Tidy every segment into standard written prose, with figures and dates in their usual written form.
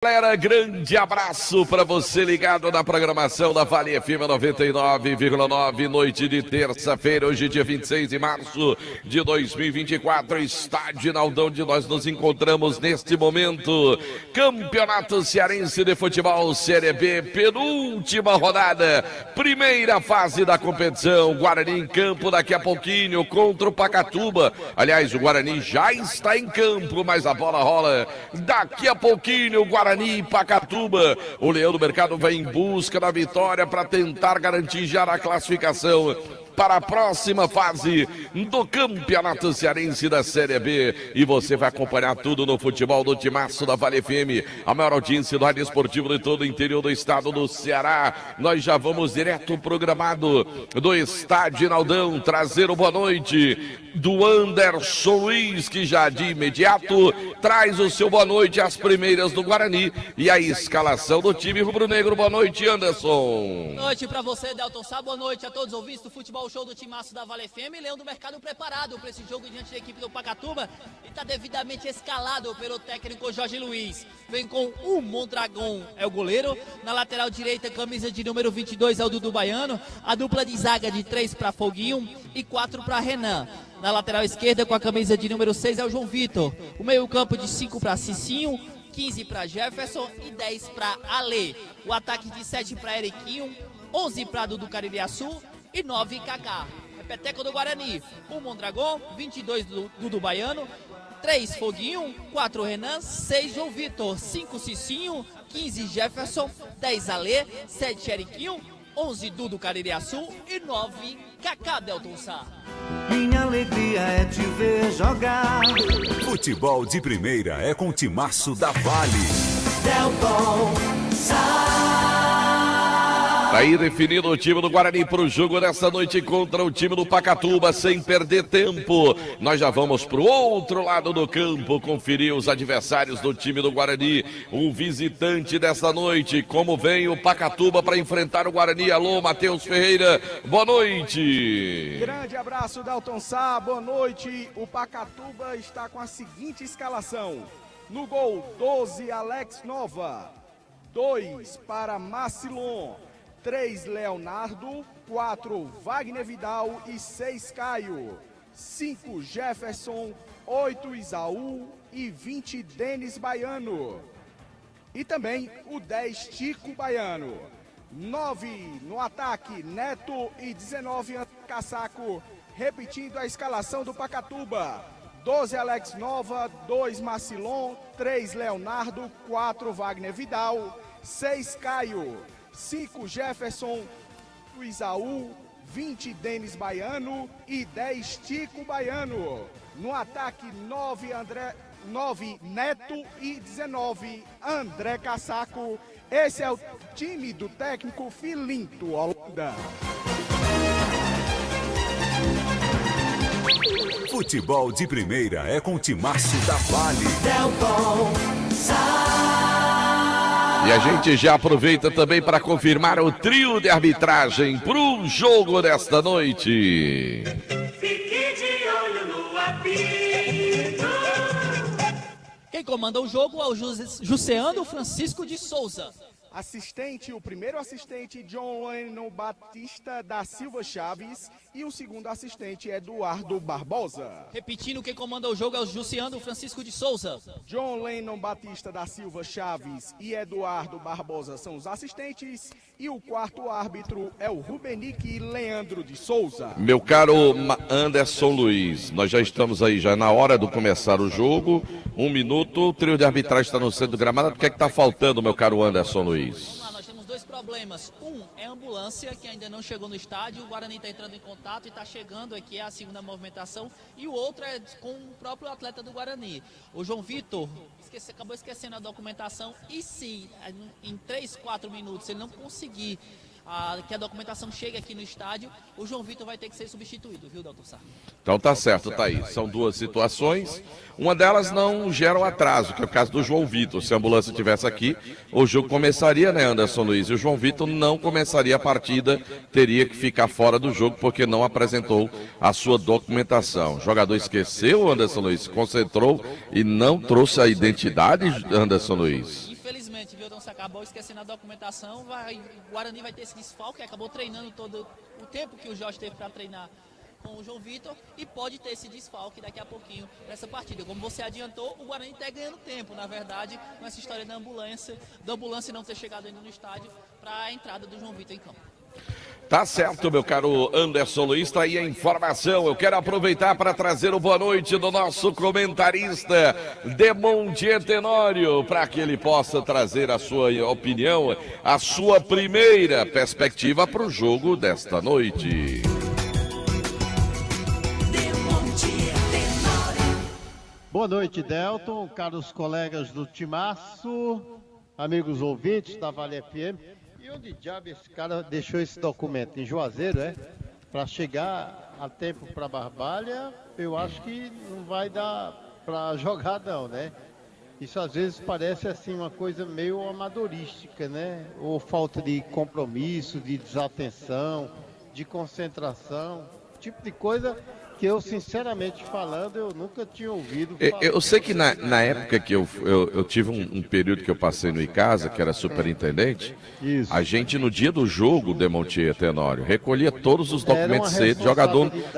Galera, grande abraço para você ligado na programação da Vale FM 99,9, noite de terça-feira, hoje dia 26 de março de 2024, estádio Naldão, onde nós nos encontramos neste momento. Campeonato Cearense de Futebol, Série B, penúltima rodada, primeira fase da competição. Guarani em campo daqui a pouquinho contra o Pacatuba. Aliás, o Guarani já está em campo, mas a bola rola daqui a pouquinho. O Guarani e Pacatuba. O Leão do Mercado vai em busca da vitória para tentar garantir já a classificação para a próxima fase do Campeonato Cearense da Série B. E você vai acompanhar tudo no futebol do Timaço da Vale FM, a maior audiência do rádio esportivo de todo o interior do estado do Ceará. Nós já vamos direto programado do estádio Naldão trazer o boa noite do Anderson Luiz, que já de imediato traz o seu boa noite às primeiras do Guarani e a escalação do time rubro-negro. Boa noite, Anderson. Boa noite para você, Delton Sá. Boa noite a todos os ouvintes do Futebol Show do Timaço da Vale FM. Leão do Mercado preparado para esse jogo diante da equipe do Pacatuba e está devidamente escalado pelo técnico Jorge Luiz. Vem com o Mondragão, é o goleiro. Na lateral direita, camisa de número 22 é o Dudu Baiano. A dupla de zaga de 3 para Foguinho e 4 para Renan. Na lateral esquerda, com a camisa de número 6, é o João Vitor. O meio-campo de 5 para Cicinho, 15 para Jefferson e 10 para Ale. O ataque de 7 para Eriquinho, 11 para Dudu Caririaçu e 9 Kaká. Repeteco do Guarani, o Mondragão, 22 do Dudu Baiano, 3 Foguinho, 4 Renan, 6 João Vitor, 5 Cicinho, 15 Jefferson, 10 Ale, 7 Eriquinho, 11 Dudu Caririaçu e 9 Kaká, Delton Sá. Minha alegria é te ver jogar. Futebol de primeira é com o Timaço da Vale. Delton Sá. Aí definido o time do Guarani para o jogo dessa noite contra o time do Pacatuba, sem perder tempo. Nós já vamos para o outro lado do campo conferir os adversários do time do Guarani. O visitante dessa noite, como vem o Pacatuba para enfrentar o Guarani. Alô, Matheus Ferreira, boa noite. Grande abraço, Delton Sá, boa noite. O Pacatuba está com a seguinte escalação. No gol, 12, Alex Nova. 2 para Macilon. 3, Leonardo, 4, Wagner Vidal e 6, Caio. 5, Jefferson, 8, Isaú e 20, Denis Baiano. E também o 10, Tico Baiano. 9 no ataque, Neto e 19, Casaco. Repetindo a escalação do Pacatuba. 12, Alex Nova, 2, Macilon, 3, Leonardo, 4, Wagner Vidal, 6, Caio. 5, Jefferson, Isaú, 20, Denis Baiano e 10, Tico Baiano. No ataque, 9, Neto e 19, André Casaco. Esse é o time do técnico Filinto Holanda. Futebol de primeira é com o Timaço da Vale. Delton Sá. E a gente já aproveita também para confirmar o trio de arbitragem para o jogo desta noite. Fique de olho no apito. Quem comanda o jogo é o Juseano Francisco de Souza. Assistente, o primeiro assistente, John Lennon Batista da Silva Chaves. E o segundo assistente, Eduardo Barbosa. Repetindo, quem comanda o jogo é o Juseano Francisco de Souza. John Lennon Batista da Silva Chaves e Eduardo Barbosa são os assistentes. E o quarto árbitro é o Rubenique Leandro de Souza. Meu caro Anderson Luiz, nós já estamos aí já na hora de começar o jogo. 1 minuto, o trio de arbitragem está no centro do gramado. O que é que está faltando, meu caro Anderson Luiz? Vamos lá, nós temos 2 problemas. Um é a ambulância, que ainda não chegou no estádio. O Guarani está entrando em contato e está chegando aqui, é a segunda movimentação. E o outro é com o próprio atleta do Guarani. O João Vitor acabou esquecendo a documentação. E se em 3, 4 minutos ele não conseguir que a documentação chegue aqui no estádio, o João Vitor vai ter que ser substituído, viu, Delton Sá? Então tá certo, tá aí. São 2 situações. Uma delas não gera um atraso, que é o caso do João Vitor. Se a ambulância estivesse aqui, o jogo começaria, né, Anderson Luiz? E o João Vitor não começaria a partida, teria que ficar fora do jogo porque não apresentou a sua documentação. O jogador esqueceu, Anderson Luiz, se concentrou e não trouxe a identidade, Anderson Luiz. Infelizmente, infelizmente, viu, então, você acabou esquecendo a documentação, o Guarani vai ter esse desfalque, acabou treinando todo o tempo que o Jorge teve para treinar com o João Vitor e pode ter esse desfalque daqui a pouquinho nessa partida. Como você adiantou, o Guarani está ganhando tempo, na verdade, com essa história da ambulância não ter chegado ainda no estádio para a entrada do João Vitor em campo. Tá certo, meu caro Anderson Luiz, tá aí a informação. Eu quero aproveitar para trazer o boa noite do nosso comentarista Demontier Tenório, para que ele possa trazer a sua opinião, a sua primeira perspectiva para o jogo desta noite. Boa noite, Delton, caros colegas do Timaço, amigos ouvintes da Vale FM. E onde diabo esse cara deixou esse documento? Em Juazeiro, é? Para chegar a tempo para Barbalha, eu acho que não vai dar para jogar não, né? Isso às vezes parece assim uma coisa meio amadorística, né? Ou falta de compromisso, de desatenção, de concentração, tipo de coisa que eu, sinceramente falando, eu nunca tinha ouvido falar. Eu sei que na época que eu tive um período que eu passei no Icasa, que era superintendente, Isso. a gente no dia do jogo, Demontier Tenório, recolhia todos os documentos Era uma cedo,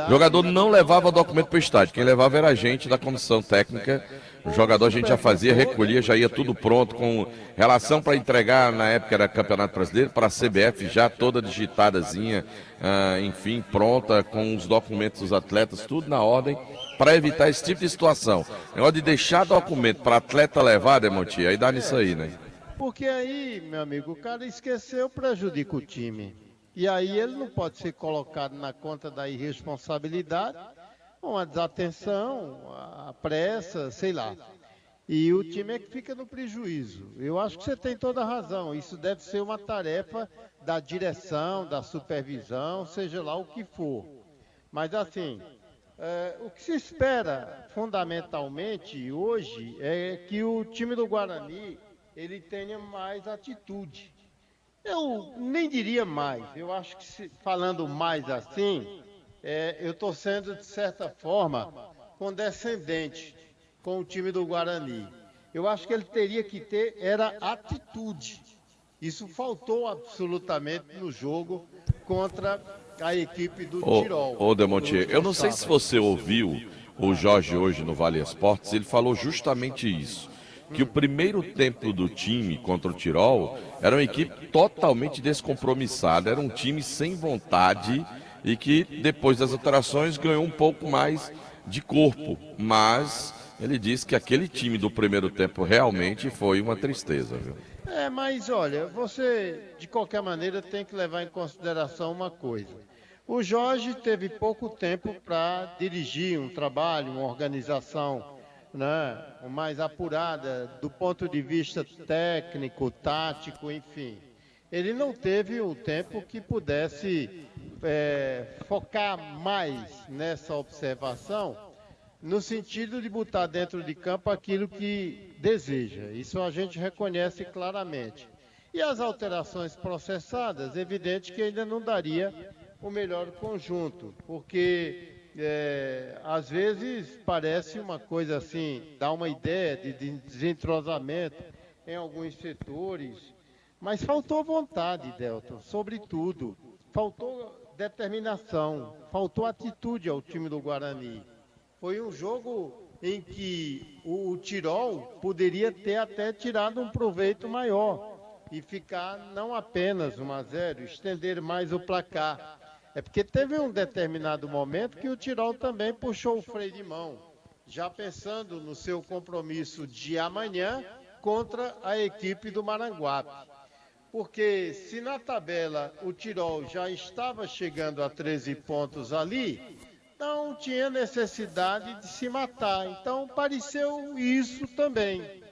jogador não levava documento para o estádio, quem levava era a gente da comissão técnica. O jogador a gente já fazia, recolhia, já ia tudo pronto, com relação para entregar, na época era Campeonato Brasileiro, para a CBF já toda digitadazinha, enfim, pronta, com os documentos dos atletas, tudo na ordem, para evitar esse tipo de situação. Negócio de deixar documento para atleta levar, Demontier, aí dá nisso aí, né? Porque aí, meu amigo, o cara esqueceu, prejudica o time. E aí ele não pode ser colocado na conta da irresponsabilidade, uma desatenção, a pressa, sei lá. E o time é que fica no prejuízo. Eu acho que você tem toda a razão. Isso deve ser uma tarefa da direção, da supervisão, seja lá o que for. Mas assim, o que se espera fundamentalmente hoje é que o time do Guarani ele tenha mais atitude. Eu nem diria mais. Eu acho que falando mais assim, eu estou sendo, de certa forma, condescendente com o time do Guarani. Eu acho que ele teria que ter atitude. Isso faltou absolutamente no jogo contra a equipe do Tirol. Ô Demontier, eu não sei se você ouviu o Jorge hoje no Vale Esportes, ele falou justamente isso. Que o primeiro tempo do time contra o Tirol era uma equipe totalmente descompromissada, era um time sem vontade e que depois das alterações ganhou um pouco mais de corpo, mas ele disse que aquele time do primeiro tempo realmente foi uma tristeza, viu? Mas olha, você de qualquer maneira tem que levar em consideração uma coisa. O Jorge teve pouco tempo para dirigir um trabalho, uma organização, né, mais apurada do ponto de vista técnico, tático, enfim. Ele não teve um tempo que pudesse focar mais nessa observação, no sentido de botar dentro de campo aquilo que deseja. Isso a gente reconhece claramente. E as alterações processadas, evidente que ainda não daria o melhor conjunto, porque às vezes parece uma coisa assim, dá uma ideia de desentrosamento em alguns setores, mas faltou vontade, Delton, sobretudo. Faltou determinação, faltou atitude ao time do Guarani. Foi um jogo em que o Tirol poderia ter até tirado um proveito maior e ficar não apenas 1-0, estender mais o placar. É porque teve um determinado momento que o Tirol também puxou o freio de mão, já pensando no seu compromisso de amanhã contra a equipe do Maranguape. Porque se na tabela o Tirol já estava chegando a 13 pontos ali, não tinha necessidade de se matar. Então pareceu isso também.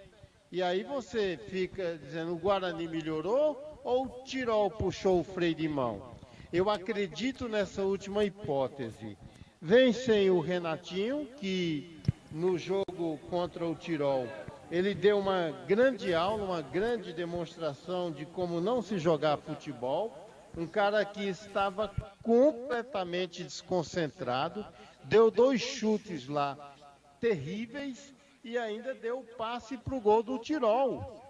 E aí você fica dizendo, o Guarani melhorou ou o Tirol puxou o freio de mão? Eu acredito nessa última hipótese. Vencem o Renatinho, que no jogo contra o Tirol, ele deu uma grande aula, uma grande demonstração de como não se jogar futebol. Um cara que estava completamente desconcentrado, deu 2 chutes lá terríveis e ainda deu passe para o gol do Tirol.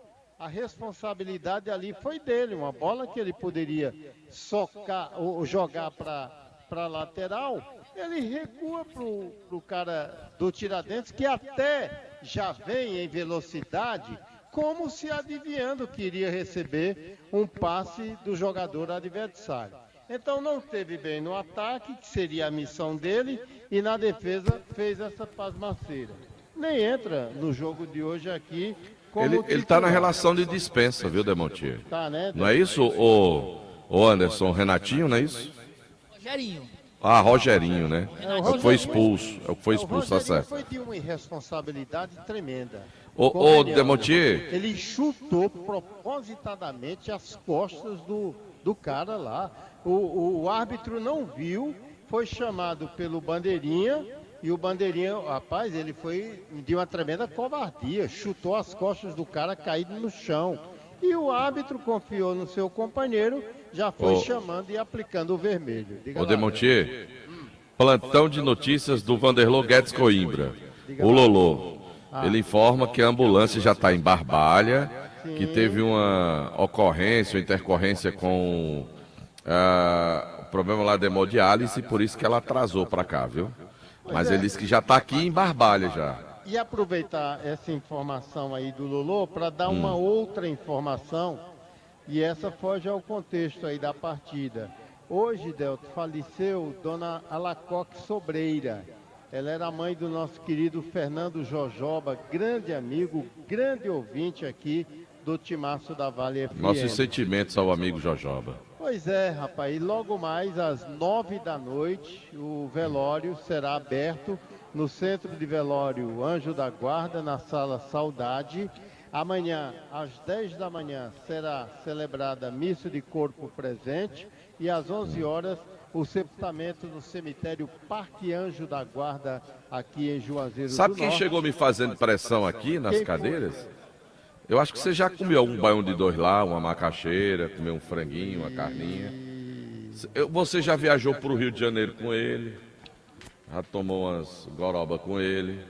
a responsabilidade ali foi dele. Uma bola que ele poderia socar ou jogar para lateral, ele recua para o cara do Tiradentes, que até já vem em velocidade, como se adivinhando que iria receber um passe do jogador adversário. Então não teve bem no ataque, que seria a missão dele, e na defesa fez essa pasmaceira. Nem entra no jogo de hoje aqui como Ele tá na relação de dispensa, viu, Demontier? Tá, né? Não é isso, o Anderson, o Renatinho, não é isso? Rogerinho. Ah, Rogerinho, né? É, o É o que foi expulso, é o que foi expulso, tá Rogerinho certo. foi de uma irresponsabilidade tremenda. Ô, Convenhamos. Demontier, Ele chutou propositadamente as costas do cara lá. O árbitro não viu, foi chamado pelo Bandeirinha, e o Bandeirinha, rapaz, ele foi de uma tremenda covardia, chutou as costas do cara caído no chão. E o árbitro confiou no seu companheiro, já foi chamando e aplicando o vermelho. Diga ô lá, Demontier, plantão de notícias do Vanderlô Guedes Coimbra. O Lolô, ele informa que a ambulância já está em Barbalha, que teve uma ocorrência, uma intercorrência com o problema lá da hemodiálise, por isso que ela atrasou para cá, viu? Mas ele disse que já está aqui em Barbalha já. E aproveitar essa informação aí do Lolô para dar uma outra informação, e essa foge ao contexto aí da partida. Hoje, Delto, faleceu Dona Alacoque Sobreira. Ela era mãe do nosso querido Fernando Jojoba, grande amigo, grande ouvinte aqui do Timaço da Vale FM. Nossos sentimentos ao amigo Jojoba. Pois é, rapaz, e logo mais às 9 da noite o velório será aberto no Centro de Velório Anjo da Guarda, na Sala Saudade. Amanhã, às 10 da manhã, será celebrada a missa de corpo presente e às 11 horas o sepultamento no cemitério Parque Anjo da Guarda, aqui em Juazeiro Sabe do quem Norte. chegou me fazendo pressão aqui nas Quem foi? cadeiras? Eu acho que você já comeu algum baião de dois lá, uma macaxeira, comeu um franguinho, uma carninha. Você já viajou para o Rio de Janeiro com ele, já tomou umas gorobas com ele.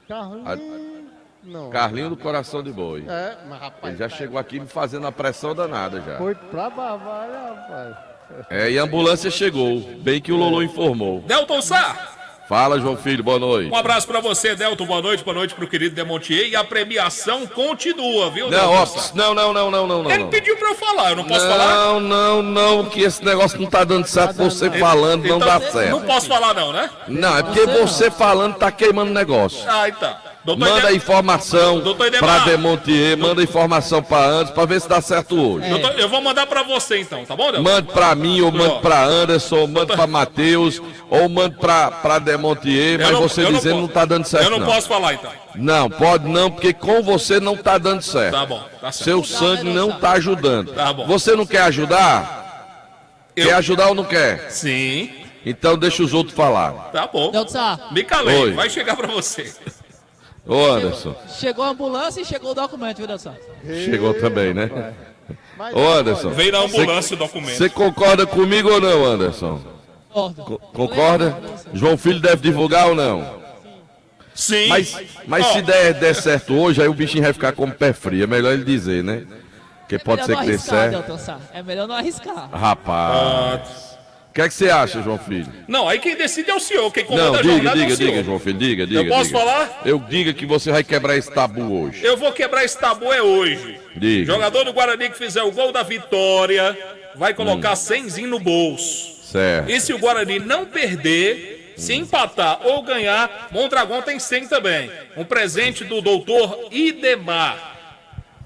Carlinhos, não. Carlinho do Coração de Boi. É, mas rapaz, Ele já chegou aqui me fazendo a pressão danada já. foi pra Barbalha, rapaz. E a ambulância chegou, bem que o Lolo informou. Delton Sá, Fala, João Filho, boa noite. um abraço pra você, Delton, boa noite pro querido Demontier, e a premiação continua, viu, Não, Delton ó, Sá? não. Ele pediu pra eu falar, eu não posso falar? Não, que esse negócio não tá dando certo, você falando não dá Não certo. posso falar não, né? Não, é porque você falando tá queimando o negócio. Ah, então. Manda informação Doutor Idemar. pra Demontier, manda informação pra Anderson, pra ver se dá certo hoje. Doutor, eu vou mandar pra você então, tá bom, Delton? Mande pra mim, ou mande pra Anderson, ou mande pra Matheus, ou mande pra Demontier, mas você dizendo não tá dando certo Eu não posso falar então. Não, pode não, porque com você não tá dando certo. Tá bom, tá certo. Seu sangue não tá ajudando. Tá bom. Você não quer ajudar? Quer ajudar ou não quer? Sim, Então deixa os outros falar. tá bom. Delton Sá, Me calei, Oi. vai chegar pra você. Ô Anderson, chegou a ambulância e chegou o documento, viu, Delton Sá? chegou também, né? Mas, Ô Anderson, Veio na ambulância o documento. você concorda comigo ou não, Anderson? Concordo. Concorda? João Filho deve divulgar ou não? Sim. Mas Ó, se der certo hoje, aí o bichinho vai ficar como pé frio. É melhor ele dizer, né? Porque pode ser Melhor que não dê arriscar, certo. Delton Sá. É melhor não arriscar. Rapaz. O que é que você acha, João Filho? Não, aí quem decide é o senhor, quem Não, comanda a jornada é o diga, senhor. João Filho, diga. Eu posso diga. falar? Eu diga que você vai quebrar esse tabu hoje. Eu vou quebrar esse tabu hoje. Diga. Jogador do Guarani que fizer o gol da vitória vai colocar 100zinho no bolso. Certo. E se o Guarani não perder, se empatar ou ganhar, Mondragão tem 100 também. Um presente do doutor Idemar.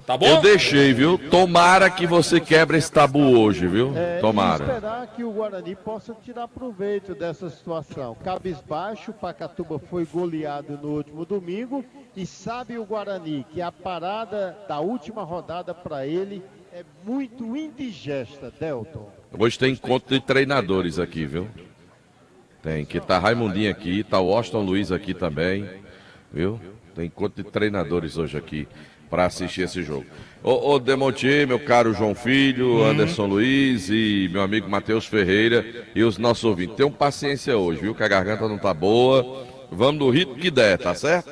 Tá bom? Eu deixei, viu? Tomara que você quebre esse tabu hoje, viu? E Tomara. esperar que o Guarani possa tirar proveito dessa situação. Cabisbaixo, o Pacatuba foi goleado no último domingo e sabe o Guarani que a parada da última rodada para ele é muito indigesta, Delton. Hoje tem encontro de treinadores aqui, viu? Tem, que tá Raimundinho aqui, tá o Washington Luiz aqui também, viu? Tem encontro de treinadores hoje aqui para assistir esse jogo. Ô Demontier, meu caro João Filho, Anderson Luiz e meu amigo Matheus Ferreira e os nossos ouvintes. Tenham paciência hoje, viu? Que a garganta não tá boa. Vamos no ritmo que der, tá certo?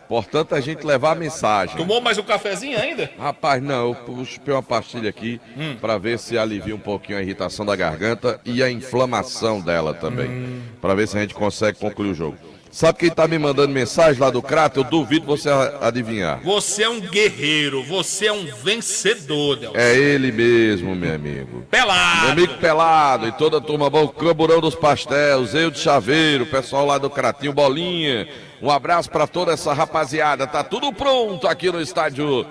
Importante a gente levar a mensagem. Tomou mais um cafezinho ainda? Rapaz, não, eu chupei uma pastilha aqui para ver se alivia um pouquinho a irritação da garganta e a inflamação dela também. Para ver se a gente consegue concluir o jogo. Sabe quem tá me mandando mensagem lá do Crato? Eu duvido você adivinhar. Você é um guerreiro, você é um vencedor, Delcio. É ele mesmo, meu amigo. Pelado. Meu amigo Pelado e toda a turma boa, o Camburão dos Pastéis, eu de Chaveiro, o pessoal lá do Cratinho, Bolinha. Um abraço para toda essa rapaziada. Tá tudo pronto aqui no estádio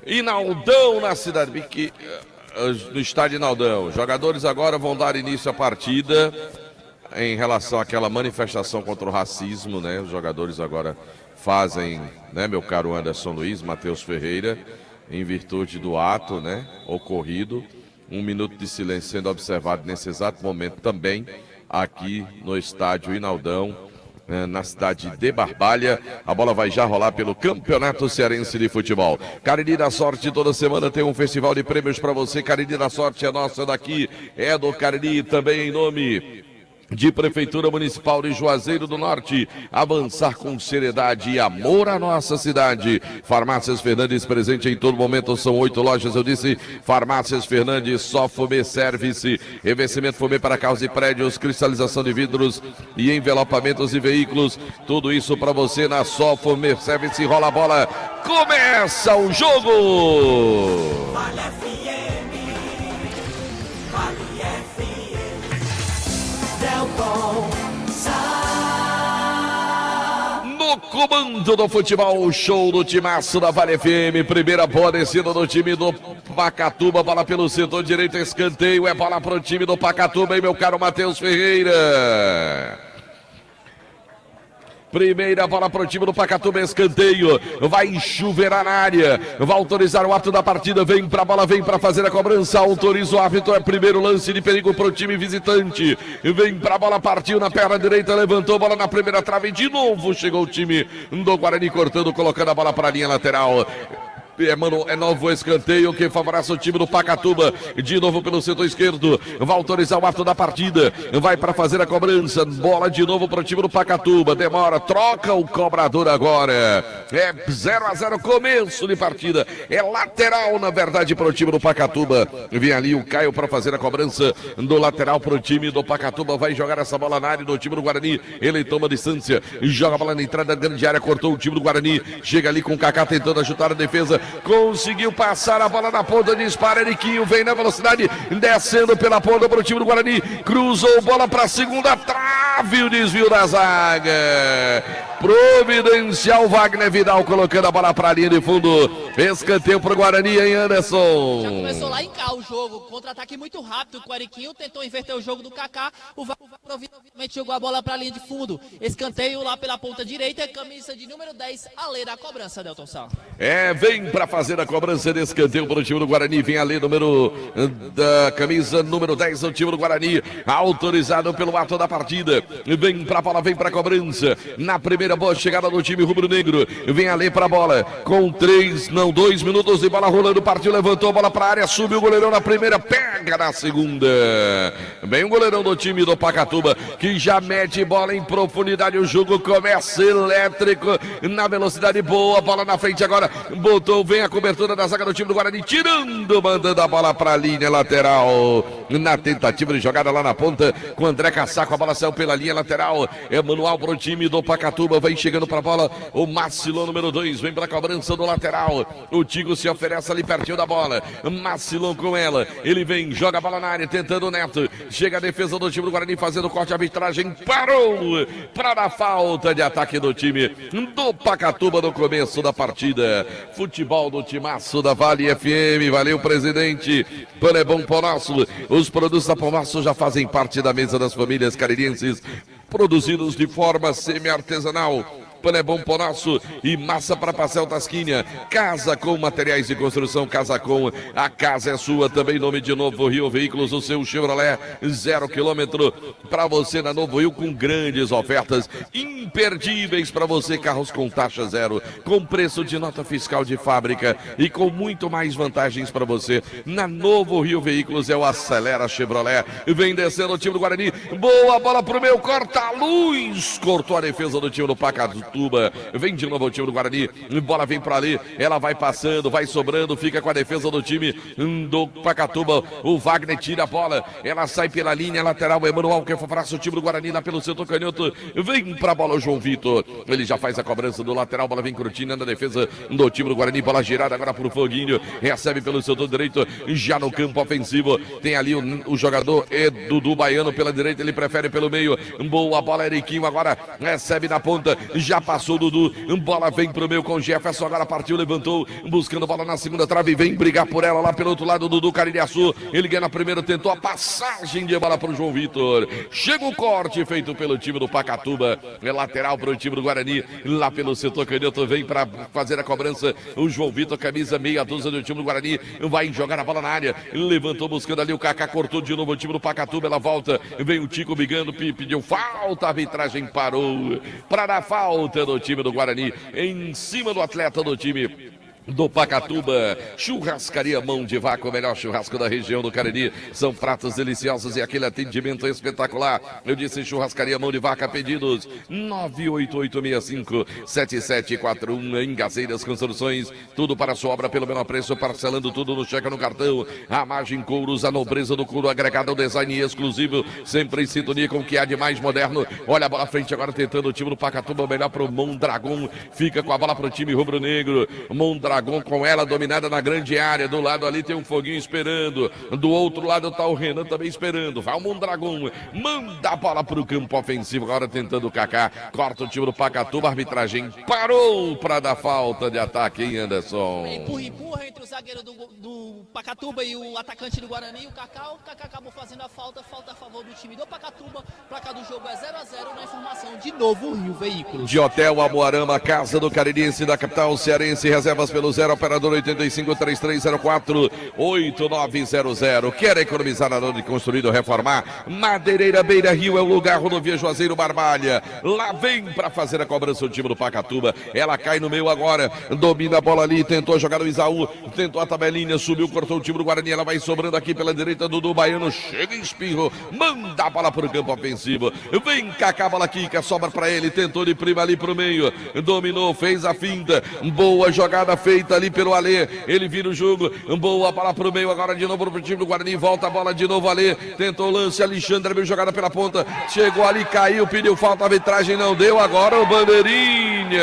Inaldão, na cidade. No estádio Inaldão. Os jogadores agora vão dar início à partida. Em relação àquela manifestação contra o racismo, né? Os jogadores agora fazem, né, meu caro Anderson Luiz, Matheus Ferreira, em virtude do ato, né, ocorrido. 1 minuto de silêncio sendo observado nesse exato momento também aqui no estádio Inaldão, na cidade de Barbalha. A bola vai já rolar pelo Campeonato Cearense de Futebol. Cariri da Sorte, toda semana tem um festival de prêmios para você. Cariri da Sorte é nossa daqui, é do Cariri, também em nome de Prefeitura Municipal de Juazeiro do Norte. Avançar com seriedade e amor à nossa cidade. Farmácias Fernandes, presente em todo momento, são 8 lojas, eu disse. Farmácias Fernandes, só Fumê Service, revestimento Fumê para carros e prédios, cristalização de vidros e envelopamentos e veículos. Tudo isso para você na Só Fumê Service. Rola a bola, começa o jogo! No comando do futebol, show do timaço da Vale FM. Primeira boa descida do time do Pacatuba. Bola pelo setor direito, escanteio. É bola pro time do Pacatuba, hein, meu caro Matheus Ferreira. Primeira bola para o time do Pacatuba, escanteio, vai chuveirar na área, vai autorizar o ato da partida, vem para a bola, vem para fazer a cobrança, autoriza o árbitro, é primeiro lance de perigo para o time visitante, vem para a bola, partiu na perna direita, levantou a bola na primeira trave, de novo chegou o time do Guarani cortando, colocando a bola para a linha lateral. É novo escanteio que favorece o time do Pacatuba. De novo pelo setor esquerdo. Vai autorizar o ato da partida. Vai para fazer a cobrança. Bola de novo para o time do Pacatuba. Demora, troca o cobrador agora. É 0-0, começo de partida. É lateral, na verdade, para o time do Pacatuba. Vem ali o Caio para fazer a cobrança do lateral para o time do Pacatuba. Vai jogar essa bola na área do time do Guarani. Ele toma distância. Joga a bola na entrada da grande área. Cortou o time do Guarani. Chega ali com o Kaká tentando ajudar a defesa. Conseguiu passar a bola na ponta, dispara, Eriquinho, vem na velocidade, descendo pela ponta para o time do Guarani, cruzou bola para a segunda trave, o desvio da zaga, providencial Wagner Vidal colocando a bola para a linha de fundo, escanteio para o Guarani, hein, Anderson? Já começou lá em cá o jogo, contra-ataque muito rápido, o Eriquinho tentou inverter o jogo do Kaká, o Wagner provavelmente jogou a bola para a linha de fundo, escanteio lá pela ponta direita, camisa de número 10, Alê na cobrança, Delton Sá. Vem para fazer a cobrança de escanteio para o time do Guarani, vem ali da camisa número 10 do time do Guarani, autorizado pelo ato da partida, vem para a bola, vem para a cobrança, na primeira boa chegada do time rubro-negro, vem ali para a bola, com 2 minutos de bola rolando, partiu, levantou a bola para a área, subiu o goleirão na primeira, pega na segunda, vem o goleirão do time do Pacatuba, que já mete bola em profundidade, o jogo começa elétrico, na velocidade boa, bola na frente agora, botou, vem a cobertura da zaga do time do Guarani, tirando, mandando a bola para a linha lateral, na tentativa de jogada lá na ponta, com o André Caçaco, a bola saiu pela linha lateral, é manual para o time do Pacatuba, vem chegando para a bola, o Macilon número 2, vem para a cobrança do lateral, o Tigo se oferece ali pertinho da bola, Macilon com ela, ele vem, joga a bola na área, tentando o Neto, chega a defesa do time do Guarani, fazendo corte, a arbitragem parou, para dar falta de ataque do time do Pacatuba no começo da partida, futebol do timaço da Vale FM, valeu presidente, Pão é bom Pão Nosso, os produtos da Pão Nosso já fazem parte da mesa das famílias caririenses, produzidos de forma semi-artesanal. Pão é bom, Pão Nosso e massa para pastel Tasquinha. Casa com materiais de construção, Casa com, a casa é sua. Também nome de Novo Rio Veículos, o seu Chevrolet 0 km para você na Novo Rio, com grandes ofertas imperdíveis para você, carros com taxa zero, com preço de nota fiscal de fábrica e com muito mais vantagens para você. Na Novo Rio Veículos é o Acelera Chevrolet. Vem descendo o time do Guarani, boa bola pro meu corta-luz, cortou a defesa do time do Pacatuba. Pacatuba. Vem de novo o time do Guarani. Bola vem pra ali. Ela vai passando, vai sobrando. Fica com a defesa do time do Pacatuba. O Wagner tira a bola. Ela sai pela linha lateral. Emanuel que favorece o time do Guarani lá pelo setor canhoto. Vem pra bola o João Vitor. Ele já faz a cobrança do lateral. Bola vem curtindo na defesa do time do Guarani. Bola girada agora pro Foguinho. Recebe pelo setor direito. Já no campo ofensivo. Tem ali o jogador Dudu Baiano pela direita. Ele prefere pelo meio. Boa bola, Eriquinho. Agora recebe na ponta. Já passou o Dudu. Bola vem pro meio com Jefferson. Agora partiu, levantou. Buscando bola na segunda trave. Vem brigar por ela lá pelo outro lado. Dudu Caririaçu. Ele ganha na primeira. Tentou a passagem de bola pro João Vitor. Chega o corte feito pelo time do Pacatuba. É lateral pro time do Guarani. Lá pelo setor canhoto. Vem pra fazer a cobrança. O João Vitor, camisa meia dúzia do time do Guarani. Vai jogar a bola na área. Levantou buscando ali o Kaká. Cortou de novo o time do Pacatuba. Ela volta. Vem o Tico brigando. Pediu falta. A arbitragem parou para dar falta do time do Guarani em cima do atleta do time do Pacatuba. Churrascaria Mão de Vaca, o melhor churrasco da região do Cariri. São pratos deliciosos e aquele atendimento espetacular. Eu disse Churrascaria Mão de Vaca, pedidos 98865-7741 em Gazeiras Construções. Tudo para sua obra pelo menor preço, parcelando tudo no cheque no cartão. A Margem Couros, a nobreza do couro agregado ao design exclusivo, sempre em sintonia com o que há de mais moderno. Olha a bola à frente agora tentando o time do Pacatuba, melhor para o Mondragon. Fica com a bola para o time rubro-negro. Mondragon com ela dominada na grande área. Do lado ali tem um Foguinho esperando. Do outro lado tá o Renan também esperando. Vai o Mondragon. Manda a bola pro campo ofensivo. Agora tentando o Kaká. Corta o time do Pacatuba. A arbitragem parou para dar falta de ataque, hein, Anderson? Empurra entre o zagueiro do Pacatuba e o atacante do Guarani. O Kaká acabou fazendo a falta. Falta a favor do time do Pacatuba. Placa do jogo é 0-0 na informação. De novo, Rio Veículos. De Hotel Amoarama, casa do Caririense da capital cearense. Reservas pelo 0, operador 85-3304-8900. Quer economizar na hora de construir ou reformar? Madeireira Beira Rio é o lugar. Rodovia Juazeiro Barbalha. Lá vem para fazer a cobrança o time do Pacatuba. Ela cai no meio agora. Domina a bola ali. Tentou jogar o Isaú. Tentou a tabelinha. Subiu, cortou o time do Guarani. Ela vai sobrando aqui pela direita. Dudu Baiano chega em espirro. Manda a bola pro campo ofensivo. Vem cá, a bola quica. Sobra para ele. Tentou de prima ali pro meio. Dominou, fez a finta. Boa jogada feita ali pelo Alê, ele vira o jogo, boa bola pro meio, agora de novo pro time do Guarani, volta a bola de novo, Alê, tentou o lance, Alexandre abriu jogada pela ponta, chegou ali, caiu, pediu falta, a arbitragem não deu, agora o bandeirinha.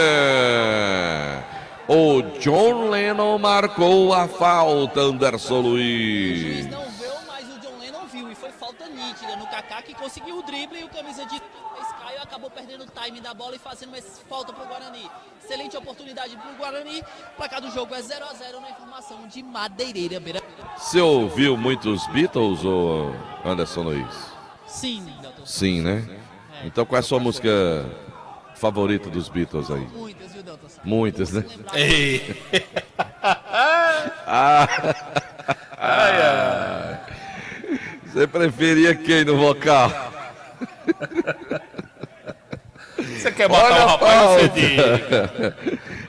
O John Lennon marcou a falta, Anderson Luiz. O juiz não viu, mas o John Lennon viu, e foi falta nítida no Kaká, que conseguiu o drible, e o camisa de Caio acabou perdendo o time da bola e fazendo uma falta pro Guarani. Excelente oportunidade pro Guarani. Placar do jogo é 0-0 na informação de Madeireira Beira. Você ouviu muitos Beatles, ou Anderson Luiz? Sim, doutor. Sim, né? Então qual é a sua música favorita dos Beatles aí? Muitas, viu, doutor? Muitas, né? Ei. Você preferia quem no vocal? Você quer matar o rapaz, você diga.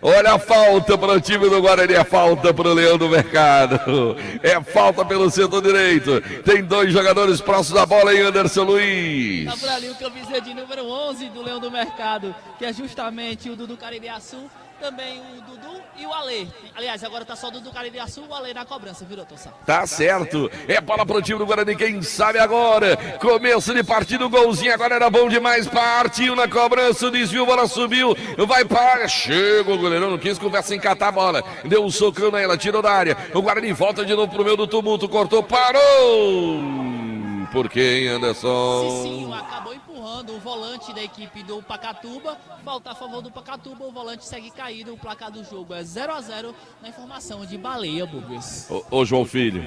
Olha a falta para o time do Guarani, é falta para o Leão do Mercado. É falta pelo setor direito. Tem dois jogadores próximos da bola aí, Anderson Luiz. Tá por ali o camisa de número 11 do Leão do Mercado, que é justamente o Dudu Caririaçu. Também o Dudu e o Alê. Aliás, agora tá só o Dudu Caririaçu e o Alê na cobrança, viu, doutor Sá? Tá certo. É bola pro time do Guarani, quem sabe agora. Começo de partida, o golzinho agora era bom demais. Partiu na cobrança, o desvio, bola subiu. Vai para. Chega o goleirão, não quis conversa em catar a bola. Deu um socão nela, tirou da área. O Guarani volta de novo pro meio do tumulto, cortou, parou. Por quem, Anderson? Cicinho acabou empurrando o volante da equipe do Pacatuba. Falta a favor do Pacatuba, o volante segue caído. O placar do jogo é 0-0 na informação de Baleia Burgers. Ô João Filho,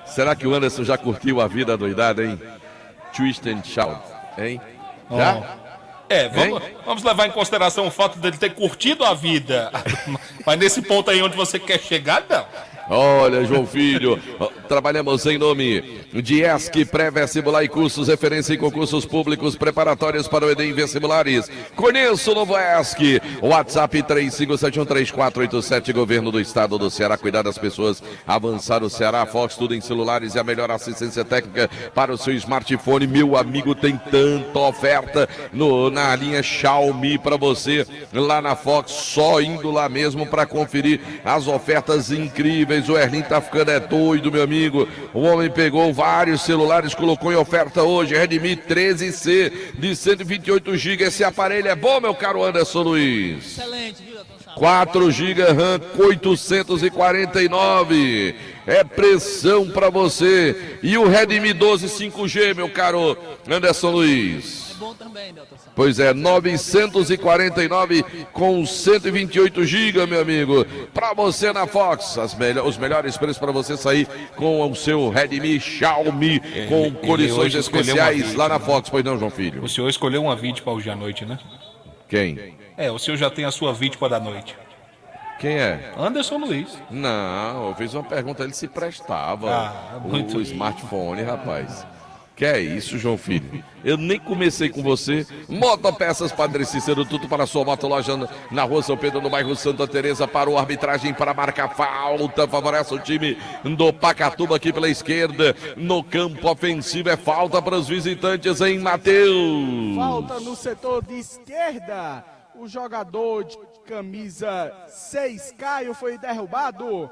será que o Anderson já curtiu a vida doidada, hein? Twist and shout, hein? Já? Vamos levar em consideração o fato dele ter curtido a vida. Mas nesse ponto aí onde você quer chegar, não. Olha, João Filho, Trabalhamos em nome de ESC, pré-vestibular e cursos, referência em concursos públicos preparatórios para o Enem Vestibulares. Conheça o novo ESC. WhatsApp 35713487, Governo do Estado do Ceará. Cuidar das pessoas, avançar o Ceará. Fox, tudo em celulares e a melhor assistência técnica para o seu smartphone. Meu amigo, tem tanta oferta na linha Xiaomi para você lá na Fox, só indo lá mesmo para conferir as ofertas incríveis. O Erlin tá ficando doido, meu amigo. O homem pegou vários celulares, colocou em oferta hoje. Redmi 13C de 128 GB. Esse aparelho é bom, meu caro Anderson Luiz. Excelente, viu, Atom Sá? 4 GB RAM, 849. É pressão para você. E o Redmi 12 5G, meu caro Anderson Luiz. É bom também, Atom Sá. Pois é, 949 com 128 GB, meu amigo. Para você na Fox, os melhores preços para você sair com o seu Redmi Xiaomi com condições especiais lá na Fox. Pois não, João Filho? O senhor escolheu uma vítima para hoje à noite, né? Quem? O senhor já tem a sua vítima da noite. Quem é? Anderson Luiz. Não, eu fiz uma pergunta, ele se prestava. O smartphone, rapaz. Que é isso, João Filho? Eu nem comecei com você. Motopeças Padre Cícero, tudo para a sua moto, loja na Rua São Pedro, no bairro Santa Teresa. Parou a arbitragem para marcar falta. Favorece o time do Pacatuba aqui pela esquerda. No campo ofensivo é falta para os visitantes, hein, Matheus? Falta no setor de esquerda. O jogador de camisa 6, Caio, foi derrubado.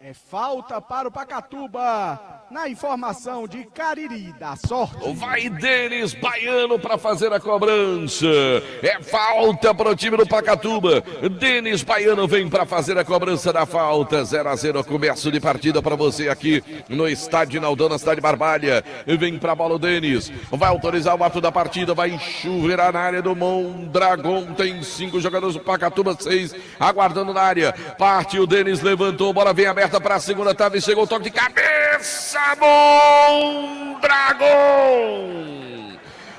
É falta para o Pacatuba. Na informação de Cariri, da sorte. Vai Denis Baiano para fazer a cobrança. É falta para o time do Pacatuba. Denis Baiano vem para fazer a cobrança da falta. 0-0, começo de partida para você aqui no estádio Naldão, na cidade de Barbalha. Vem para a bola o Denis. Vai autorizar o ato da partida. Vai chuveirar na área do Mondragon. Tem 5 jogadores do Pacatuba, 6 aguardando na área. Parte o Denis, levantou, bola vem aberta para a segunda trave. Chegou o toque de cabeça. Mondragon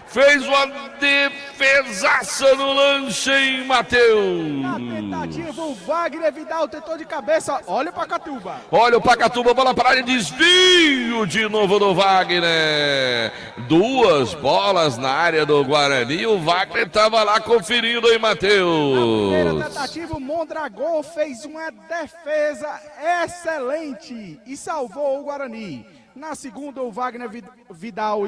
fez uma defesaça no lance, hein, Matheus? Na tentativa, o Wagner Vidal tentou de cabeça. Olha o Pacatuba. Olha o Pacatuba, bola para área, desvio de novo do Wagner. 2 bolas na área do Guarani. O Wagner estava lá conferindo, hein, Matheus? Na primeira tentativa, o Mondragon fez uma defesa excelente e salvou o Guarani. Na segunda, o Wagner Vidal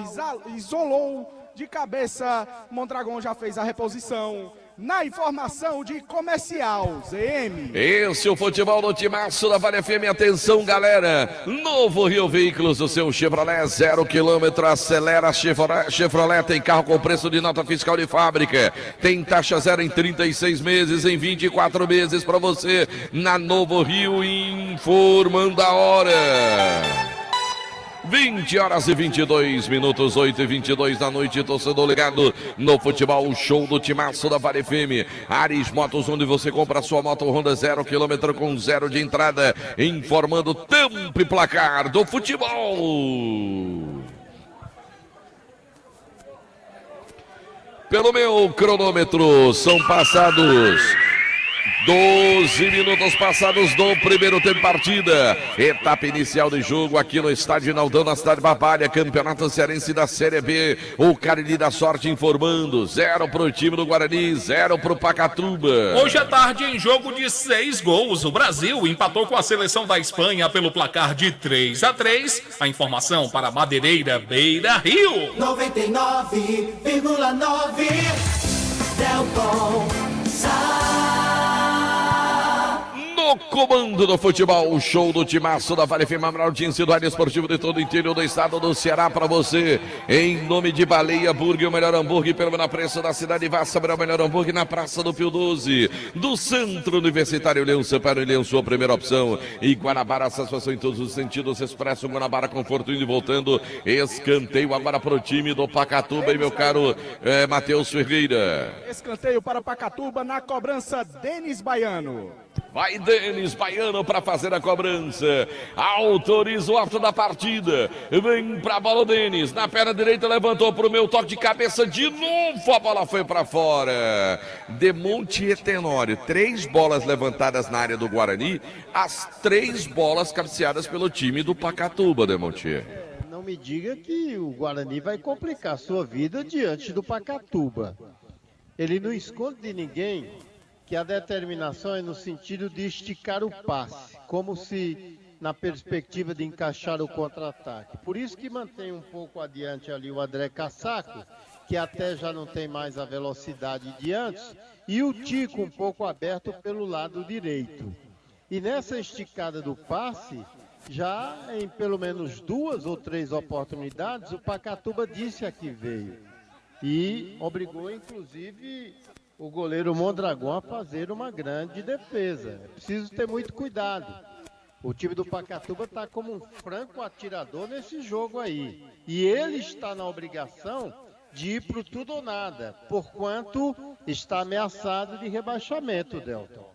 isolou de cabeça. Mondragon já fez a reposição. Na informação de comercial, ZM. Esse é o futebol do Timaço da Vale FM. Atenção, galera. Novo Rio Veículos, o seu Chevrolet 0 km. Acelera Chevrolet. Tem carro com preço de nota fiscal de fábrica. Tem taxa zero em 36 meses, em 24 meses para você. Na Novo Rio, informando a hora. 20h22, 8h22 da noite, torcedor ligado no futebol show do Timaço da Vale FM. Ares Motos, onde você compra a sua moto Honda 0 km com 0 de entrada, informando tempo e placar do futebol. Pelo meu cronômetro, são passados 12 minutos passados do primeiro tempo de partida. Etapa inicial de jogo aqui no estádio Naldão, na cidade de Barbalha. Campeonato Cearense da Série B. O Cariri da Sorte informando. 0 para o time do Guarani, 0 para o Pacatuba. Hoje à tarde, em jogo de 6 gols, o Brasil empatou com a seleção da Espanha pelo placar de 3-3. A informação para Madeireira, Beira Rio. 99,9 Delcom No comando do futebol, o show do Timaço da Vale FM, Amaral Tinci do Área Esportivo de todo o interior do estado do Ceará para você. Em nome de Baleia Burger, o melhor hambúrguer pelo menor preço da cidade. Vá saber o melhor hambúrguer na Praça do Pio 12. Do Centro Universitário Leão Sampaio, Leão, sua primeira opção. E Guanabara, satisfação em todos os sentidos. Expresso Guanabara, conforto indo e voltando. Escanteio agora para o time do Pacatuba, e meu caro Matheus Ferreira. Escanteio para Pacatuba, na cobrança, Denis Baiano. Vai Denis Baiano para fazer a cobrança. Autoriza o árbitro da partida. Vem para a bola o Denis. Na perna direita levantou para o meu toque de cabeça. De novo a bola foi para fora. Demonte e Tenório. 3 bolas levantadas na área do Guarani. As 3 bolas cabeceadas pelo time do Pacatuba, Demonte. Não me diga que o Guarani vai complicar sua vida diante do Pacatuba. Ele não esconde de ninguém que a determinação é no sentido de esticar o passe, como se na perspectiva de encaixar o contra-ataque. Por isso que mantém um pouco adiante ali o André Cassaco, que até já não tem mais a velocidade de antes, e o Tico um pouco aberto pelo lado direito. E nessa esticada do passe, já em pelo menos 2 ou 3 oportunidades, o Pacatuba disse a que veio. E obrigou, inclusive, o goleiro Mondragão a fazer uma grande defesa. É preciso ter muito cuidado. O time do Pacatuba está como um franco atirador nesse jogo aí. E ele está na obrigação de ir pro tudo ou nada, porquanto está ameaçado de rebaixamento, Delton.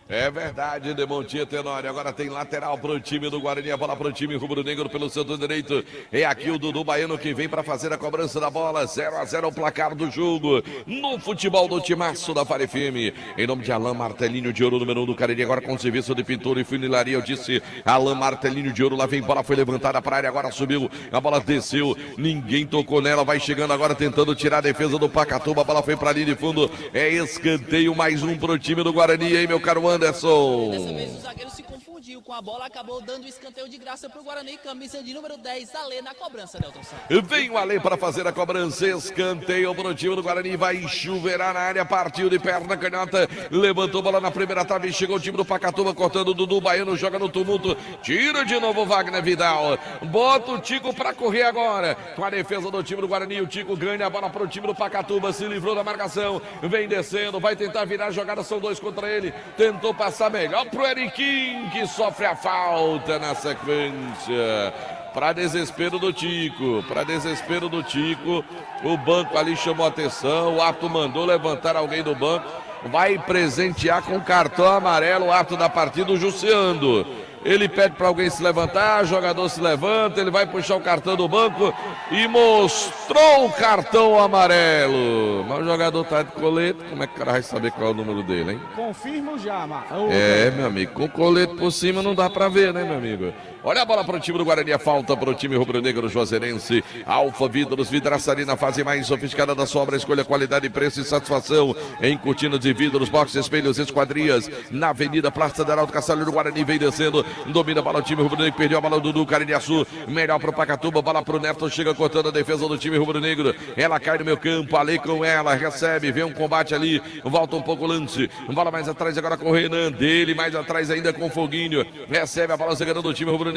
É verdade, Demonte Tenório. Agora tem lateral para o time do Guarani. A bola para o time rubro-negro pelo setor direito. É aqui o Dudu Baiano que vem para fazer a cobrança da bola. 0-0 o placar do jogo. No futebol do timaço da Vale FM. Em nome de Alain Martelinho de Ouro, número 1 do Cariri. Agora com serviço de pintura e funilaria. Eu disse Alain Martelinho de Ouro. Lá vem bola, foi levantada para a área. Agora subiu. A bola desceu. Ninguém tocou nela. Vai chegando agora tentando tirar a defesa do Pacatuba. A bola foi para a linha de fundo. É escanteio. Mais um para o time do Guarani, hein, meu caro Anderson? Dessa vez o zagueiro se confundiu com a bola, acabou dando escanteio de graça para o Guarani. Camisa de número 10, Alê na cobrança, Delton Santos. Vem o Alê para fazer a cobrança. Escanteio para o time do Guarani. Vai chuveirar na área. Partiu de perna canhota. Levantou a bola na primeira trave. Chegou o time do Pacatuba cortando o Dudu Baiano. Joga no tumulto. Tira de novo o Wagner Vidal. Bota o Tico para correr agora. Com a defesa do time do Guarani. O Tico ganha a bola para o time do Pacatuba. Se livrou da marcação. Vem descendo. Vai tentar virar a jogada. São 2 contra ele. Tentou passar melhor pro Eriquim, que sofre a falta na sequência. Para desespero do Tico, o banco ali chamou atenção, o árbitro mandou levantar alguém do banco, vai presentear com cartão amarelo o árbitro da partida, o Jussiando. Ele pede para alguém se levantar, o jogador se levanta, ele vai puxar o cartão do banco e mostrou o cartão amarelo. Mas o jogador tá de colete, como é que o cara vai saber qual é o número dele, hein? Confirmo já, meu amigo, com colete por cima não dá para ver, né, meu amigo? Olha a bola para o time do Guarani, a falta para o time rubro-negro juazeirense. Alfa Vidros, vidraçaria na fase mais sofisticada da sua obra. Escolha qualidade, preço e satisfação em cortinas de vidros, boxes, espelhos, esquadrias. Na Avenida Praça da Arauto Cassalho do Guarani, vem descendo, domina a bola o time rubro-negro, perdeu a bola do Dudu Caririaçu, melhor para o Pacatuba, bola para o Neto, chega cortando a defesa do time rubro-negro. Ela cai no meu campo, ali com ela, recebe, vem um combate ali, volta um pouco o lance. Bola mais atrás agora com o Renan, dele mais atrás ainda com o Foguinho. Recebe a bola chegando do time rubro-negro.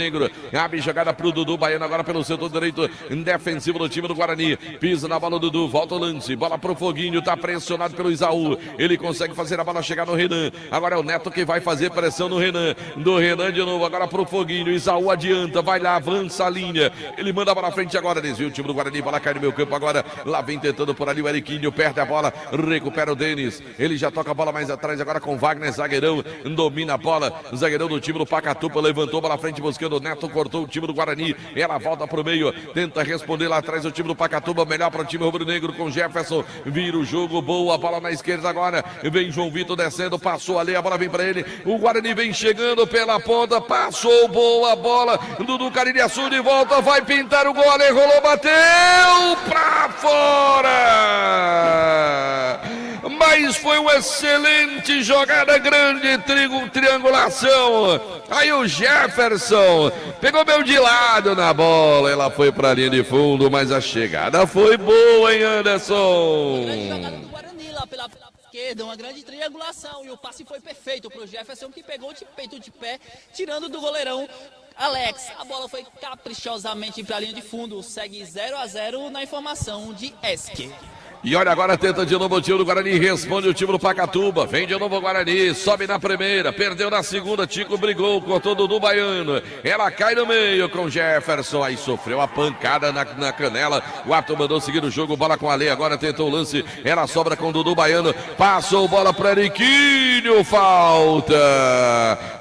Abre jogada pro Dudu Baiano agora pelo setor direito defensivo do time do Guarani. Pisa na bola do Dudu, volta o lance, bola pro Foguinho, tá pressionado pelo Isaú. Ele consegue fazer a bola chegar no Renan. Agora é o Neto que vai fazer pressão no Renan. Do Renan de novo, agora pro Foguinho. Isaú adianta, vai lá, avança a linha. Ele manda a bola à frente agora, desvia o time do Guarani, bola cai no meu campo agora. Lá vem tentando por ali o Eriquinho, perde a bola, recupera o Denis. Ele já toca a bola mais atrás agora com Wagner, zagueirão, domina a bola. Zagueirão do time do Pacatuba, levantou a bola à frente buscando o Neto, cortou o time do Guarani. Ela volta pro meio, tenta responder lá atrás o time do Pacatuba, melhor para o time rubro-negro com Jefferson. Vira o jogo, boa bola na esquerda agora. Vem João Vitor descendo, passou ali, a bola vem para ele. O Guarani vem chegando pela ponta, passou, boa bola. Dudu Caririaçu de volta, vai pintar o gol, ali rolou, bateu pra fora. Mas foi uma excelente jogada, grande triangulação. Aí o Jefferson pegou meio de lado na bola, ela foi pra linha de fundo, mas a chegada foi boa, hein, Anderson? Grande jogada do Guarani lá pela esquerda, uma grande triangulação, e o passe foi perfeito pro Jefferson, que pegou de peito de pé, tirando do goleirão Alex, a bola foi caprichosamente para a linha de fundo, segue 0-0 na informação de Eske. E olha, agora tenta de novo o time do Guarani, responde o time do Pacatuba, vem de novo o Guarani, sobe na primeira, perdeu na segunda, Tico brigou, cortou Dudu Baiano, ela cai no meio com Jefferson, aí sofreu a pancada na canela, o árbitro mandou seguir o jogo, bola com a Lei, agora tentou o lance, ela sobra com Dudu Baiano, passou bola para Eriquinho, falta,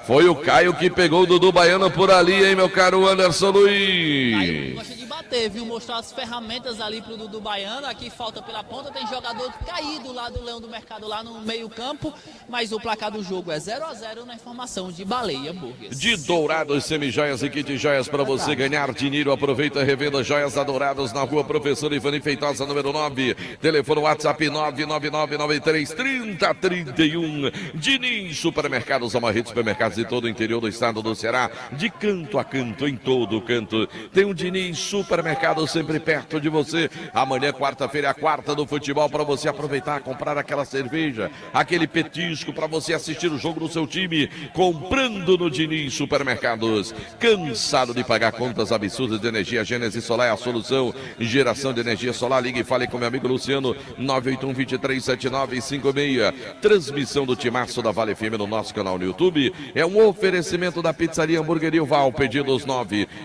foi o Caio que pegou o Dudu Baiano por ali, hein, meu caro Anderson Luiz. Caio gosta de bater, viu, mostrar as ferramentas ali pro Dudu Baiano, aqui falta pela ponta, tem jogador caído lá do Leão do Mercado, lá no meio campo, mas o placar do jogo é 0-0 na informação de Baleia Burgers. De Dourados, semijoias e kit joias para você ganhar dinheiro, aproveita, revenda joias da Dourados na rua Professor Ivani Feitosa, número 9, telefone WhatsApp 999933031, Diniz Supermercados, uma rede de supermercados de todo o interior do estado do Ceará, de canto a canto, em todo canto, tem um Diniz Supermercado sempre perto de você. Amanhã, quarta-feira, é a quarta do futebol para você aproveitar, comprar aquela cerveja, aquele petisco para você assistir o jogo do seu time, comprando no Diniz Supermercados. Cansado de pagar contas absurdas de energia? Gênesis Solar é a solução. Geração de energia solar, ligue e fale com meu amigo Luciano, 981-237956. Transmissão do Timaço da Vale FM no nosso canal no YouTube. É um oferecimento da Pizzaria Hamburgueria Val, pedidos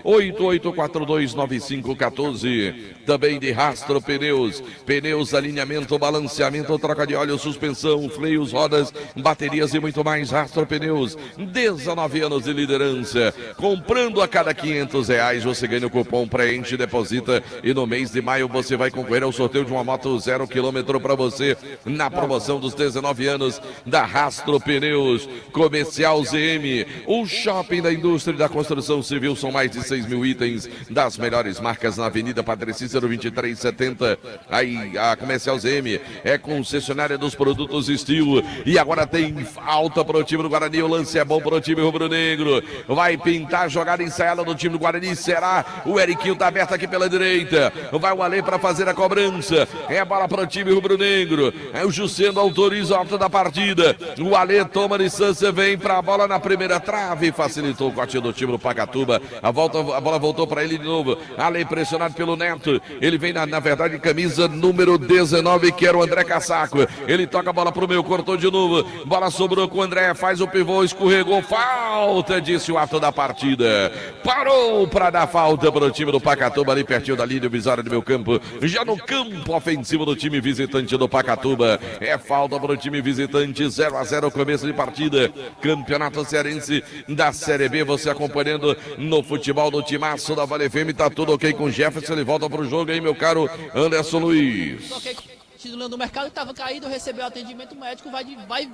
988429514. Também de Rastro Pneus, pneus, alinhamento, balanceamento, troca de óleo, suspensão, freios, rodas, baterias e muito mais. Rastro Pneus, 19 anos de liderança. Comprando a cada R$500, você ganha o cupom, preenche, deposita e no mês de maio você vai concorrer ao sorteio de uma moto 0 km para você na promoção dos 19 anos da Rastro Pneus. Comercial ZM, o shopping da indústria e da construção civil, são mais de 6 mil itens das melhores marcas na Avenida Padre Cícero 2370. Aí a Comercial ZM é concessionária dos produtos Steel e agora tem alta para o time do Guarani. O lance é bom para o time rubro-negro, vai pintar a jogada ensaiada do time do Guarani, será o Eriquinho, tá aberto aqui pela direita, vai o Ale para fazer a cobrança, é bola para o time rubro-negro, é o Jussendo autoriza a alta da partida, o Ale toma distância, vem para a bola na primeira trave, facilitou o corte do time do Pacatuba, a bola voltou para ele de novo, Ale pressionado pelo Neto, ele vem na verdade camisa número 19, que era o André Cassaco, ele toca a bola pro meio, cortou de novo, bola sobrou com o André, faz o pivô, escorregou, falta, disse o ato da partida, parou para dar falta para o time do Pacatuba, ali pertinho da linha divisória do meu campo, já no campo ofensivo do time visitante do Pacatuba, é falta para o time visitante, 0-0 começo de partida, Campeonato Cearense da Série B, você acompanhando no futebol do Timaço da Vale FM, tá tudo ok com o Jefferson, ele volta pro jogo aí, meu caro Anderson Luiz. Ok, do Leão do Mercado, que estava caído, recebeu atendimento médico, vai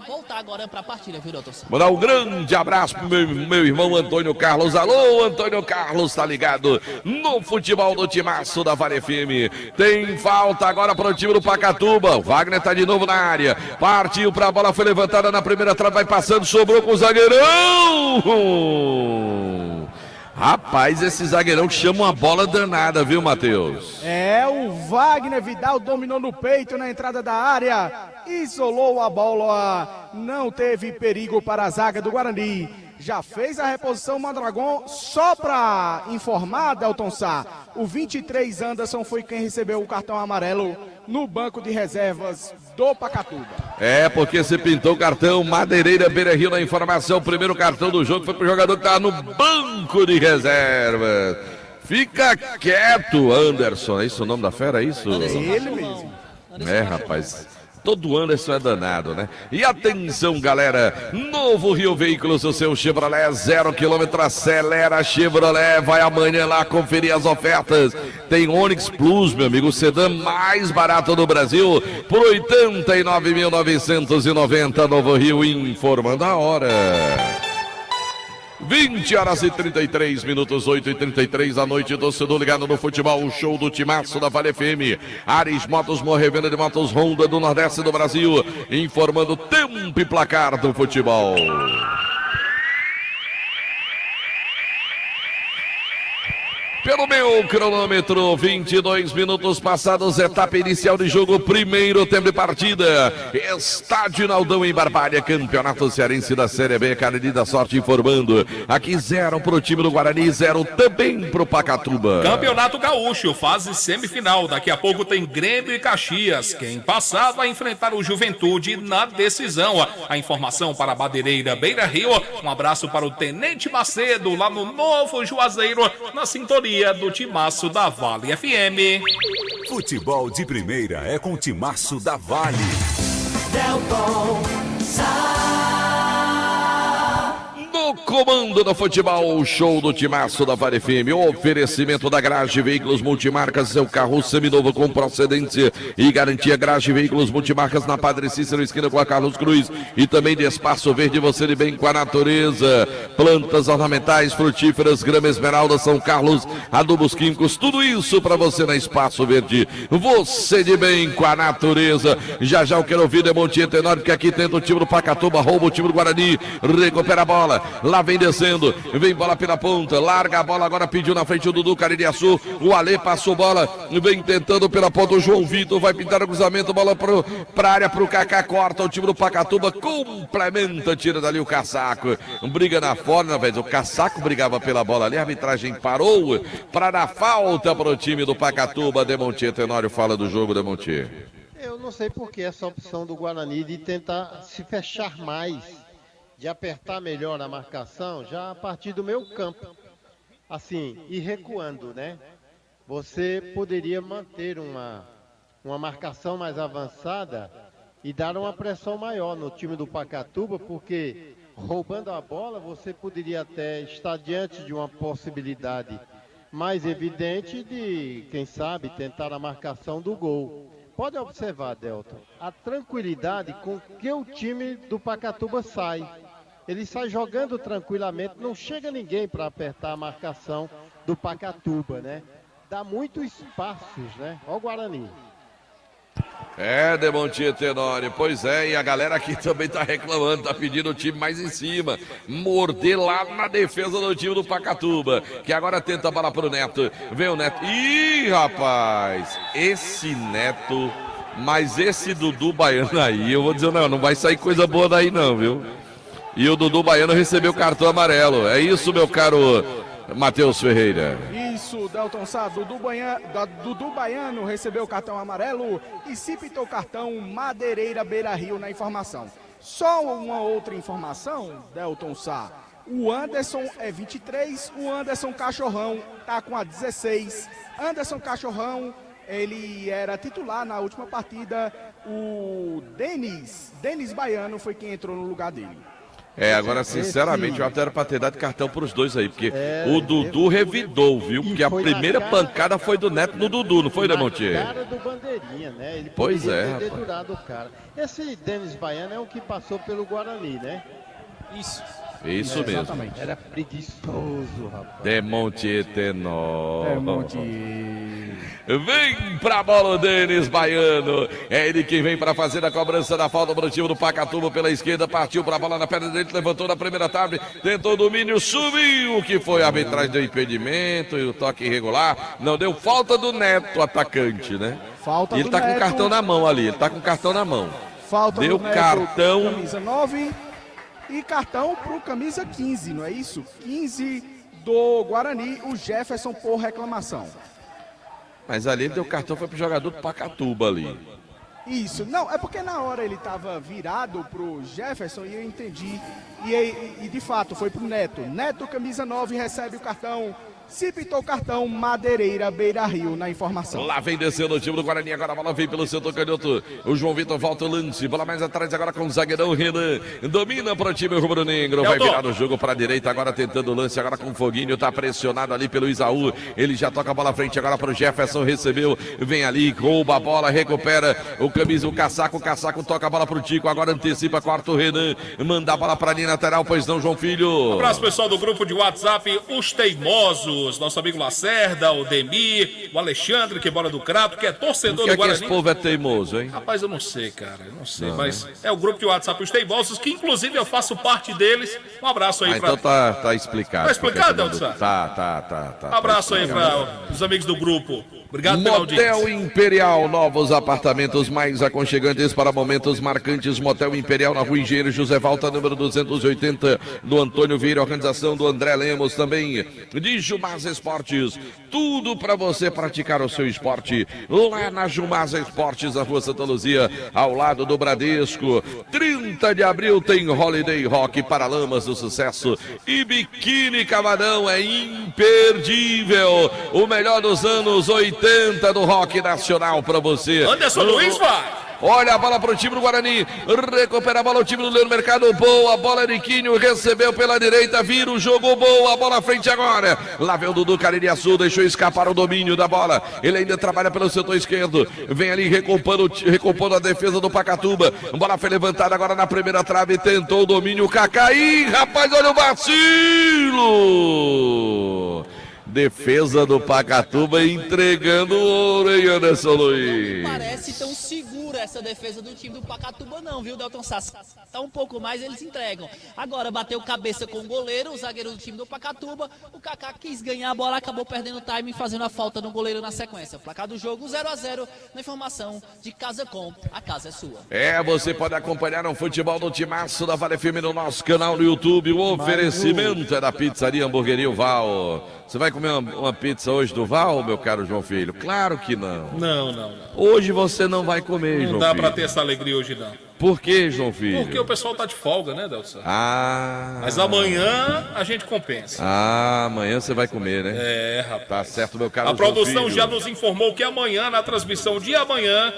voltar agora para a partida, viu, doutor? Mandar um grande abraço pro meu irmão Antônio Carlos. Alô, Antônio Carlos, tá ligado no futebol do Timaço da Vale FM. Tem falta agora pro time do Pacatuba. O Wagner tá de novo na área. Partiu pra bola, foi levantada na primeira trave, vai passando, sobrou com o zagueirão. Rapaz, esse zagueirão chama uma bola danada, viu, Matheus? É, o Wagner Vidal dominou no peito na entrada da área, isolou a bola, não teve perigo para a zaga do Guarani. Já fez a reposição Mondragon, só para informar, Delton Sá, o 23 Anderson foi quem recebeu o cartão amarelo no banco de reservas do Pacatuba. É, porque se pintou o cartão Madeireira Beira Rio na informação, o primeiro cartão do jogo foi pro jogador que estava no banco de reservas. Fica quieto, Anderson, é isso o nome da fera, é isso? Ele mesmo. É, rapaz. Todo Anderson é danado, né? E atenção, galera, novo Rio Veículos, o seu Chevrolet 0 km, acelera Chevrolet, vai amanhã lá conferir as ofertas. Tem Onix Plus, meu amigo, o sedã mais barato do Brasil, por R$ 89.990, Novo Rio, informando a hora. 20h33, 8h33 da noite, torcedor ligado no futebol, o show do Timaço da Vale FM. Ares Motos, revenda de motos Honda do Nordeste do Brasil, informando tempo e placar do futebol. pelo meu cronômetro, 22 minutos passados, etapa inicial de jogo, primeiro tempo de partida. Estádio Naldão em Barbalha, Campeonato Cearense da Série B, Cariri da Sorte informando. Aqui 0 pro time do Guarani, 0 também pro Pacatuba. Campeonato Gaúcho, fase semifinal. Daqui a pouco tem Grêmio e Caxias. Quem passar vai enfrentar o Juventude na decisão. A informação para a Madeireira Beira Rio. Um abraço para o Tenente Macedo, lá no Novo Juazeiro, na sintonia do Timaço da Vale FM. Futebol de primeira é com o Timaço da Vale. No comando do futebol, show do Timaço da Vale FM, oferecimento da Garage Veículos Multimarcas, seu carro seminovo com procedência e garantia. Garage Veículos Multimarcas na Padre Cícero, esquina com a Carlos Cruz, e também de Espaço Verde, você de bem com a natureza, plantas ornamentais, frutíferas, grama esmeralda, São Carlos, adubos químicos, tudo isso para você na Espaço Verde, você de bem com a natureza. Já eu quero ouvir Demontier Tenório, que aqui tenta o time do Pacatuba, rouba o time do Guarani, recupera a bola, lá vem descendo, vem bola pela ponta, larga a bola, agora pediu na frente o Dudu Caririaçu, o Ale passou bola, vem tentando pela ponta o João Vitor, vai pintar o cruzamento, bola pra área pro Kaká, corta o time do Pacatuba, complementa, tira dali o Caçaco, briga na forma, velho, o Caçaco brigava pela bola ali, a arbitragem parou para dar falta para o time do Pacatuba. Demontier Tenório fala do jogo, Demontier. Eu não sei por que essa opção do Guarani de tentar se fechar mais, de apertar melhor a marcação, já a partir do meio campo. Assim, e recuando, né? Você poderia manter uma marcação mais avançada e dar uma pressão maior no time do Pacatuba, porque roubando a bola, você poderia até estar diante de uma possibilidade mais evidente de, quem sabe, tentar a marcação do gol. Pode observar, Delton, a tranquilidade com que o time do Pacatuba sai. Ele sai jogando tranquilamente, não chega ninguém para apertar a marcação do Pacatuba, né? Dá muitos espaços, né? Olha o Guarani. Demontier Tenório, pois é, e a galera aqui também tá reclamando, tá pedindo o time mais em cima, morder lá na defesa do time do Pacatuba, que agora tenta a bola pro Neto, vem o Neto, ih, rapaz, esse Neto, mas esse Dudu Baiano aí, eu vou dizer, não vai sair coisa boa daí não, viu? E o Dudu Baiano recebeu cartão amarelo, é isso, meu caro Matheus Ferreira. Isso, Delton Sá, Dudu Baiano recebeu o cartão amarelo e se pintou o cartão Madeireira Beira Rio na informação. Só uma outra informação, Delton Sá, o Anderson é 23, o Anderson Cachorrão tá com a 16. Anderson Cachorrão, ele era titular na última partida, o Denis Baiano foi quem entrou no lugar dele. Agora, sinceramente, eu até era pra ter dado cartão pros dois aí, porque o Dudu revidou, viu? Porque a primeira pancada foi do Neto no Dudu, não foi, Demontier? Cara do Bandeirinha, né? Ele pois ter dedurado o cara. Esse Denis Baiano é o que passou pelo Guarani, né? Isso mesmo. Exatamente. Era preguiçoso, rapaz. Demontier Tenório. Vem pra bola o Denis Baiano. É ele quem vem pra fazer a cobrança da falta pro time do Pacatuba pela esquerda. Partiu pra bola na perna dele, levantou na primeira tarde, tentou o domínio, subiu, que foi a arbitragem do impedimento e o toque irregular. Não deu falta do Neto, atacante, né? Falta e ele tá com o cartão na mão ali, ele tá com o cartão na mão. Falta deu do Neto, cartão. Camisa 9 e cartão pro camisa 15, não é isso? 15 do Guarani, o Jefferson por reclamação. Mas ali ele deu cartão, foi pro jogador do Pacatuba ali. Isso, não, é porque na hora ele tava virado pro Jefferson e eu entendi. E de fato foi pro Neto. Neto, camisa 9, recebe o cartão. Se pintou o cartão, Madeireira Beira Rio na informação. Lá vem descendo o time do Guarani, agora a bola vem pelo setor canhoto. O João Vitor volta o lance, bola mais atrás agora com o zagueirão Renan. Domina para o time rubro-negro, vai virar o jogo para a direita, agora tentando o lance, agora com o Foguinho, tá pressionado ali pelo Isaú. Ele já toca a bola à frente agora para o Jefferson, recebeu, vem ali, rouba a bola, recupera o camisa, o Caçaco toca a bola para o Tico, agora antecipa quarto Renan, manda a bola para a linha lateral, pois não, João Filho. Um abraço pessoal do grupo de WhatsApp, os teimosos. nosso amigo Lacerda, o Demi, o Alexandre, que bora do Crato, que é torcedor Por que do é que Guarani. esse povo é teimoso, hein? Rapaz, eu não sei, cara, mas é o grupo de WhatsApp Os Teimosos, que inclusive eu faço parte deles. Um abraço aí Então tá explicado. Tá explicado, Delson? Tá. Um abraço aí para os amigos do grupo. Obrigado pela audiência. Motel Imperial, novos apartamentos mais aconchegantes para momentos marcantes. Motel Imperial na Rua Engenheiro José Valta, número 280, do Antônio Vieira, organização do André Lemos, também de Jumasa Esportes. Tudo para você praticar o seu esporte lá na Jumasa Esportes, na Rua Santa Luzia, ao lado do Bradesco. 30 de abril tem Holiday Rock, Paralamas do Sucesso e Biquíni Camarão. É imperdível. O melhor dos anos 80 do rock nacional para você. Anderson Luiz vai. Olha a bola para o time do Guarani, recupera a bola o time do Leandro Mercado, boa bola de Quinho, recebeu pela direita, vira o jogo, boa bola à frente agora, lá vem o Dudu Caririaçu, deixou escapar o domínio da bola, ele ainda trabalha pelo setor esquerdo, vem ali recompondo a defesa do Pacatuba, a bola foi levantada agora na primeira trave, tentou o domínio, Kaká, rapaz, olha o vacilo! Defesa do Pacatuba entregando o ouro, hein, Anderson Luiz? Não parece tão segura essa defesa do time do Pacatuba não, viu, Delton Sass? Tá um pouco mais, eles entregam. Agora bateu cabeça com o goleiro, o zagueiro do time do Pacatuba. O Kaká quis ganhar a bola, acabou perdendo o time e fazendo a falta no goleiro na sequência. Placar do jogo 0-0 na informação de Casa Com. A casa é sua. Você pode acompanhar o futebol do Timaço da Vale FM no nosso canal no YouTube. O oferecimento é da Pizzaria Hamburgueria Val. Você vai comer uma pizza hoje do Val, meu caro João Filho? Claro que não. Não. Hoje você não vai comer, João Filho. Não dá pra ter essa alegria hoje, não. Por que, João Filho? Porque o pessoal tá de folga, né, Delson? Mas amanhã a gente compensa. Amanhã você vai comer, né? É, rapaz. Tá certo, meu caro A produção João Filho. já nos informou que amanhã, na transmissão de amanhã,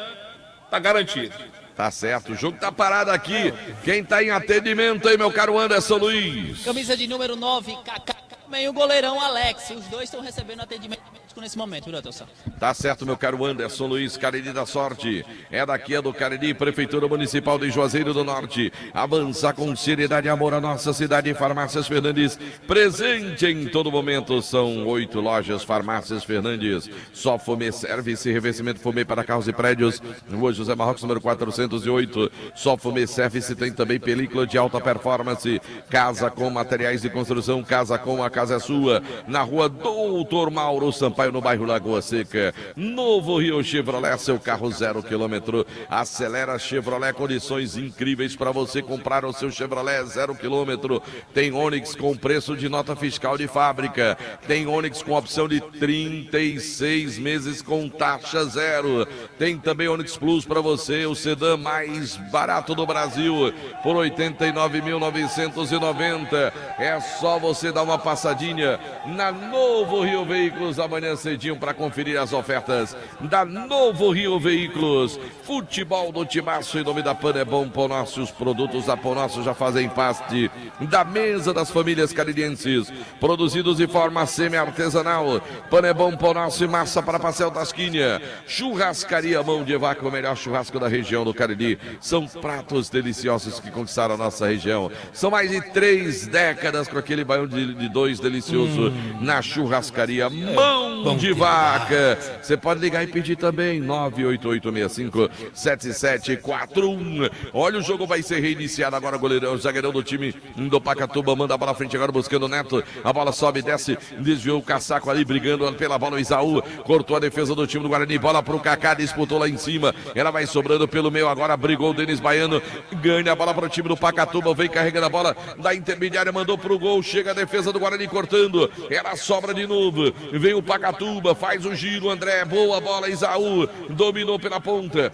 tá garantido. Tá certo, o jogo tá parado aqui. Quem tá em atendimento aí, meu caro Anderson Luiz? Camisa de número 9, Kaká. Também o goleirão Alex. Os dois estão recebendo atendimento nesse momento, viu, Delson? Tá certo, meu caro Anderson Luiz, Cariri da Sorte. É daqui, é do Cariri, Prefeitura Municipal de Juazeiro do Norte. Avança com seriedade e amor a nossa cidade. Farmácias Fernandes, presente em todo momento. São 8 lojas Farmácias Fernandes. Só Fumê Service, revestimento Fumê para carros e prédios. Rua José Marrocos, número 408. Só Fumê Service tem também película de alta performance. Casa com materiais de construção, casa com a casa é sua. Na rua Doutor Mauro Sampaio, no bairro Lagoa Seca. Novo Rio Chevrolet, seu carro 0 km. Acelera Chevrolet, condições incríveis para você comprar o seu Chevrolet 0 km. Tem Onix com preço de nota fiscal de fábrica. Tem Onix com opção de 36 meses com taxa zero. Tem também Onix Plus para você, o sedã mais barato do Brasil, por R$ 89.990. É só você dar uma passadinha na Novo Rio Veículos amanhã cedinho para conferir as ofertas da Novo Rio Veículos. Futebol do Timaço em nome da Pan é bom, Pão Nosso. Os produtos da Pão Nosso já fazem parte da mesa das famílias caririenses, produzidos de forma semi-artesanal. Pan é bom, Pão Nosso e massa para pastel Tasquinha. Churrascaria Mão de Vaca, o melhor churrasco da região do Cariri. São pratos deliciosos que conquistaram a nossa região. São mais de 3 décadas com aquele baião de dois delicioso na churrascaria Mão de Vaca. Você pode ligar e pedir também 98865-7741. Olha, o jogo vai ser reiniciado agora. Goleirão, zagueirão do time do Pacatuba manda a bola à frente agora buscando o Neto. A bola sobe, desce, desviou o Caçaco ali brigando pela bola. O Isaú cortou a defesa do time do Guarani. Bola pro Kaká, disputou lá em cima. Ela vai sobrando pelo meio agora. Brigou o Denis Baiano. Ganha a bola para o time do Pacatuba. Vem carregando a bola da intermediária. Mandou pro gol. Chega a defesa do Guarani cortando. Ela sobra de novo. Vem o Pacatuba. Faz o giro. André. Boa bola. Isaú dominou pela ponta.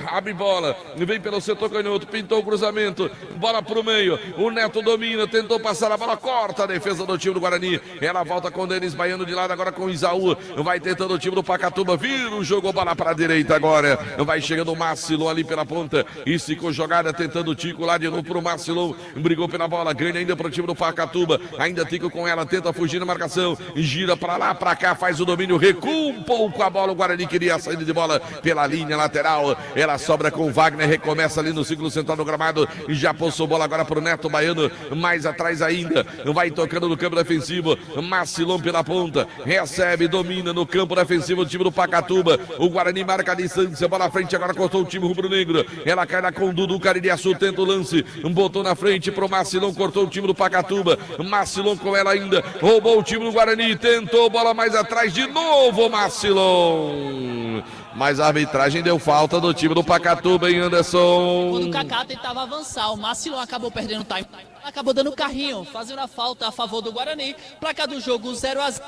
Abre bola. Vem pelo setor canhoto. Pintou o cruzamento. Bola pro meio. O Neto domina. Tentou passar a bola. Corta a defesa do time do Guarani. Ela volta com o Denis Baiano de lado agora com o Isaú. Vai tentando o time do Pacatuba. Vira o jogo. Bola para a direita agora. Vai chegando o Marcilon ali pela ponta. Esticou jogada. Tentando o Tico lá de novo pro Marcilon. Brigou pela bola. Ganha ainda pro time do Pacatuba. Ainda Tico com ela. ela tenta fugir na marcação, gira pra lá, pra cá, faz o domínio, recua um pouco a bola, o Guarani queria a saída de bola pela linha lateral, ela sobra com o Wagner, recomeça ali no círculo central do gramado, e já possou bola agora pro Neto Baiano, mais atrás ainda, vai tocando no campo defensivo, Marcilon pela ponta, recebe, domina no campo defensivo do time do Pacatuba, o Guarani marca a distância, bola à frente, agora cortou o time rubro-negro, ela cai na conduta do Caririaçu, tenta o lance, botou na frente pro Marcilon, cortou o time do Pacatuba, Marcilon com ela ainda, roubou o time do Guarani, tentou, bola mais atrás, de novo Marcilon, mas a arbitragem deu falta do time do Pacatuba, hein, Anderson? Quando o Kaká tentava avançar, o Marcilon acabou perdendo time, acabou dando carrinho, fazendo a falta a favor do Guarani, placar do jogo 0-0.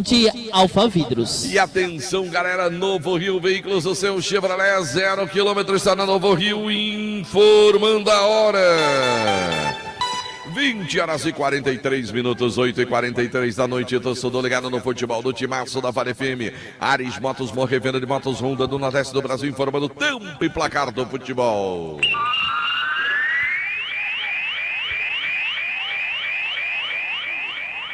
De Alfa Vidros. E atenção, galera, Novo Rio Veículos, o seu Chevrolet 0 km está na Novo Rio, informando a hora. 20 horas e 43 minutos, 8h43 da noite, torcedor ligado no futebol do Timaço da Vale FM. Ares Motos, revenda de motos Honda do Nordeste do Brasil, informando tempo e placar do futebol.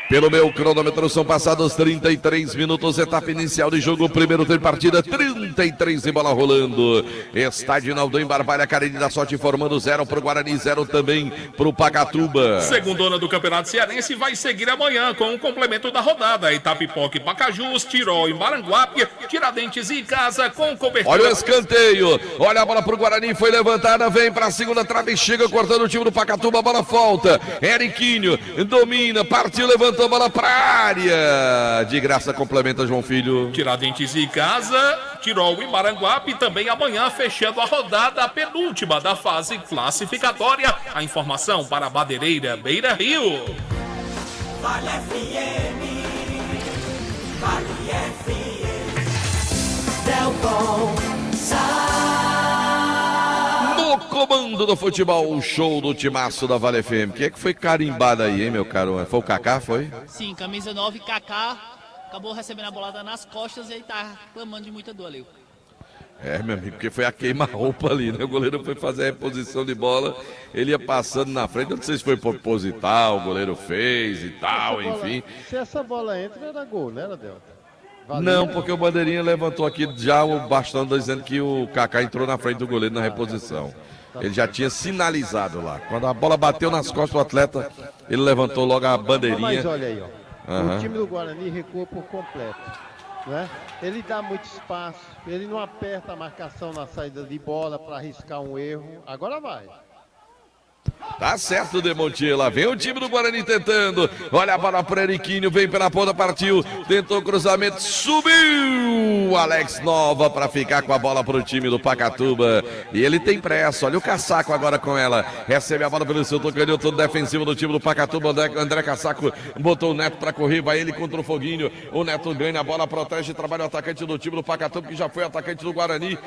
Pelo meu cronômetro são passados 33 minutos, etapa inicial de jogo, primeiro tempo de partida, 33 e bola rolando. Estádio Naldão em Barbalha, Carene da Sorte formando 0 para o Guarani, 0 também para o Pacatuba. Segundona do Campeonato Cearense vai seguir amanhã com o complemento da rodada. Itapipoca e Pacajus, Tirol e Maranguape, Tiradentes e Casa com cobertura. Olha o escanteio, olha a bola para o Guarani, foi levantada, vem para a segunda trave, chega cortando o time do Pacatuba, a bola volta. Eriquinho domina, partiu, levantou a bola para a área. De graça complementa João Filho. Tiradentes e Casa, Tirol e Maranguape também amanhã fechando a rodada penúltima da fase classificatória. A informação para a Badeireira Beira Rio. Vale FM, Vale FM, Delbon No comando do futebol, o show do Timaço da Vale FM. Quem é que foi carimbado aí, hein, meu caro? Foi o Kaká, foi? Sim, camisa 9, Kaká, acabou recebendo a bolada nas costas e aí tá clamando de muita dor ali. É, meu amigo, porque foi a queima-roupa ali, né? O goleiro foi fazer a reposição de bola, ele ia passando na frente, eu não sei se foi proposital, o goleiro fez e tal, enfim. Se essa bola entra, era gol, né, Delta? Não, porque o bandeirinha levantou aqui já o bastão dizendo que o Kaká entrou na frente do goleiro na reposição. Ele já tinha sinalizado lá. Quando a bola bateu nas costas do atleta, ele levantou logo a bandeirinha. Mas olha aí, ó. O time do Guarani recua por completo, né? Ele dá muito espaço, ele não aperta a marcação na saída de bola para arriscar um erro. Agora vai. Tá certo, Demontier, lá vem o time do Guarani tentando, olha a bola para Eriquinho, vem pela ponta, partiu, tentou o cruzamento, subiu, Alex Nova para ficar com a bola para o time do Pacatuba, e ele tem pressa, olha o Casaco agora com ela, recebe a bola pelo seu canhoto defensivo do time do Pacatuba, André Casaco botou o Neto para correr, vai ele contra o Foguinho, o Neto ganha a bola, protege, trabalha o atacante do time do Pacatuba, que já foi atacante do Guarani,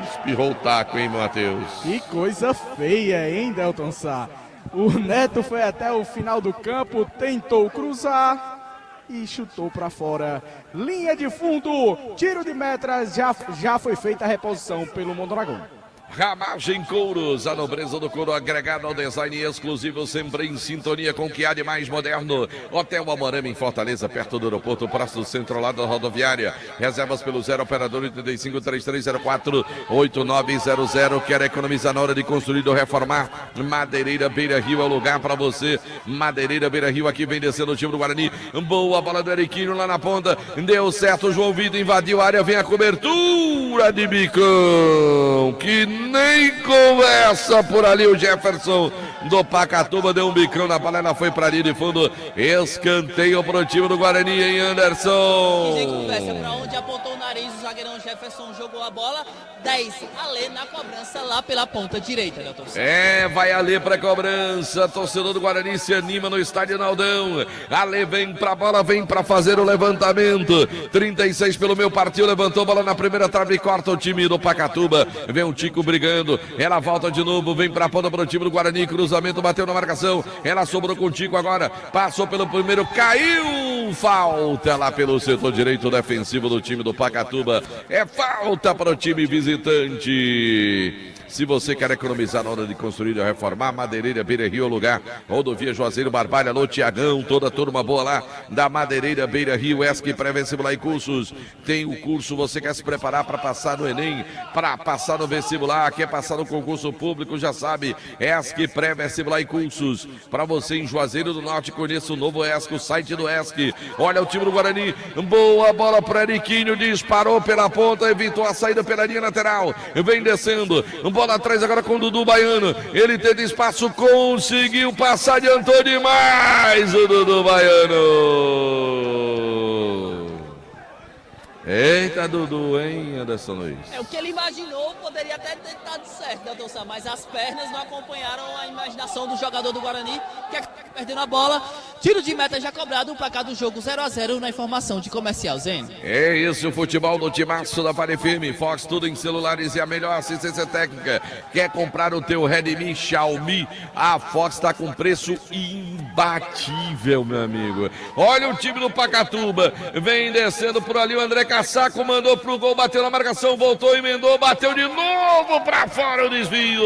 espirrou o taco, hein, Matheus? Que coisa feia, hein, Delton Sá? O Neto foi até o final do campo, tentou cruzar e chutou para fora. Linha de fundo, tiro de metras, já foi feita a reposição pelo Mondragão. Ramagem Couros, a nobreza do couro agregado ao design exclusivo, sempre em sintonia com o que há de mais moderno. Hotel Amorama em Fortaleza, perto do aeroporto, próximo do centro lá da rodoviária. Reservas pelo 0 operador 8533048900. Quer economizar na hora de construir ou reformar? Madeireira Beira Rio é o lugar para você. Madeireira Beira Rio, aqui vem descendo o time do Guarani. Boa bola do Eriquinho lá na ponta. Deu certo, o João Vitor invadiu a área, vem a cobertura de bicão. Que nem conversa por ali, o Jefferson do Pacatuba deu um bicão na bola, ela foi pra linha de fundo, escanteio pro time do Guarani, hein, Anderson? E nem conversa, pra onde apontou o nariz, o zagueirão Jefferson jogou a bola, 10, Alê na cobrança lá pela ponta direita, né, torcedor? É, vai Alê pra cobrança, torcedor do Guarani se anima no estádio Naldão, Alê vem pra bola, vem pra fazer o levantamento, 36 pelo meu partiu, levantou a bola na primeira trave e corta o time do Pacatuba, vem o Tico brigando, ela volta de novo, vem pra ponta pro time do Guarani, cruzamento, bateu na marcação, ela sobrou com o Tico agora, passou pelo primeiro, caiu, falta lá pelo setor direito defensivo do time do Pacatuba, é falta para o time visitante. Se você quer economizar na hora de construir ou reformar, Madeireira Beira Rio é o lugar. Rodovia Juazeiro Barbalha, alô Tiagão, toda a turma boa lá da Madeireira Beira Rio, ESC pré-vestibular e cursos. Tem o curso, você quer se preparar para passar no Enem, para passar no vestibular, quer passar no concurso público, já sabe, ESC pré-vestibular e cursos. Para você em Juazeiro do Norte, conheça o novo ESC, o site do ESC. Olha o time do Guarani, boa bola para Eriquinho, disparou pela ponta, evitou a saída pela linha lateral, vem descendo, bola atrás agora com o Dudu Baiano, ele teve espaço, conseguiu passar, adiantou demais o Dudu Baiano. Eita, Dudu, hein, Anderson Luiz? O que ele imaginou poderia até ter dado certo, né, Adolfo? Mas as pernas não acompanharam a imaginação do jogador do Guarani, que acaba perdendo a bola. Tiro de meta já cobrado, o placar do jogo 0-0 na informação de comercial, Zene. É isso, o futebol no timaço da Vale FM, Fox, tudo em celulares e a melhor assistência técnica. Quer comprar o teu Redmi Xiaomi? A Fox está com preço imbatível, meu amigo. Olha o time do Pacatuba, vem descendo por ali o André Cassaco, mandou pro gol, bateu na marcação, voltou, emendou, bateu de novo para fora o desvio.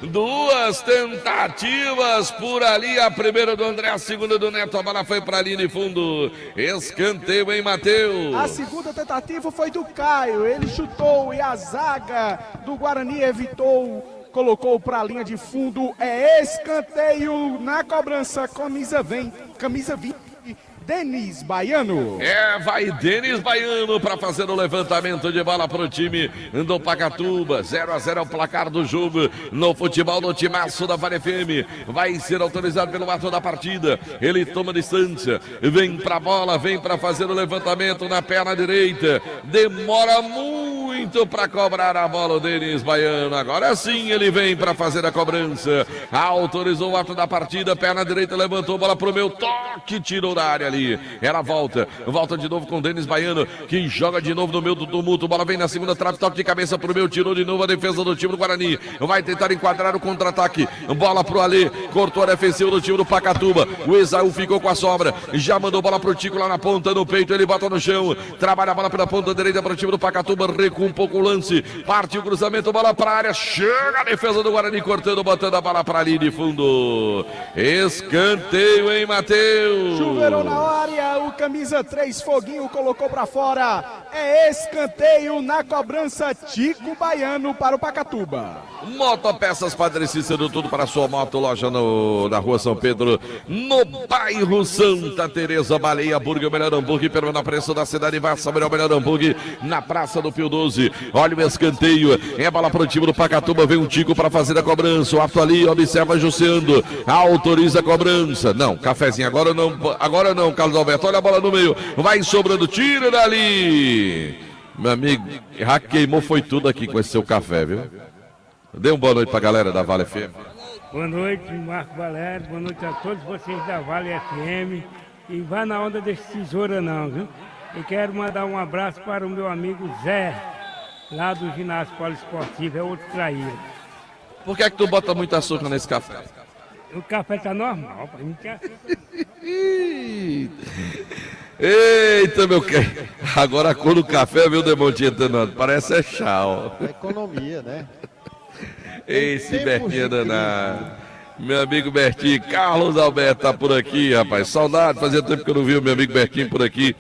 Duas tentativas por ali, a primeira do André, a segunda do Neto, a bola foi para a linha de fundo, escanteio, hein, Matheus? A segunda tentativa foi do Caio, ele chutou e a zaga do Guarani evitou, colocou para a linha de fundo, é escanteio na cobrança, camisa 20, Denis Baiano. Vai Denis Baiano para fazer o levantamento de bola para o time do Pacatuba. 0-0 é o placar do jogo no futebol no timaço da Vale FM. Vai ser autorizado pelo ato da partida. Ele toma distância, vem para a bola, vem para fazer o levantamento na perna direita. Demora muito para cobrar a bola o Denis Baiano. Agora sim ele vem para fazer a cobrança. Autorizou o ato da partida, perna direita levantou, bola pro meu toque, tirou da área ali. Ela volta de novo com o Denis Baiano, que joga de novo no meio do tumulto, bola vem na segunda trave, toque de cabeça pro meu, tirou de novo a defesa do time do Guarani, vai tentar enquadrar o contra-ataque, bola pro Alê, cortou a defensiva do time do Pacatuba, o Esaú ficou com a sobra, já mandou bola pro Tico lá na ponta, no peito, ele bota no chão, trabalha a bola pela ponta direita pro time do Pacatuba, recua um pouco o lance, parte o cruzamento, bola pra área, chega a defesa do Guarani, cortando, botando a bola pra ali de fundo, escanteio, hein, Matheus? Chuveirou na área, o camisa 3 Foguinho colocou para fora, é escanteio na cobrança, Tico Baiano para o Pacatuba. Motopeças Padre Cícero, tudo para a sua moto, loja na rua São Pedro, no bairro Santa Teresa, Baleia Hambúrguer, o melhor hambúrguer pelo menor preço da cidade, vai saber o melhor hambúrguer na Praça do Pio 12, olha o escanteio, é bola para o time do Pacatuba, vem um Tico para fazer a cobrança, o ato ali, observa Jussiando, autoriza a cobrança, não, cafezinho, agora não, Carlos Alberto, olha a bola no meio, vai sobrando, tira dali, meu amigo, já queimou foi tudo aqui com esse seu café, viu? Dê uma boa noite pra galera da Vale FM. Boa noite, Marco Valério, boa noite a todos vocês da Vale FM, e vá na onda desse tesoura não, viu? E quero mandar um abraço para o meu amigo Zé, lá do ginásio poliesportivo, é outro traíra. Por que é que tu bota muito açúcar nesse café? O café tá normal, pra mim que é... Eita, meu querido. Agora a cor do café, viu, Demontinho, parece chá, ó. É economia, né? Esse Bertinho danado. Meu amigo Bertinho, Carlos Alberto tá por aqui, rapaz. Saudade, fazia tempo que eu não vi o meu amigo Bertinho por aqui.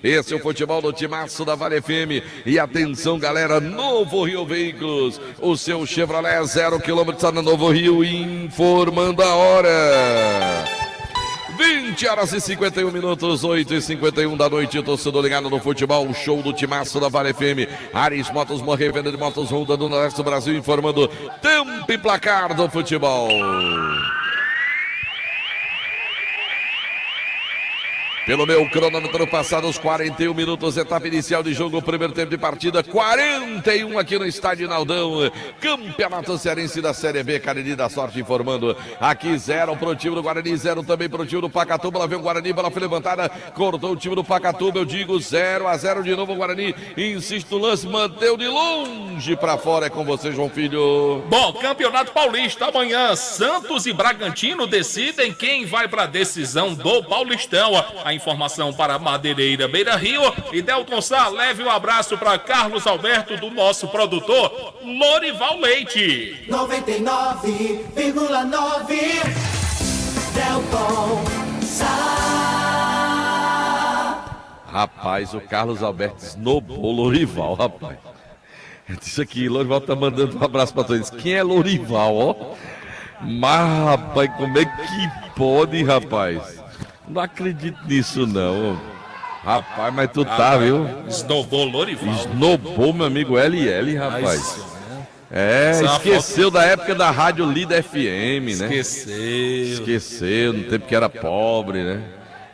Esse é o futebol no timaço da Vale FM. E atenção, galera, Novo Rio Veículos. O seu Chevrolet 0 km está no Novo Rio, informando a hora. 20h51, 8h51 da noite, torcedor ligado no futebol, show do timaço da Vale FM. Ares Motos, revenda de motos Honda do Noroeste do Brasil, informando tempo e placar do futebol. Pelo meu cronômetro, passados 41 minutos, etapa inicial de jogo, primeiro tempo de partida, 41 aqui no Estádio Naldão, Campeonato Cearense da Série B, Cariri da Sorte informando, aqui 0 pro time do Guarani, 0 também pro time do Pacatuba, lá vem o Guarani, bola foi levantada, cortou o time do Pacatuba, eu digo 0-0 de novo o Guarani, insiste no lance, manteve de longe pra fora, é com você, João Filho. Bom, Campeonato Paulista, amanhã, Santos e Bragantino decidem quem vai pra decisão do Paulistão. A informação para Madeireira Beira Rio. E Delton Sá, leve um abraço para Carlos Alberto, do nosso produtor, Lorival Leite. 99,9 Delton Sá. Rapaz, o Carlos Alberto esnobou o Lorival, rapaz. Isso aqui, Lorival tá mandando um abraço pra todos. Quem é Lorival, ó? Mas, rapaz, como é que pode, rapaz? Não acredito nisso, não. Rapaz, mas tu tá, viu? Esnobou Lorival. Esnobou, meu amigo LL, rapaz. Esqueceu da época da Rádio Líder FM, né? Esqueceu, no tempo que era pobre, né?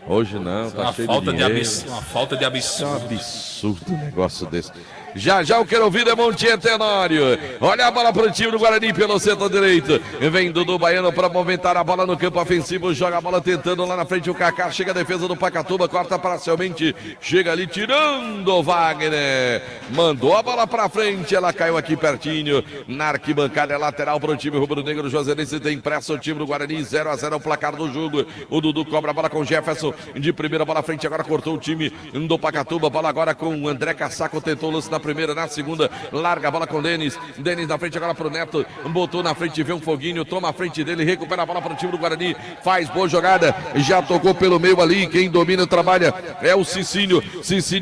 Hoje não, tá cheio de dinheiro. Uma falta de absurdo. É um absurdo um negócio desse. Já eu quero ouvir Demontinho Tenório. Olha a bola pro time do Guarani pelo setor direito. Vem Dudu Baiano para movimentar a bola no campo ofensivo. Joga a bola tentando lá na frente o Kaká. Chega a defesa do Pacatuba. Corta parcialmente. Chega ali tirando o Wagner. Mandou a bola pra frente. Ela caiu aqui pertinho. Na arquibancada lateral pro time rubro-negro. Josenense tem pressa o time do Guarani. 0-0 o placar do jogo. O Dudu cobra a bola com Jefferson. De primeira bola à frente. Agora cortou o time do Pacatuba. Bola agora com o André Cassaco. Tentou o lance na primeira, na segunda, larga a bola com o Denis na frente agora pro Neto, botou na frente, vê um foguinho, toma a frente dele, recupera a bola para o time do Guarani, faz boa jogada, já tocou pelo meio ali, quem domina, trabalha, é o Cicinho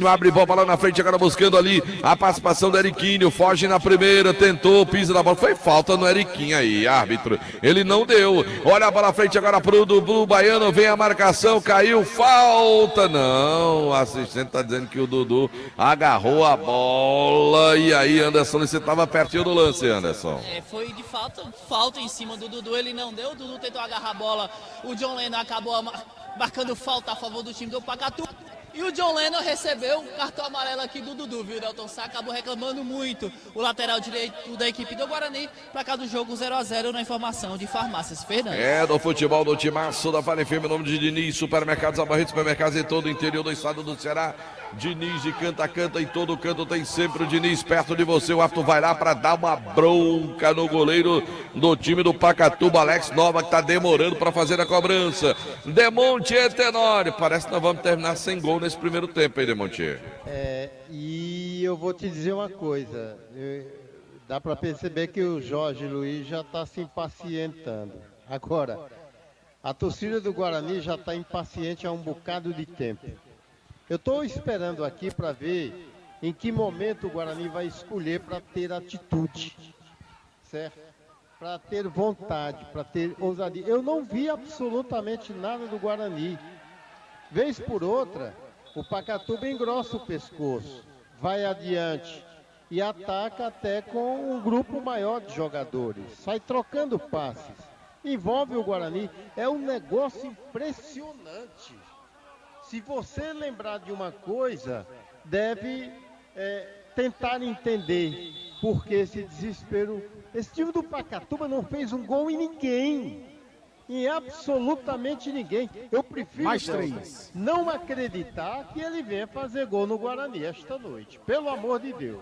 abre bola lá na frente, agora buscando ali a participação do Eriquinho, foge na primeira, tentou, pisa na bola, foi falta no Eriquinho aí, árbitro, ele não deu, olha a bola à frente agora pro Dudu Baiano, vem a marcação, caiu, falta, não, o assistente tá dizendo que o Dudu agarrou a bola. E aí, Anderson, você estava pertinho do lance, Anderson. Foi de falta em cima do Dudu, ele não deu, o Dudu tentou agarrar a bola, o John Lennon acabou marcando falta a favor do time do Pacatu. E o John Lennon recebeu o cartão amarelo aqui do Dudu, viu? Delton Sá acabou reclamando muito o lateral direito da equipe do Guarani, pra cá do jogo 0-0 na informação de Farmácias Fernandes. Do futebol do timaço da Vale FM, em nome de Diniz, supermercados, Abarretos, supermercados em todo o interior do estado do Ceará. Diniz de canta, em todo canto tem sempre o Diniz perto de você. O árbitro vai lá para dar uma bronca no goleiro do time do Pacatuba, Alex Nova, que tá demorando para fazer a cobrança. Demontier Tenório, parece que nós vamos terminar sem gol nesse primeiro tempo, hein, Demontier? E eu vou te dizer uma coisa, dá para perceber que o Jorge Luiz já está se impacientando. Agora, a torcida do Guarani já está impaciente há um bocado de tempo. Eu estou esperando aqui para ver em que momento o Guarani vai escolher para ter atitude, certo? Para ter vontade, para ter ousadia. Eu não vi absolutamente nada do Guarani. Vez por outra, o Pacatuba engrossa o pescoço, vai adiante e ataca até com um grupo maior de jogadores. Sai trocando passes. Envolve o Guarani. É um negócio impressionante. Se você lembrar de uma coisa, deve tentar entender por que esse desespero. Esse time do Pacatuba não fez um gol em ninguém. Em absolutamente ninguém. Eu prefiro não acreditar que ele venha fazer gol no Guarani esta noite. Pelo amor de Deus.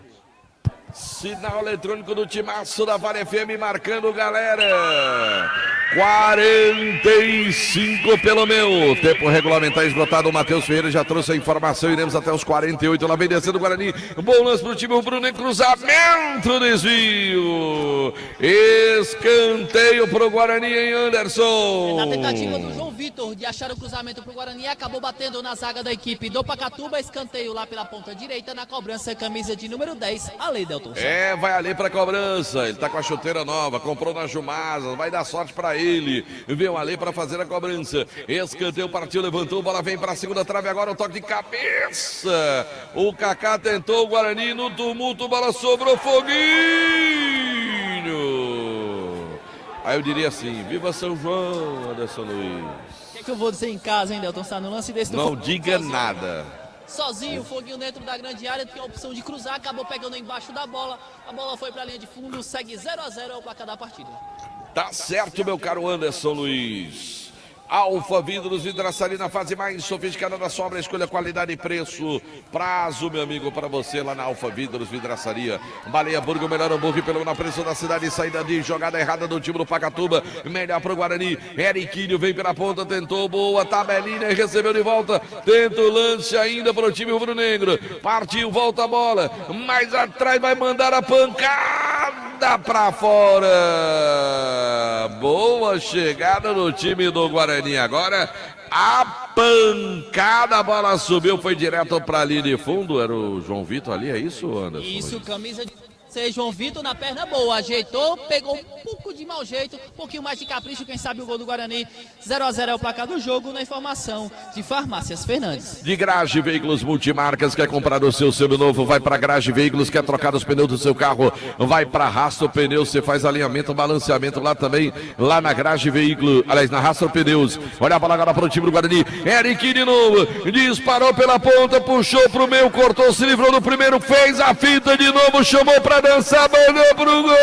Sinal eletrônico do timaço da Vale FM marcando, galera. 45 pelo meu. Tempo regulamentar esgotado. O Matheus Ferreira já trouxe a informação. Iremos até os 48. Lá vem descendo o Guarani. Bom lance pro time rubro-negro. Cruzamento, desvio. Escanteio pro Guarani em Anderson. Na tentativa do João Vitor de achar o cruzamento pro Guarani, acabou batendo na zaga da equipe do Pacatuba. Escanteio lá pela ponta direita. Na cobrança, camisa de número 10, Ale Delton. Vai ali pra cobrança. Ele tá com a chuteira nova. Comprou na Jumasa. Vai dar sorte pra ele. Veio ali para fazer a cobrança. Escanteio, partiu, levantou, bola vem para a segunda trave. Agora o toque de cabeça. O Kaká tentou, o Guarani no tumulto, bola sobrou, foguinho. Aí eu diria assim: viva São João, Anderson Luiz. O que eu vou dizer em casa, hein, Delton? Está no lance desse. Não diga nada. Sozinho, o Foguinho dentro da grande área, tinha a opção de cruzar, acabou pegando embaixo da bola. A bola foi para a linha de fundo, segue 0-0 ao placar da partida. Tá certo, meu caro Anderson Luiz. Alfa Vidros, vidraçaria na fase mais sofisticada da sua obra. Escolha qualidade e preço. Prazo, meu amigo, para você lá na Alfa Vidros, vidraçaria. Baleia Burger, o melhor hambúrguer pelo na preço da cidade. Saída de jogada errada do time do Pacatuba. Melhor pro Guarani. Eriquinho vem pela ponta, tentou. Boa tabelinha, recebeu de volta. Tenta o lance ainda pro time rubro-negro. Partiu, volta a bola. Mais atrás vai mandar a pancada pra fora. Boa chegada no time do Guarani. Agora a pancada, a bola subiu, foi direto para ali de fundo. Era o João Vitor ali, é isso, Anderson? Isso, camisa de João Vitor na perna boa, ajeitou, pegou um pouco de mau jeito, um pouquinho mais de capricho, quem sabe o gol do Guarani. 0-0 é o placar do jogo, na informação de Farmácias Fernandes. De Grage Veículos Multimarcas, quer comprar o seu seminovo, vai para Grage Veículos, quer trocar os pneus do seu carro, vai para Rastro Pneus, você faz alinhamento, balanceamento lá também, lá na Grage Veículos, aliás, na Rastro Pneus. Olha a bola agora para o time do Guarani, Eric de novo, disparou pela ponta, puxou pro meio, cortou, se livrou do primeiro, fez a fita de novo, chamou para dançar, mandou pro gol.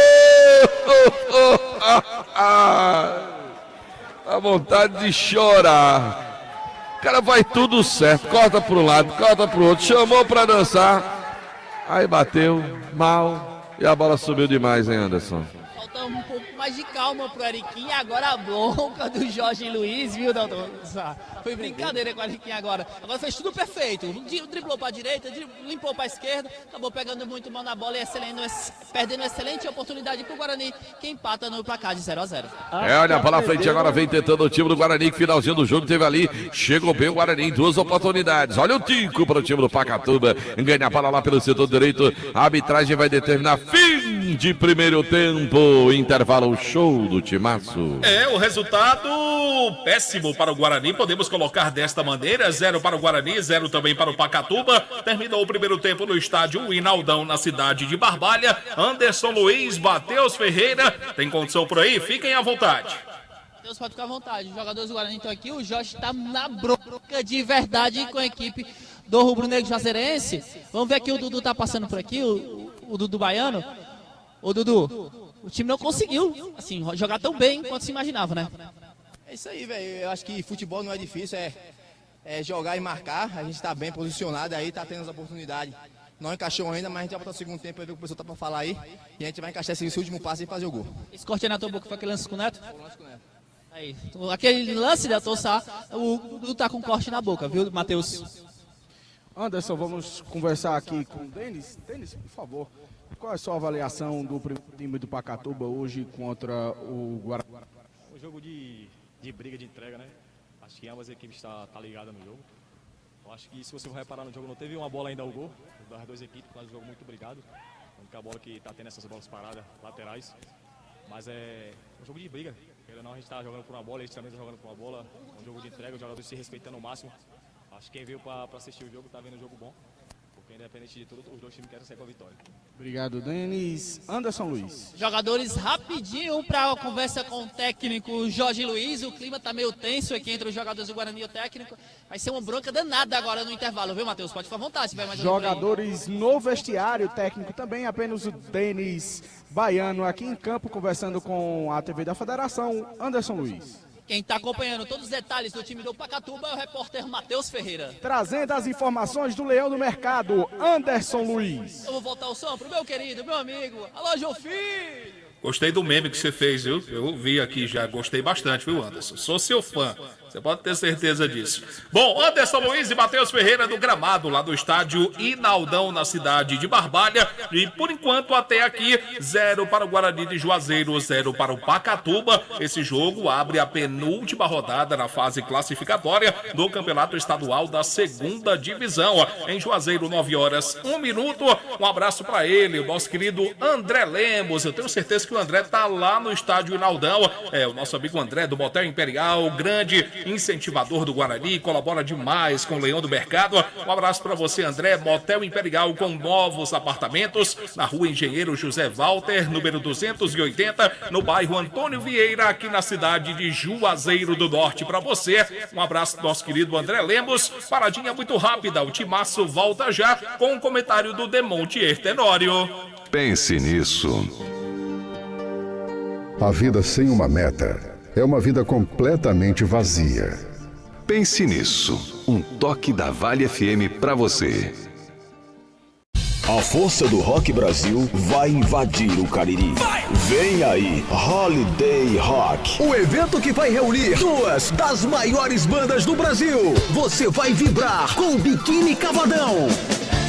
A vontade de chorar. O cara vai tudo certo, corta pro lado, corta pro outro, chamou pra dançar, aí bateu mal e a bola subiu demais, hein, Anderson? Falta um pouco mais de calma pro Eriquinho, agora a bronca do Jorge Luiz, viu, doutor? Foi brincadeira com o Eriquinho agora. Agora fez tudo perfeito, driblou pra direita, limpou pra esquerda, acabou pegando muito mal na bola e perdendo excelente oportunidade pro Guarani, que empata no placar de 0-0. Olha para frente, agora vem tentando o time do Guarani, que finalzinho do jogo teve ali, chegou bem o Guarani em 2 oportunidades. Olha o Tico para o time do Pacatuba, ganha a bola lá pelo setor direito, a arbitragem vai determinar fim de primeiro tempo, intervalo, show do timaço. É, o resultado péssimo para o Guarani, podemos colocar desta maneira, 0 para o Guarani, 0 também para o Pacatuba. Terminou o primeiro tempo no estádio Inaldão, na cidade de Barbalha. Anderson Luiz, Matheus Ferreira, tem condição por aí? Fiquem à vontade. Deus pode ficar à vontade, os jogadores do Guarani estão aqui, o Jorge está na bronca de verdade com a equipe do Rubro Negro Juazeirense. Vamos ver aqui, o Dudu está passando por aqui, o Dudu Baiano. Ô Dudu, o time não conseguiu assim, jogar tão bem quanto se imaginava, né? É isso aí, velho. Eu acho que futebol não é difícil, é jogar e marcar. A gente tá bem posicionado aí, tá tendo as oportunidades. Não encaixou ainda, mas a gente vai botar o segundo tempo pra ver o que o pessoal tá pra falar aí. E a gente vai encaixar esse último passe e fazer o gol. Esse corte aí na tua boca foi aquele lance com o Neto? Foi o lance com o Neto. Aí, aquele lance da Tossá, o Dudu tá com corte na boca, viu, Matheus? Anderson, vamos conversar aqui com o Denis. Denis, por favor, qual é a sua avaliação do time do Pacatuba hoje contra o Guarani? Um jogo de briga, de entrega, né? Acho que ambas as equipes tá ligada no jogo. Eu acho que se você for reparar no jogo, não teve uma bola ainda ao gol das duas equipes, mas um jogo muito brigado. A única bola que tá tendo essas bolas paradas, laterais. Mas é um jogo de briga. Querendo ou não, a gente tá jogando por uma bola, eles também tá jogando por uma bola. Um jogo de entrega, os jogadores se respeitando ao máximo. Acho que quem veio para assistir o jogo tá vendo um jogo bom. Porque independente de tudo, os dois times querem sair com a vitória. Obrigado, Denis. Anderson Luiz. Jogadores rapidinho para a conversa com o técnico Jorge Luiz. O clima tá meio tenso aqui entre os jogadores do Guarani e o técnico. Vai ser uma bronca danada agora no intervalo, viu, Matheus? Pode ficar à vontade se vai mais jogadores no vestiário, técnico também, apenas o Denis Baiano aqui em campo conversando com a TV da Federação, Anderson Luiz. Quem está acompanhando todos os detalhes do time do Pacatuba é o repórter Matheus Ferreira. Trazendo as informações do Leão do Mercado, Anderson Luiz. Eu vou voltar o som pro meu querido, meu amigo, alô, João Filho. Gostei do meme que você fez, viu? Eu vi aqui já, gostei bastante, viu, Anderson? Sou seu fã, você pode ter certeza disso. Bom, Anderson Luiz e Matheus Ferreira do gramado, lá do estádio Inaldão, na cidade de Barbalha. E por enquanto, até aqui, 0 para o Guarani de Juazeiro, 0 para o Pacatuba. Esse jogo abre a penúltima rodada na fase classificatória do Campeonato Estadual da 2ª Divisão. Em Juazeiro, 9 horas, 1 minuto. Um abraço para ele, o nosso querido André Lemos. Eu tenho certeza que o André tá lá no estádio Inaldão. É, o nosso amigo André do Motel Imperial, grande incentivador do Guarani, colabora demais com o Leão do Mercado. Um abraço para você, André. Motel Imperial com novos apartamentos na rua Engenheiro José Walter, número 280, no bairro Antônio Vieira, aqui na cidade de Juazeiro do Norte. Para você, um abraço do nosso querido André Lemos. Paradinha muito rápida, o timaço volta já com o comentário do Demontier Tenório. Pense nisso. A vida sem uma meta é uma vida completamente vazia. Pense nisso. Um toque da Vale FM pra você. A força do Rock Brasil vai invadir o Cariri. Vem aí, Holiday Rock. O evento que vai reunir duas das maiores bandas do Brasil. Você vai vibrar com o Biquíni Cavadão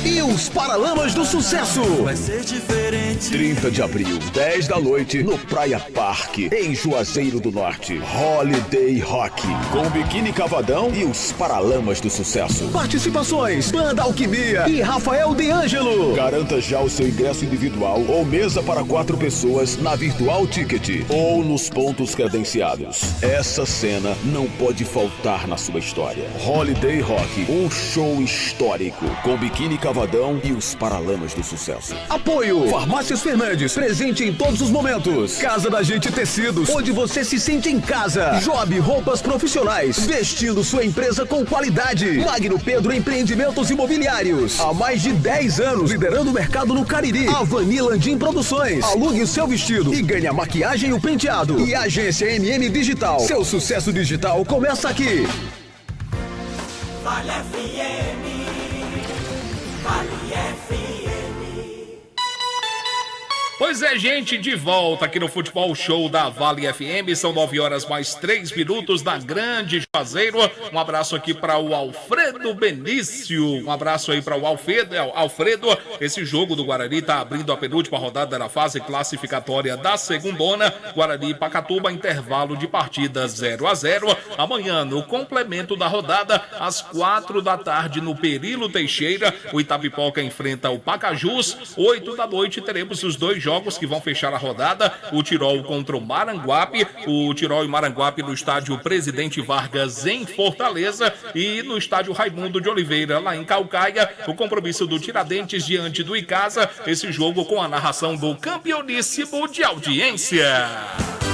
e os Paralamas do Sucesso. Vai ser diferente. 30 de abril, 10 da noite, no Praia Park, em Juazeiro do Norte. Holiday Rock, com Biquíni Cavadão e os Paralamas do Sucesso. Participações: Banda Alquimia e Rafael De Ângelo. Garanta já o seu ingresso individual ou mesa para 4 pessoas na Virtual Ticket ou nos pontos credenciados. Essa cena não pode faltar na sua história. Holiday Rock, um show histórico, com Biquíni Cavadão e os Paralamas do Sucesso. Apoio: Farmácias Fernandes, presente em todos os momentos. Casa da Gente Tecidos, onde você se sente em casa. Job Roupas Profissionais, vestindo sua empresa com qualidade. Magno Pedro Empreendimentos Imobiliários, há mais de 10 anos liderando o mercado no Cariri. Avani Landim Produções, alugue o seu vestido e ganhe a maquiagem e o penteado. E a agência MM Digital, seu sucesso digital começa aqui. Vale FM. Vale FM. Pois é, gente, de volta aqui no Futebol Show da Vale FM. São 9 horas mais 3 minutos da Grande Juazeiro. Um abraço aqui para o Alfredo Benício. Um abraço aí para o Alfredo. Esse jogo do Guarani está abrindo a penúltima rodada da fase classificatória da segundona. Guarani e Pacatuba, intervalo de partida 0-0. Amanhã, no complemento da rodada, às 4 da tarde, no Perilo Teixeira, o Itapipoca enfrenta o Pacajus. 8 da noite, teremos os dois jogos que vão fechar a rodada, o Tirol contra o Maranguape, o Tirol e Maranguape no estádio Presidente Vargas em Fortaleza e no estádio Raimundo de Oliveira lá em Caucaia, o compromisso do Tiradentes diante do Icasa, esse jogo com a narração do campeoníssimo de audiência.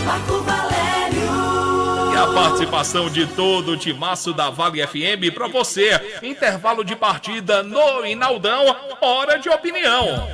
Marco Valério. E a participação de todo o timaço da Vale FM para você. Intervalo de partida no Inaldão, hora de opinião.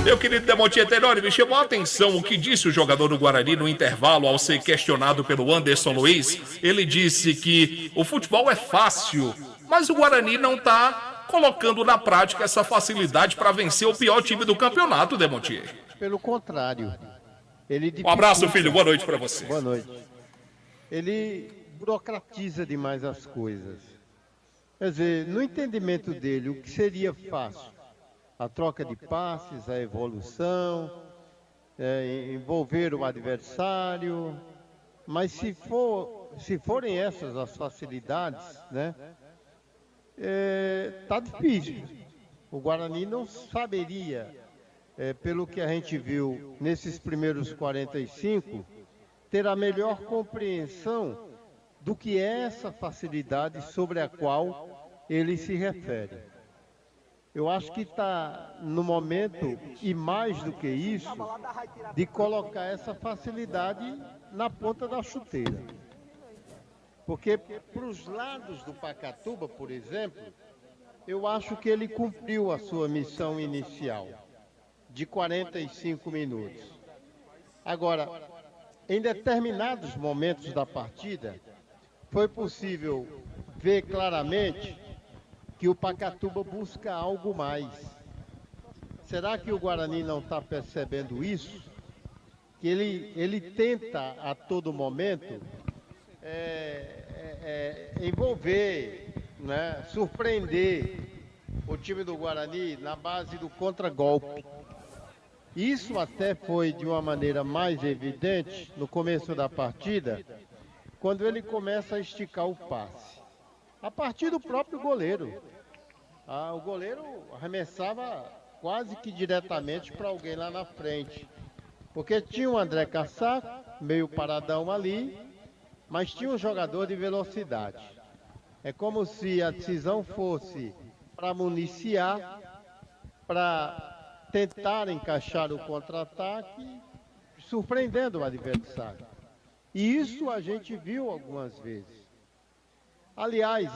Meu querido Demontier Tenório, me chamou a atenção o que disse o jogador do Guarani no intervalo ao ser questionado pelo Anderson Luiz. Ele disse que o futebol é fácil, mas o Guarani não está colocando na prática essa facilidade para vencer o pior time do campeonato, Demontier. Pelo contrário. Um abraço, filho. Boa noite para você. Boa noite. Ele burocratiza demais as coisas. Quer dizer, no entendimento dele, o que seria fácil? A troca de passes, a evolução, envolver o adversário. Mas se forem essas as facilidades, né, tá difícil. O Guarani não saberia, pelo que a gente viu nesses primeiros 45, ter a melhor compreensão do que é essa facilidade sobre a qual ele se refere. Eu acho que está no momento, e mais do que isso, de colocar essa facilidade na ponta da chuteira. Porque para os lados do Pacatuba, por exemplo, eu acho que ele cumpriu a sua missão inicial, de 45 minutos. Agora, em determinados momentos da partida, foi possível ver claramente que o Pacatuba busca algo mais. Será que o Guarani não está percebendo isso? Que ele tenta a todo momento envolver, né, surpreender o time do Guarani na base do contragolpe. Isso até foi de uma maneira mais evidente no começo da partida, quando ele começa a esticar o passe. A partir do próprio goleiro. O goleiro arremessava quase que diretamente para alguém lá na frente. Porque tinha o André Cassaco, meio paradão ali, mas tinha um jogador de velocidade. É como se a decisão fosse para municiar, para tentar encaixar o contra-ataque, surpreendendo o adversário. E isso a gente viu algumas vezes. Aliás,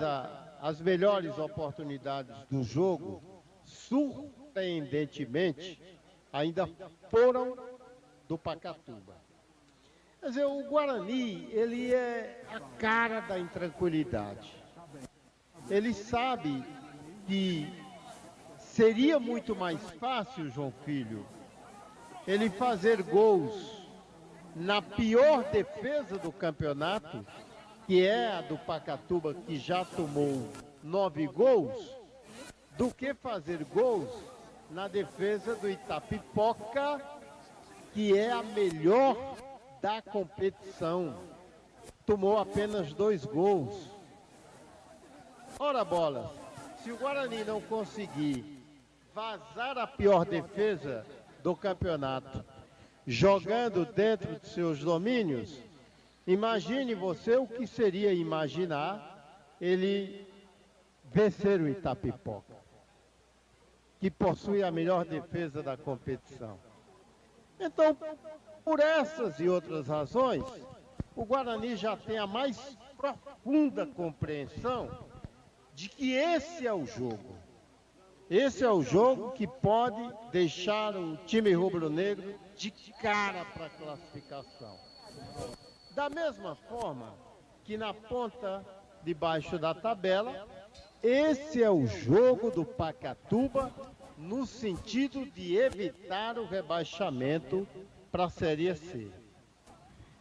as melhores oportunidades do jogo, surpreendentemente, ainda foram do Pacatuba. Quer dizer, o Guarani, ele é a cara da intranquilidade. Ele sabe que seria muito mais fácil, João Filho, ele fazer gols na pior defesa do campeonato, que é a do Pacatuba, que já tomou 9 gols, do que fazer gols na defesa do Itapipoca, que é a melhor da competição. Tomou apenas 2 gols. Ora bolas, se o Guarani não conseguir vazar a pior defesa do campeonato, jogando dentro de seus domínios, imagine você o que seria imaginar ele vencer o Itapipoca, que possui a melhor defesa da competição. Então, por essas e outras razões, o Guarani já tem a mais profunda compreensão de que esse é o jogo. Esse é o jogo que pode deixar o time rubro-negro de cara para a classificação. Da mesma forma que na ponta de baixo da tabela, esse é o jogo do Pacatuba no sentido de evitar o rebaixamento para a Série C.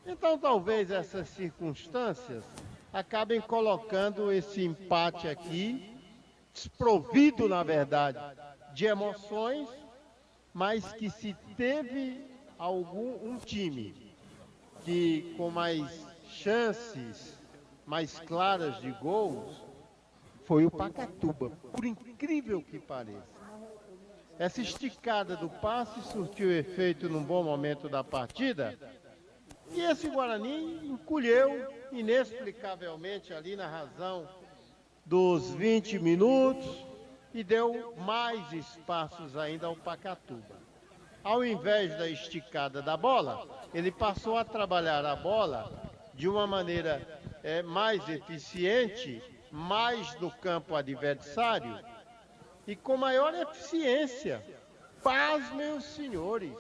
Então, talvez essas circunstâncias acabem colocando esse empate aqui, desprovido, na verdade, de emoções, mas que se teve um time que com mais chances, mais claras de gols, foi o Pacatuba, por incrível que pareça. Essa esticada do passe surtiu efeito num bom momento da partida, e esse Guarani encolheu inexplicavelmente ali na razão dos 20 minutos e deu mais espaços ainda ao Pacatuba. Ao invés da esticada da bola, ele passou a trabalhar a bola de uma maneira mais eficiente, mais no campo adversário e com maior eficiência. Pasmem os senhores,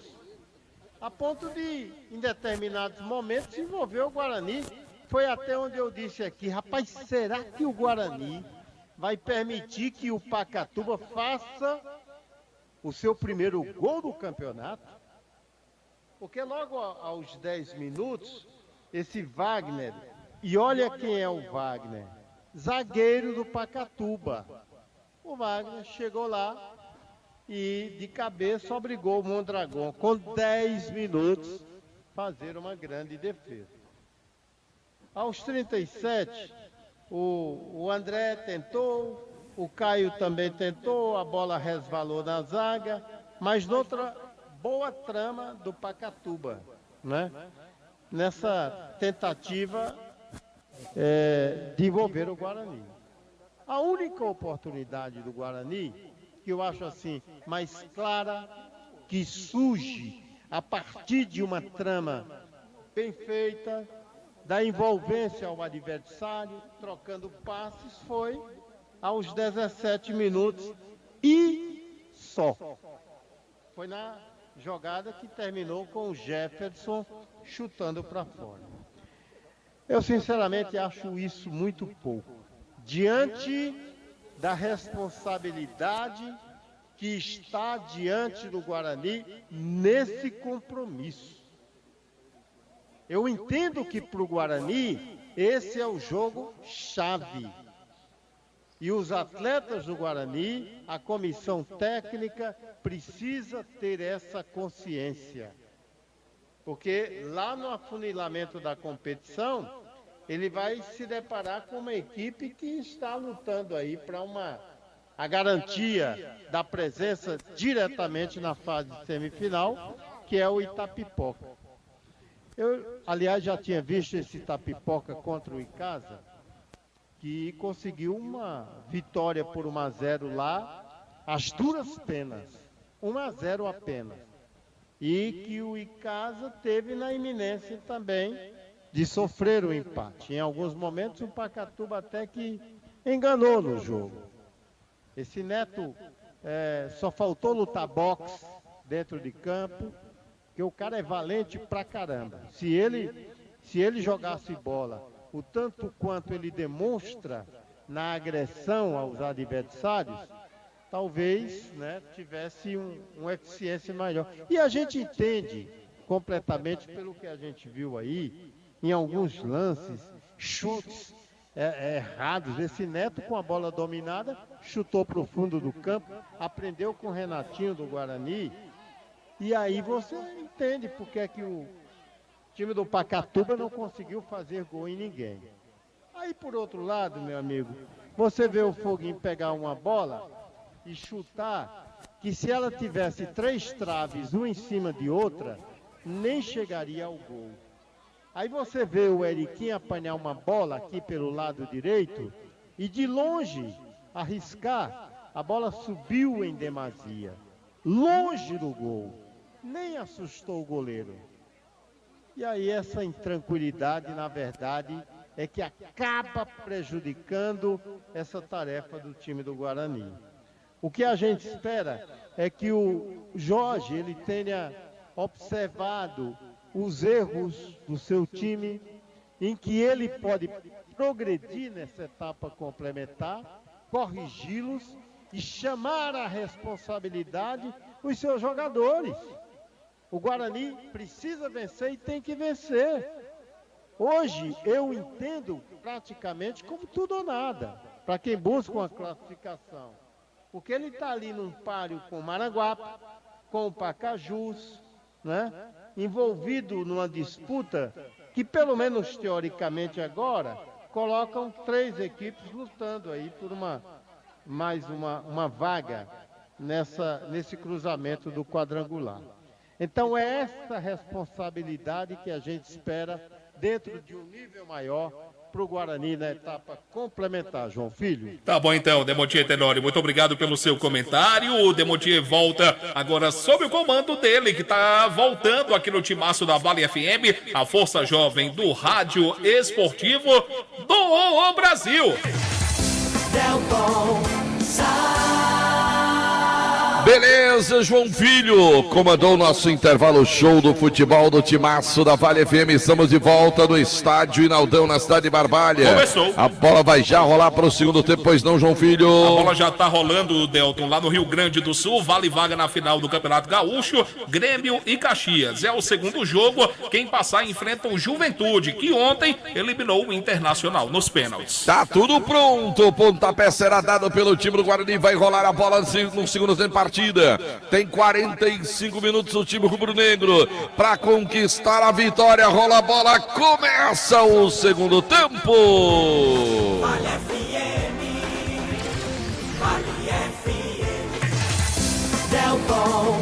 a ponto de, em determinados momentos, envolver o Guarani. Foi até onde eu disse aqui, rapaz, será que o Guarani vai permitir que o Pacatuba faça o seu primeiro gol do campeonato? Porque logo aos 10 minutos, esse Wagner, e olha quem é o Wagner, zagueiro do Pacatuba. O Wagner chegou lá e de cabeça obrigou o Mondragão, com 10 minutos, fazer uma grande defesa. Aos 37, o André tentou, o Caio também tentou, a bola resvalou na zaga, mas noutra boa trama do Pacatuba, né? Nessa tentativa de envolver o Guarani. A única oportunidade do Guarani, que eu acho assim mais clara, que surge a partir de uma trama bem feita, da envolvência ao adversário, trocando passes, foi aos 17 minutos e só. Foi na jogada que terminou com o Jefferson chutando para fora. Eu sinceramente acho isso muito pouco, diante da responsabilidade que está diante do Guarani nesse compromisso. Eu entendo que para o Guarani esse é o jogo chave. E os atletas do Guarani, a comissão técnica, precisa ter essa consciência. Porque lá no afunilamento da competição, ele vai se deparar com uma equipe que está lutando aí para a garantia da presença diretamente na fase semifinal, que é o Itapipoca. Eu, aliás, já tinha visto esse Itapipoca contra o Icasa, que conseguiu uma vitória por 1-0 lá, às duras penas, 1-0 apenas. E que o Icasa teve na iminência também de sofrer o empate. Em alguns momentos o Pacatuba até que enganou no jogo. Esse Neto só faltou lutar boxe dentro de campo porque o cara é valente pra caramba. Se ele jogasse bola o tanto quanto ele demonstra na agressão aos adversários, talvez, né, tivesse uma eficiência maior. E a gente entende completamente pelo que a gente viu aí, em alguns lances, chutes errados. Esse Neto, com a bola dominada, chutou para o fundo do campo, aprendeu com o Renatinho do Guarani, e aí você entende porque é que o time do Pacatuba não conseguiu fazer gol em ninguém. Aí, por outro lado, meu amigo, você vê o Foguinho pegar uma bola e chutar, que se ela tivesse 3 traves, uma em cima de outra, nem chegaria ao gol. Aí você vê o Eriquinho apanhar uma bola aqui pelo lado direito e de longe arriscar, a bola subiu em demasia, longe do gol, nem assustou o goleiro. E aí essa intranquilidade, na verdade, é que acaba prejudicando essa tarefa do time do Guarani. O que a gente espera é que o Jorge ele tenha observado os erros do seu time, em que ele pode progredir nessa etapa complementar, corrigi-los e chamar à responsabilidade os seus jogadores. O Guarani precisa vencer e tem que vencer. Hoje eu entendo praticamente como tudo ou nada, para quem busca uma classificação. Porque ele está ali num páreo com o Maranguape, com o Pacajus, né? Envolvido numa disputa que, pelo menos teoricamente agora, colocam 3 equipes lutando aí por mais uma vaga nesse cruzamento do quadrangular. Então é essa responsabilidade que a gente espera dentro de um nível maior para o Guarani na etapa complementar, João Filho. Tá bom então, Demontier Tenório, muito obrigado pelo seu comentário. O Demontier volta agora sob o comando dele, que tá voltando aqui no timaço da Vale FM, a força jovem do rádio esportivo do Brasil. Beleza, João Filho, comandou o nosso intervalo show do futebol do timaço da Vale FM. Estamos de volta no estádio Inaldão, na cidade de Barbalha. Começou. A bola vai já rolar para o segundo tempo, pois não, João Filho? A bola já tá rolando, Delton, lá no Rio Grande do Sul. Vale vaga na final do Campeonato Gaúcho, Grêmio e Caxias. É o segundo jogo, quem passar enfrenta o Juventude, que ontem eliminou o Internacional nos pênaltis. Tá tudo pronto, o pontapé será dado pelo time do Guarani, vai rolar a bola no segundo tempo de partida. Tem 45 minutos o time rubro-negro para conquistar a vitória. Rola a bola, começa o segundo tempo. Vale FM, Vale FM, Delton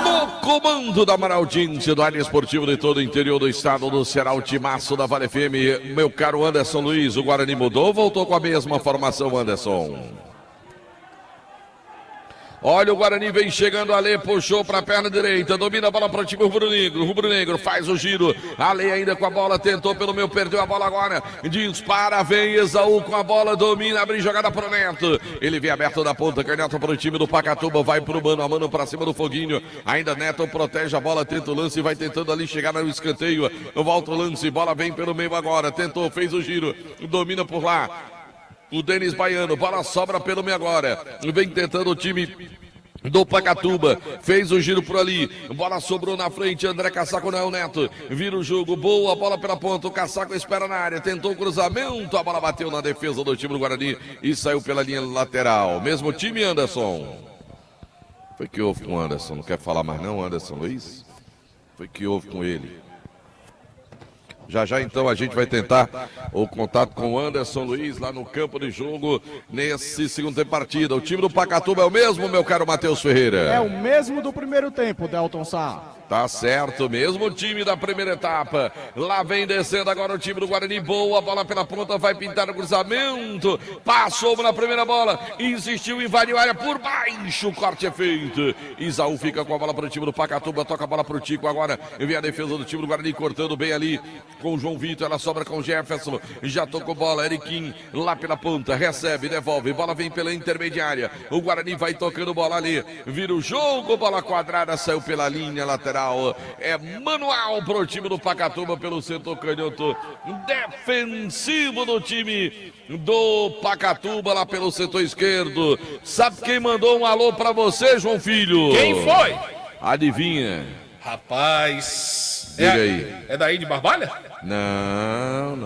No comando da maior audiência do área esportivo de todo o interior do estado do Ceará, o timaço da Vale FM. Meu caro Anderson Luiz, o Guarani mudou ou voltou com a mesma formação, Anderson? Olha, o Guarani vem chegando, Ale puxou para a perna direita, domina a bola para o time rubro-negro. Rubro-negro faz o giro, Ale ainda com a bola, tentou pelo meio, perdeu a bola agora, dispara, vem Esaú com a bola, domina, abre jogada para o Neto. Ele vem aberto da ponta, Neto para o time do Pacatuba, vai para o mano a mano para cima do Foguinho. Ainda Neto protege a bola, tenta o lance, vai tentando ali chegar no escanteio. Volta o lance, bola vem pelo meio agora, tentou, fez o giro, domina por lá. O Denis Baiano, bola sobra pelo meio agora. Vem tentando o time do Pacatuba, fez o giro por ali, bola sobrou na frente, André Casaco, não é o Neto, vira o jogo, boa bola pela ponta, o Casaco espera na área, tentou o cruzamento, a bola bateu na defesa do time do Guarani e saiu pela linha lateral. Mesmo time, Anderson. Foi que houve com o Anderson, não quer falar mais não, Anderson Luiz? Foi que houve com ele. Já já então a gente vai tentar o contato com o Anderson Luiz lá no campo de jogo nesse segundo tempo de partida. O time do Pacatuba é o mesmo, meu caro Matheus Ferreira? É o mesmo do primeiro tempo, Delton Sá. Tá certo, mesmo time da primeira etapa. Lá vem descendo agora o time do Guarani. Boa bola pela ponta, vai pintar no cruzamento. Passou na primeira bola, insistiu, invadiu a área por baixo. O corte é feito. Isaú fica com a bola para o time do Pacatuba. Toca a bola para o Tico agora. Vem a defesa do time do Guarani cortando bem ali com o João Vitor. Ela sobra com o Jefferson. Já tocou bola. Eriquim lá pela ponta. Recebe, devolve. Bola vem pela intermediária. O Guarani vai tocando bola ali. Vira o jogo. Bola quadrada. Saiu pela linha lateral. É manual pro time do Pacatuba pelo setor canhoto defensivo do time do Pacatuba lá pelo setor esquerdo. Sabe quem mandou um alô pra você, João Filho? Quem foi? Adivinha? Rapaz, diga aí. É daí de Barbalha? Não,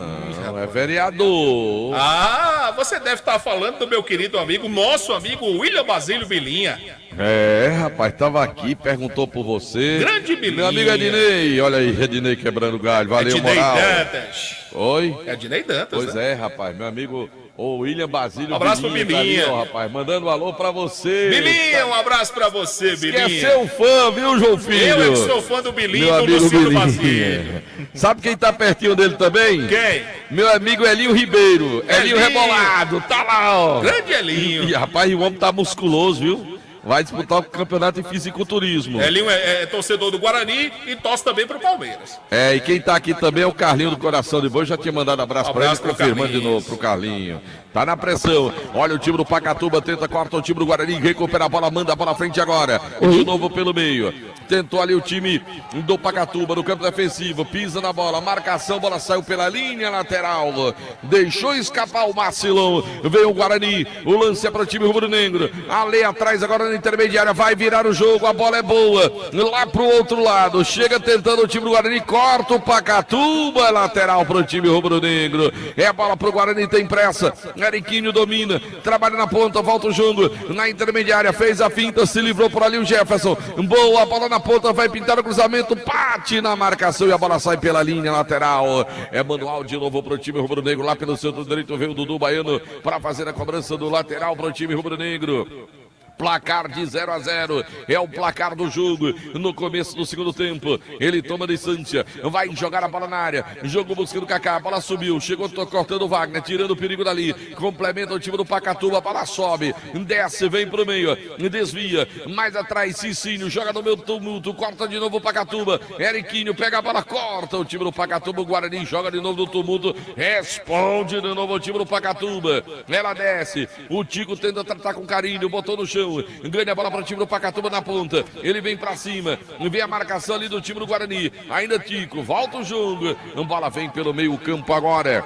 é vereador. Ah, você deve estar falando do meu querido amigo, nosso amigo William Basílio Bilinha. É, rapaz, tava aqui, perguntou por você. Grande Bilinha. Meu amigo Ednei, olha aí, Ednei quebrando galho, valeu, Ednei moral. Dantas. Oi? Ednei Dantas, Pois né? é, rapaz, meu amigo, o William Basílio. Um abraço pro Bilinha. Tá ali, ó, rapaz, mandando um alô pra você. Bilinha, um abraço pra você, Bilinha. Quer ser um fã, viu, João Filho? Eu é que sou fã do Bilinha Meu e do amigo Luciano Bilinha. Basílio. Sabe quem tá pertinho dele também? Quem? Meu amigo Elinho Ribeiro. Elinho Rebolado, tá lá, ó. Grande Elinho. E, rapaz, o homem tá musculoso, viu? Vai disputar o campeonato de fisiculturismo. Elinho é torcedor do Guarani e torce também pro Palmeiras. É, e quem tá aqui também é o Carlinho do Coração de Boi. Já tinha mandado abraço pra ele, confirmando de novo pro Carlinho. Tá na pressão. Olha o time do Pacatuba, tenta, corta o time do Guarani, recupera a bola, manda a bola à frente agora. De novo pelo meio. Tentou ali o time do Pacatuba no campo defensivo. Pisa na bola, marcação, bola saiu pela linha lateral. Deixou escapar o Marcilão. Veio o Guarani. O lance é para o time rubro-negro. Ale atrás agora na intermediária. Vai virar o jogo. A bola é boa. Lá pro outro lado. Chega tentando o time do Guarani. Corta o Pacatuba. Lateral para o time rubro-negro. É a bola pro Guarani. Tem pressa. Eriquinho domina. Trabalha na ponta. Volta o jogo. Na intermediária. Fez a finta. Se livrou por ali o Jefferson. Boa bola na ponta. Vai pintar o cruzamento. Bate na marcação. E a bola sai pela linha lateral. É manual de novo pro time rubro-negro. Lá pelo centro direito veio o Dudu Baiano para fazer a cobrança do lateral pro time rubro-negro. Placar de 0-0, é o placar do jogo no começo do segundo tempo. Ele toma distância, vai jogar a bola na área, jogo buscando Kaká, a bola subiu, chegou cortando o Wagner, tirando o perigo dali, complementa o time do Pacatuba, a bola sobe, desce, vem pro meio, desvia, mais atrás, Cicinho, joga no meio tumulto, corta de novo o Pacatuba, Eriquinho pega a bola, corta o time do Pacatuba, o Guarani joga de novo no tumulto, responde de novo o time do Pacatuba, ela desce, o Tico tenta tratar com carinho, botou no chão, ganha a bola para o time do Pacatuba na ponta, ele vem para cima, vem a marcação ali do time do Guarani, ainda Tico, volta o jogo, a bola vem pelo meio campo agora.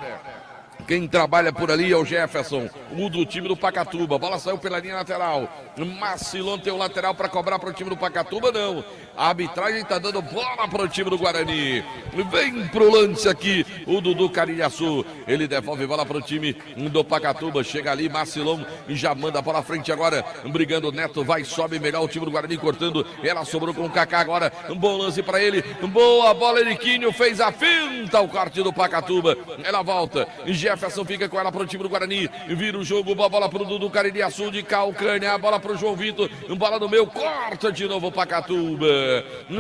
Quem trabalha por ali é o Jefferson, o do time do Pacatuba. A bola saiu pela linha lateral. Marcilon tem o lateral para cobrar para o time do Pacatuba, não. A arbitragem está dando bola para o time do Guarani. Vem pro lance aqui o Dudu Carilhaçu. Ele devolve bola para o time do Pacatuba. Chega ali, Marcilon e já manda a bola à frente agora. Brigando, Neto vai, sobe melhor o time do Guarani cortando. Ela sobrou com o Kaká agora. Um bom lance para ele. Boa bola, Eriquinho fez a finta. O corte do Pacatuba. Ela volta. Jefferson fica com ela para o time do Guarani. Vira o jogo, bola para o Dudu Carilhaçu de calcanhar. A bola para o João Vitor. Bola no meio, corta de novo o Pacatuba.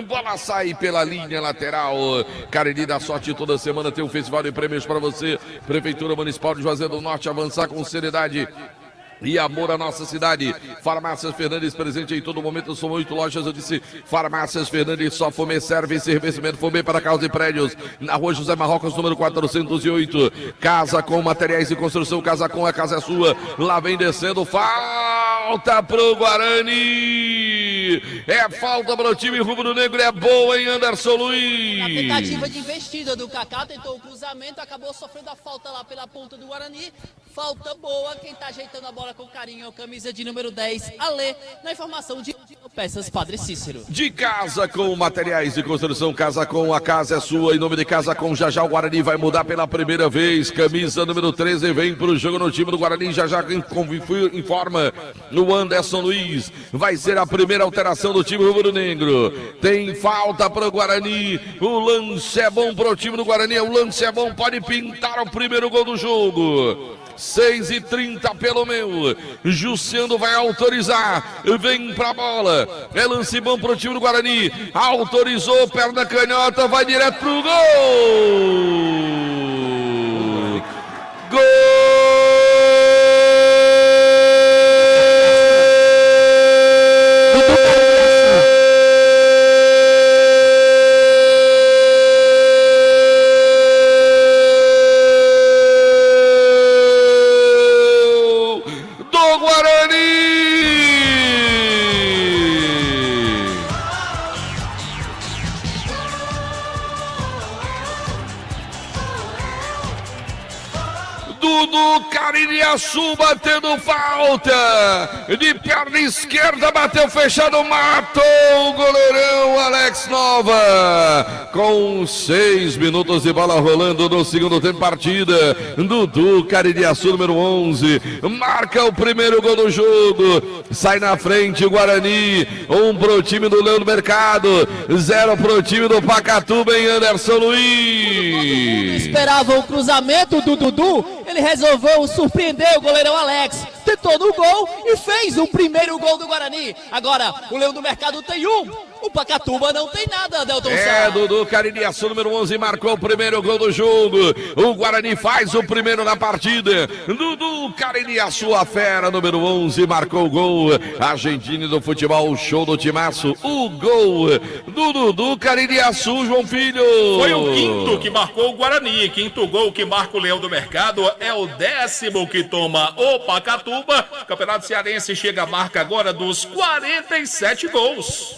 Bola sai pela linha lateral. Cariri dá sorte toda semana. Tem um festival de prêmios para você. Prefeitura Municipal de Juazeiro do Norte, avançar com seriedade e amor à nossa cidade. Farmácias Fernandes, presente em todo momento. São 8 lojas, eu disse Farmácias Fernandes, só Fumê, serviço e revestimento Fumê para casa e prédios. Na rua José Marrocos, número 408. Casa com materiais de construção, casa com a casa é sua. Lá vem descendo, falta pro Guarani. É falta para o time rubro-negro, é boa, hein, Anderson Luiz? Na tentativa de investida do Kaká, tentou o cruzamento, acabou sofrendo a falta lá pela ponta do Guarani. Falta boa, quem tá ajeitando a bola com carinho é o camisa de número 10, Ale, na informação de Peças Padre Cícero. De casa com materiais de construção, casa com a casa é sua, em nome de Casa com já o Guarani vai mudar pela primeira vez, camisa número 13 vem pro jogo no time do Guarani, já informa no Anderson Luiz, vai ser a primeira alteração do time rubro-negro, tem falta pro Guarani, o lance é bom pro time do Guarani, o lance é bom, pode pintar o primeiro gol do jogo. 6h30 pelo meu. Jussiano vai autorizar. Vem pra bola. É lance bom pro time do Guarani. Autorizou, perna canhota, vai direto pro gol. Gol! Dudu Caririaçu batendo falta, de perna esquerda bateu fechado, matou o goleirão Alex Nova, com 6 minutos de bola rolando no segundo tempo de partida. Dudu Caririaçu, número 11, marca o primeiro gol do jogo, sai na frente o Guarani, 1 pro time do Leão do Mercado, 0 pro time do Pacatuba em Anderson Luiz. Esperava o cruzamento do Dudu, ele resolveu surpreender o goleirão Alex, tentou no gol e fez o primeiro gol do Guarani. Agora o Leão do Mercado tem 1, o Pacatuba não tem nada, Delton Sá. Dudu Caririaçu, número 11, marcou o primeiro gol do jogo. O Guarani faz o primeiro na partida. Dudu Caririaçu, a fera, número 11, marcou o gol. Argentino do futebol, show do timaço. O gol do Dudu Caririaçu, João Filho. Foi o quinto que marcou o Guarani. Quinto gol que marca o Leão do Mercado. É o 10º que toma o Pacatuba. Campeonato Cearense chega a marca agora dos 47 gols.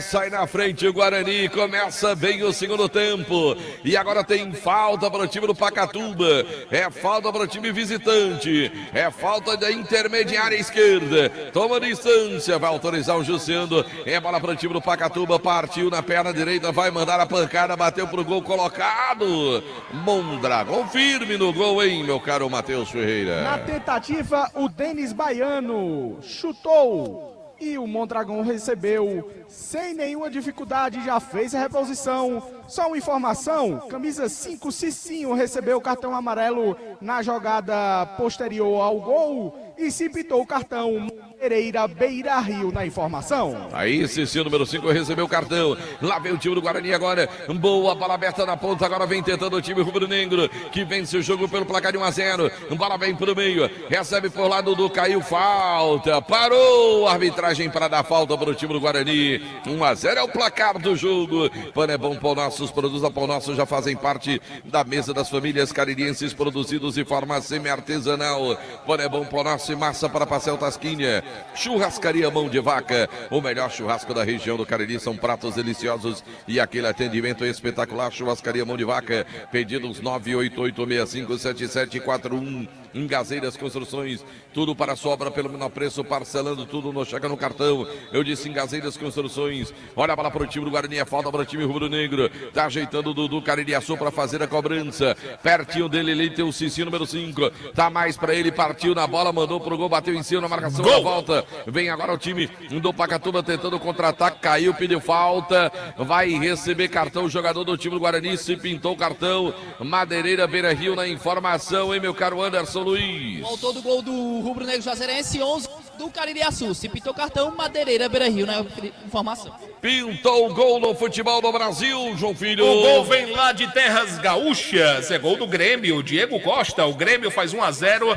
Sai na frente o Guarani, começa bem o segundo tempo. E agora tem falta para o time do Pacatuba. É falta para o time visitante. É falta da intermediária esquerda. Toma distância, vai autorizar o Jussiano. É bola para o time do Pacatuba, partiu na perna direita, vai mandar a pancada, bateu pro gol colocado. Mondragão firme no gol, hein, meu caro Matheus Ferreira. Na tentativa, o Denis Baiano chutou e o Mondragão recebeu sem nenhuma dificuldade, já fez a reposição. Só uma informação, camisa 5, Cicinho, recebeu o cartão amarelo na jogada posterior ao gol e se pitou o cartão. Pereira Beira Rio na informação. Aí Cicinho, número 5, recebeu o cartão. Lá vem o time do Guarani agora. Boa bola aberta na ponta. Agora vem tentando o time rubro-negro, que vence o jogo pelo placar de 1-0. Bola vem pro meio. Recebe por lá Dudu, caiu, falta. Parou a arbitragem para dar falta para o time do Guarani. 1-0 é o placar do jogo. Pão é bom, Pão Nossos, produz a Pão Nosso, já fazem parte da mesa das famílias caririenses, produzidos de forma semi-artesanal. Pão é bom, Pão Nosso e massa para pastel Tasquinha. Churrascaria Mão de Vaca, o melhor churrasco da região do Cariri, são pratos deliciosos e aquele atendimento espetacular. Churrascaria Mão de Vaca, pedidos 988657741. Em Gazeiras Construções, tudo para a sobra pelo menor preço, parcelando tudo, não chega no cartão. Eu disse em Gazeiras Construções. Olha a bola para o time do Guarani, é falta para o time rubro-negro. Tá ajeitando o Dudu Caririaçu para fazer a cobrança. Pertinho dele, ele tem o Cicinho, número 5. Tá mais para ele, partiu na bola, mandou pro gol, bateu em cima na marcação da volta. Vem agora o time do Pacatuba tentando contra-ataque, caiu, pediu falta. Vai receber cartão o jogador do time do Guarani, se pintou o cartão. Madeireira Beira Rio na informação, hein, meu caro Anderson Luiz. O autor do gol do rubro-negro Juazeirense, 11 do Caririaçu. Se pintou cartão, Madeireira Beira Rio, na informação. Pintou o gol no futebol do Brasil, João Filho. O gol vem lá de Terras Gaúchas. É gol do Grêmio, Diego Costa. O Grêmio faz 1-0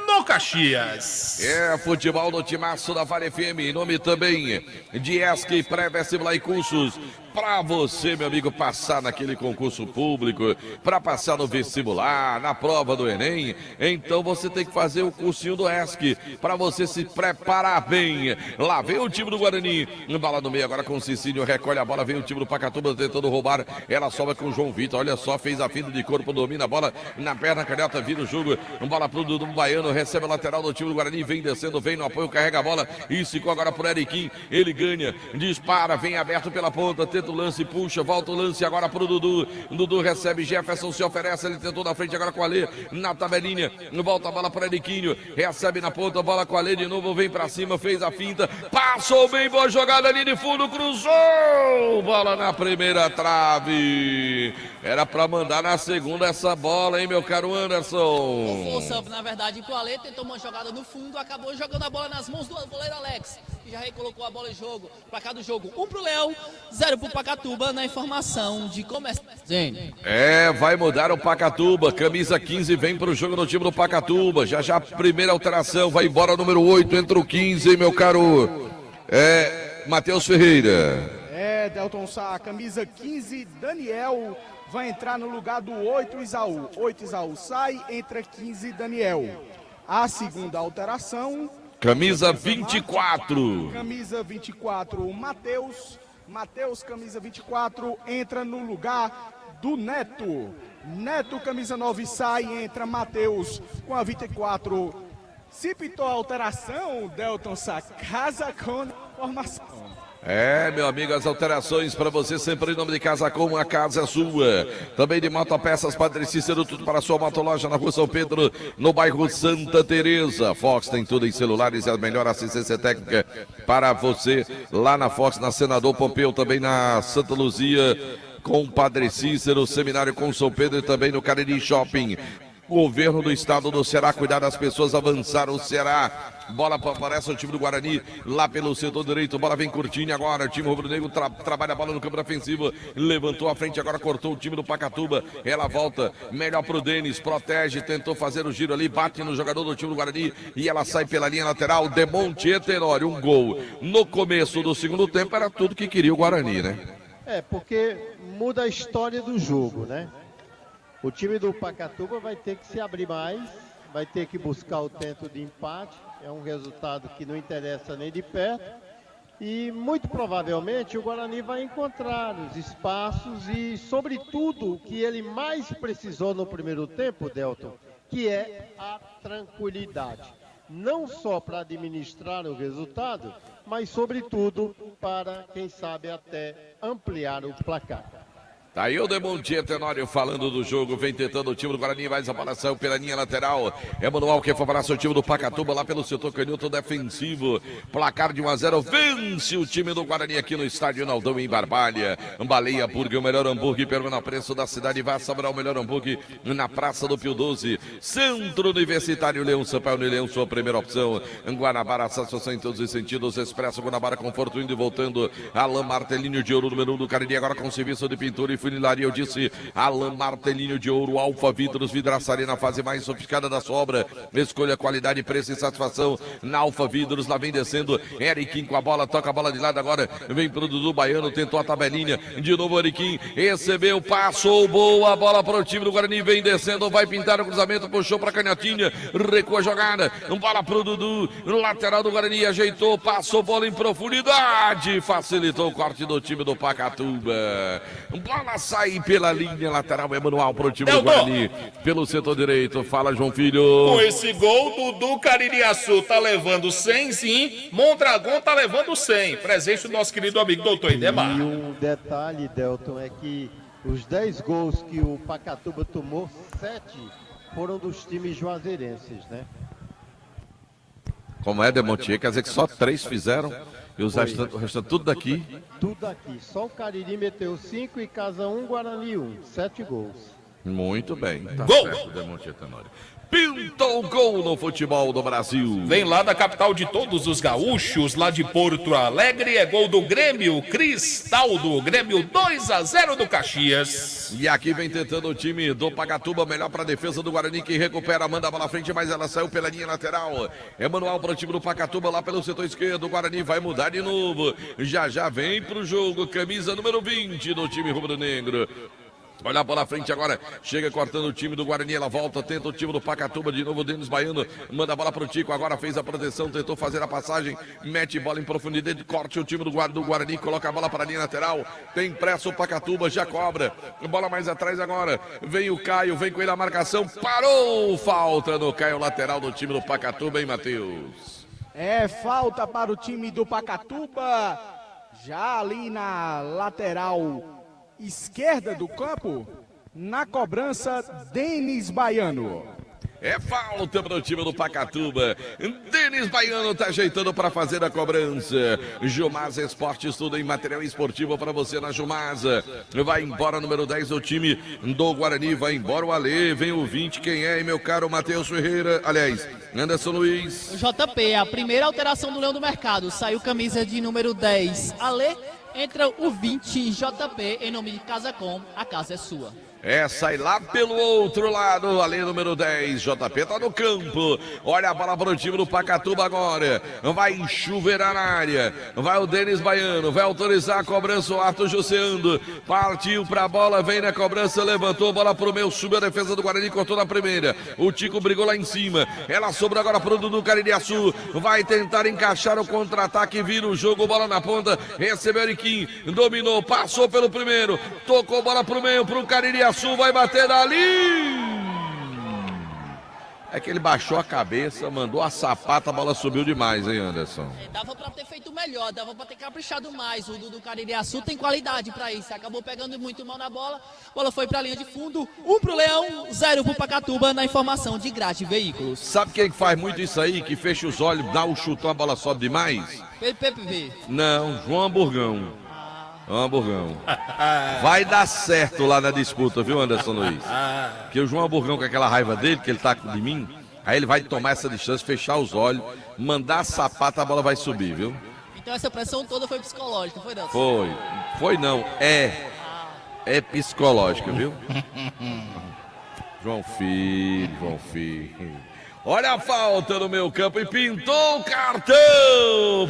no Caxias. É futebol no timaço da Vale FM. Em nome também de ESC, pré-vestibular e cursos. Para você, meu amigo, passar naquele concurso público, para passar no vestibular, na prova do Enem, então você tem que fazer o cursinho do ESC, para você se preparar bem. Lá vem o time do Guarani, bola no meio agora com o Cicinho, recolhe a bola, vem o time do Pacatuba tentando roubar, ela sobra com o João Vitor, olha só, fez a finta de corpo, domina a bola na perna canhota, vira o jogo, bola pro Dudu Baiano, recebe a lateral do time do Guarani, vem descendo, vem no apoio, carrega a bola, e ficou agora pro Eriquim, ele ganha, dispara, vem aberto pela ponta, tenta tenta o lance, puxa, volta o lance agora pro Dudu. Dudu recebe, Jefferson se oferece, ele tentou na frente agora com o Alê, na tabelinha, volta a bola para Eriquinho, recebe na ponta, bola com o Alê de novo, vem pra cima, fez a finta, passou bem, boa jogada ali de fundo, cruzou, bola na primeira trave. Era pra mandar na segunda essa bola, hein, meu caro Anderson? O força, na verdade, pro Alê, tentou uma jogada no fundo, acabou jogando a bola nas mãos do goleiro Alex, que já recolocou a bola em jogo, pra cá do jogo, 1 pro Leão, 0 pro Pacatuba, na informação de começo. Vai mudar o Pacatuba, camisa 15 vem pro jogo no time do Pacatuba, já primeira alteração, vai embora o número 8, entra o 15, hein, meu caro Matheus Ferreira. Delton Sá, camisa 15, Daniel vai entrar no lugar do 8, Isaú. 8, Isaú sai, entra 15, Daniel. A segunda alteração... Camisa 24. Camisa 24, Matheus. Matheus, camisa 24, entra no lugar do Neto. Neto, camisa 9, sai, entra Matheus com a 24. Se pintou a alteração, Delton Sá, casa com formação. Meu amigo, as alterações para você sempre em nome de Casa Com, a casa é sua. Também de Motopeças Padre Cícero, tudo para a sua motoloja na rua São Pedro, no bairro Santa Teresa. Fox tem tudo em celulares e a melhor assistência técnica para você lá na Fox, na Senador Pompeu, também na Santa Luzia com Padre Cícero, Seminário com São Pedro e também no Cariri Shopping. Governo do estado do Ceará, cuidar das pessoas, avançar o Ceará. Bola aparece o time do Guarani, lá pelo setor direito, bola vem curtinho agora, o time rubro-negro trabalha a bola no campo defensivo, levantou a frente, agora cortou o time do Pacatuba, ela volta, melhor pro Denis, protege, tentou fazer o giro ali, bate no jogador do time do Guarani, e ela sai pela linha lateral, Demonte Tenório, um gol. No começo do segundo tempo era tudo que queria o Guarani, né? Porque muda a história do jogo, né? O time do Pacatuba vai ter que se abrir mais, vai ter que buscar o tento de empate, é um resultado que não interessa nem de perto, e muito provavelmente o Guarani vai encontrar os espaços e, sobretudo, o que ele mais precisou no primeiro tempo, Delton, que é a tranquilidade. Não só para administrar o resultado, mas, sobretudo, para, quem sabe, até ampliar o placar. Tá aí o Demonte Tenório falando do jogo, vem tentando o time do Guarani, mais a bola saiu pela linha lateral. É Manuel que favorece o time do Pacatuba lá pelo setor canhoto defensivo. Placar de 1-0, vence o time do Guarani aqui no estádio Naldão em Barbalha. Baleia Burger, o melhor hambúrguer, pergunta o preço da cidade, vai saborar o melhor hambúrguer na Praça do Pio 12. Centro Universitário Leão Sampaio Leão, sua primeira opção. Guanabara, satisfação em todos os sentidos. Expresso Guanabara, conforto indo e voltando. Alain Martelinho de Ouro, número 1 do Cariri, agora com serviço de pintura e funilaria, eu disse, Alain Martelinho de Ouro, Alfa Vidros, vidraçaria na fase mais sofisticada da sua obra. Escolha qualidade, preço e satisfação na Alfa Vidros, lá vem descendo, Eriquim com a bola, toca a bola de lado agora, vem pro Dudu Baiano, tentou a tabelinha, de novo Eriquim, recebeu, passou, boa bola pro time do Guarani, vem descendo, vai pintar o cruzamento, puxou pra canhotinha, recua a jogada, bola pro Dudu, lateral do Guarani, ajeitou, passou bola em profundidade, facilitou o corte do time do Pacatuba. Bola sai pela linha lateral, é manual pro time do Guarani, pelo setor direito. Fala, João Filho. Com esse gol, Dudu Caririaçu tá levando 100, sim. Mondragão tá levando 100. Presente do nosso querido amigo doutor Idemar. E um detalhe, Delton, é que os 10 gols que o Pacatuba tomou, 7 foram dos times juazeirenses, né? Como é, Demontier? Quer dizer que só 3 fizeram? E o restante tudo daqui? Tudo daqui. Só o Cariri meteu 5 e Casa 1, Guarani 1. 7 gols. Muito bem. Tá Gol! certo, Demontier Tenório. Pintou o gol no futebol do Brasil. Vem lá da capital de todos os gaúchos, lá de Porto Alegre, é gol do Grêmio, Cristaldo, Grêmio 2-0 do Caxias. E aqui vem tentando o time do Pacatuba, melhor para a defesa do Guarani, que recupera, manda a bola à frente, mas ela saiu pela linha lateral. É manual para o time do Pacatuba, lá pelo setor esquerdo, o Guarani vai mudar de novo. Já vem pro jogo, camisa número 20 do time rubro-negro. Olha a bola à frente agora, chega cortando o time do Guarani, ela volta, tenta o time do Pacatuba, de novo o Denis Baiano, manda a bola pro Tico, agora fez a proteção, tentou fazer a passagem, mete bola em profundidade, corte o time do Guarani, coloca a bola para a linha lateral, tem pressa o Pacatuba, já cobra, bola mais atrás agora, vem o Caio, vem com ele a marcação, parou, falta no Caio, lateral do time do Pacatuba, hein, Matheus? É falta para o time do Pacatuba. Já ali na lateral esquerda do campo, na cobrança, Denis Baiano. É falta para o time do Pacatuba. Denis Baiano tá ajeitando para fazer a cobrança. Jumasa Esportes, tudo em material esportivo para você na Jumasa. Vai embora número 10 do time do Guarani. Vai embora o Alê. Vem o 20. Quem é, meu caro Matheus Ferreira? Aliás, Anderson Luiz. O JP, a primeira alteração do Leão do Mercado. Saiu camisa de número 10. Alê, entra o 20 JP em nome de Casa Com. A casa é sua. Sai lá pelo outro lado, ali número 10, JP tá no campo, olha a bola para o time do Pacatuba agora, vai chuveirar na área, vai o Denis Baiano, vai autorizar a cobrança, o Arthur Joseando, partiu para a bola, vem na cobrança, levantou a bola pro meio, subiu a defesa do Guarani, cortou na primeira, o Tico brigou lá em cima, ela sobrou agora pro Dudu Caririaçu, vai tentar encaixar o contra-ataque, vira o jogo, bola na ponta, recebeu Eriquim, dominou, passou pelo primeiro, tocou bola pro meio, pro Caririaçu, vai bater dali. É que ele baixou a cabeça, mandou a sapata, a bola subiu demais, hein, Anderson? Dava pra ter feito melhor, dava pra ter caprichado mais. O Dudu Caririaçu tem qualidade pra isso. Acabou pegando muito mal na bola. A bola foi pra linha de fundo. 1 pro Leão, 0 pro Pacatuba na informação de Grade Veículos. Sabe quem faz muito isso aí? Que fecha os olhos, dá um chutão, a bola sobe demais? PPV. Não, João Hamburgão. Hamburgão. Vai dar certo lá na disputa, viu, Anderson Luiz? Que o João Hamburgão, com aquela raiva dele, que ele tá de mim, aí ele vai tomar essa distância, fechar os olhos, mandar a sapata, a bola vai subir, viu? Então essa pressão toda foi psicológica, foi, Nelson? Foi não, é psicológica, viu? João Filho. Olha a falta no meu campo e pintou o cartão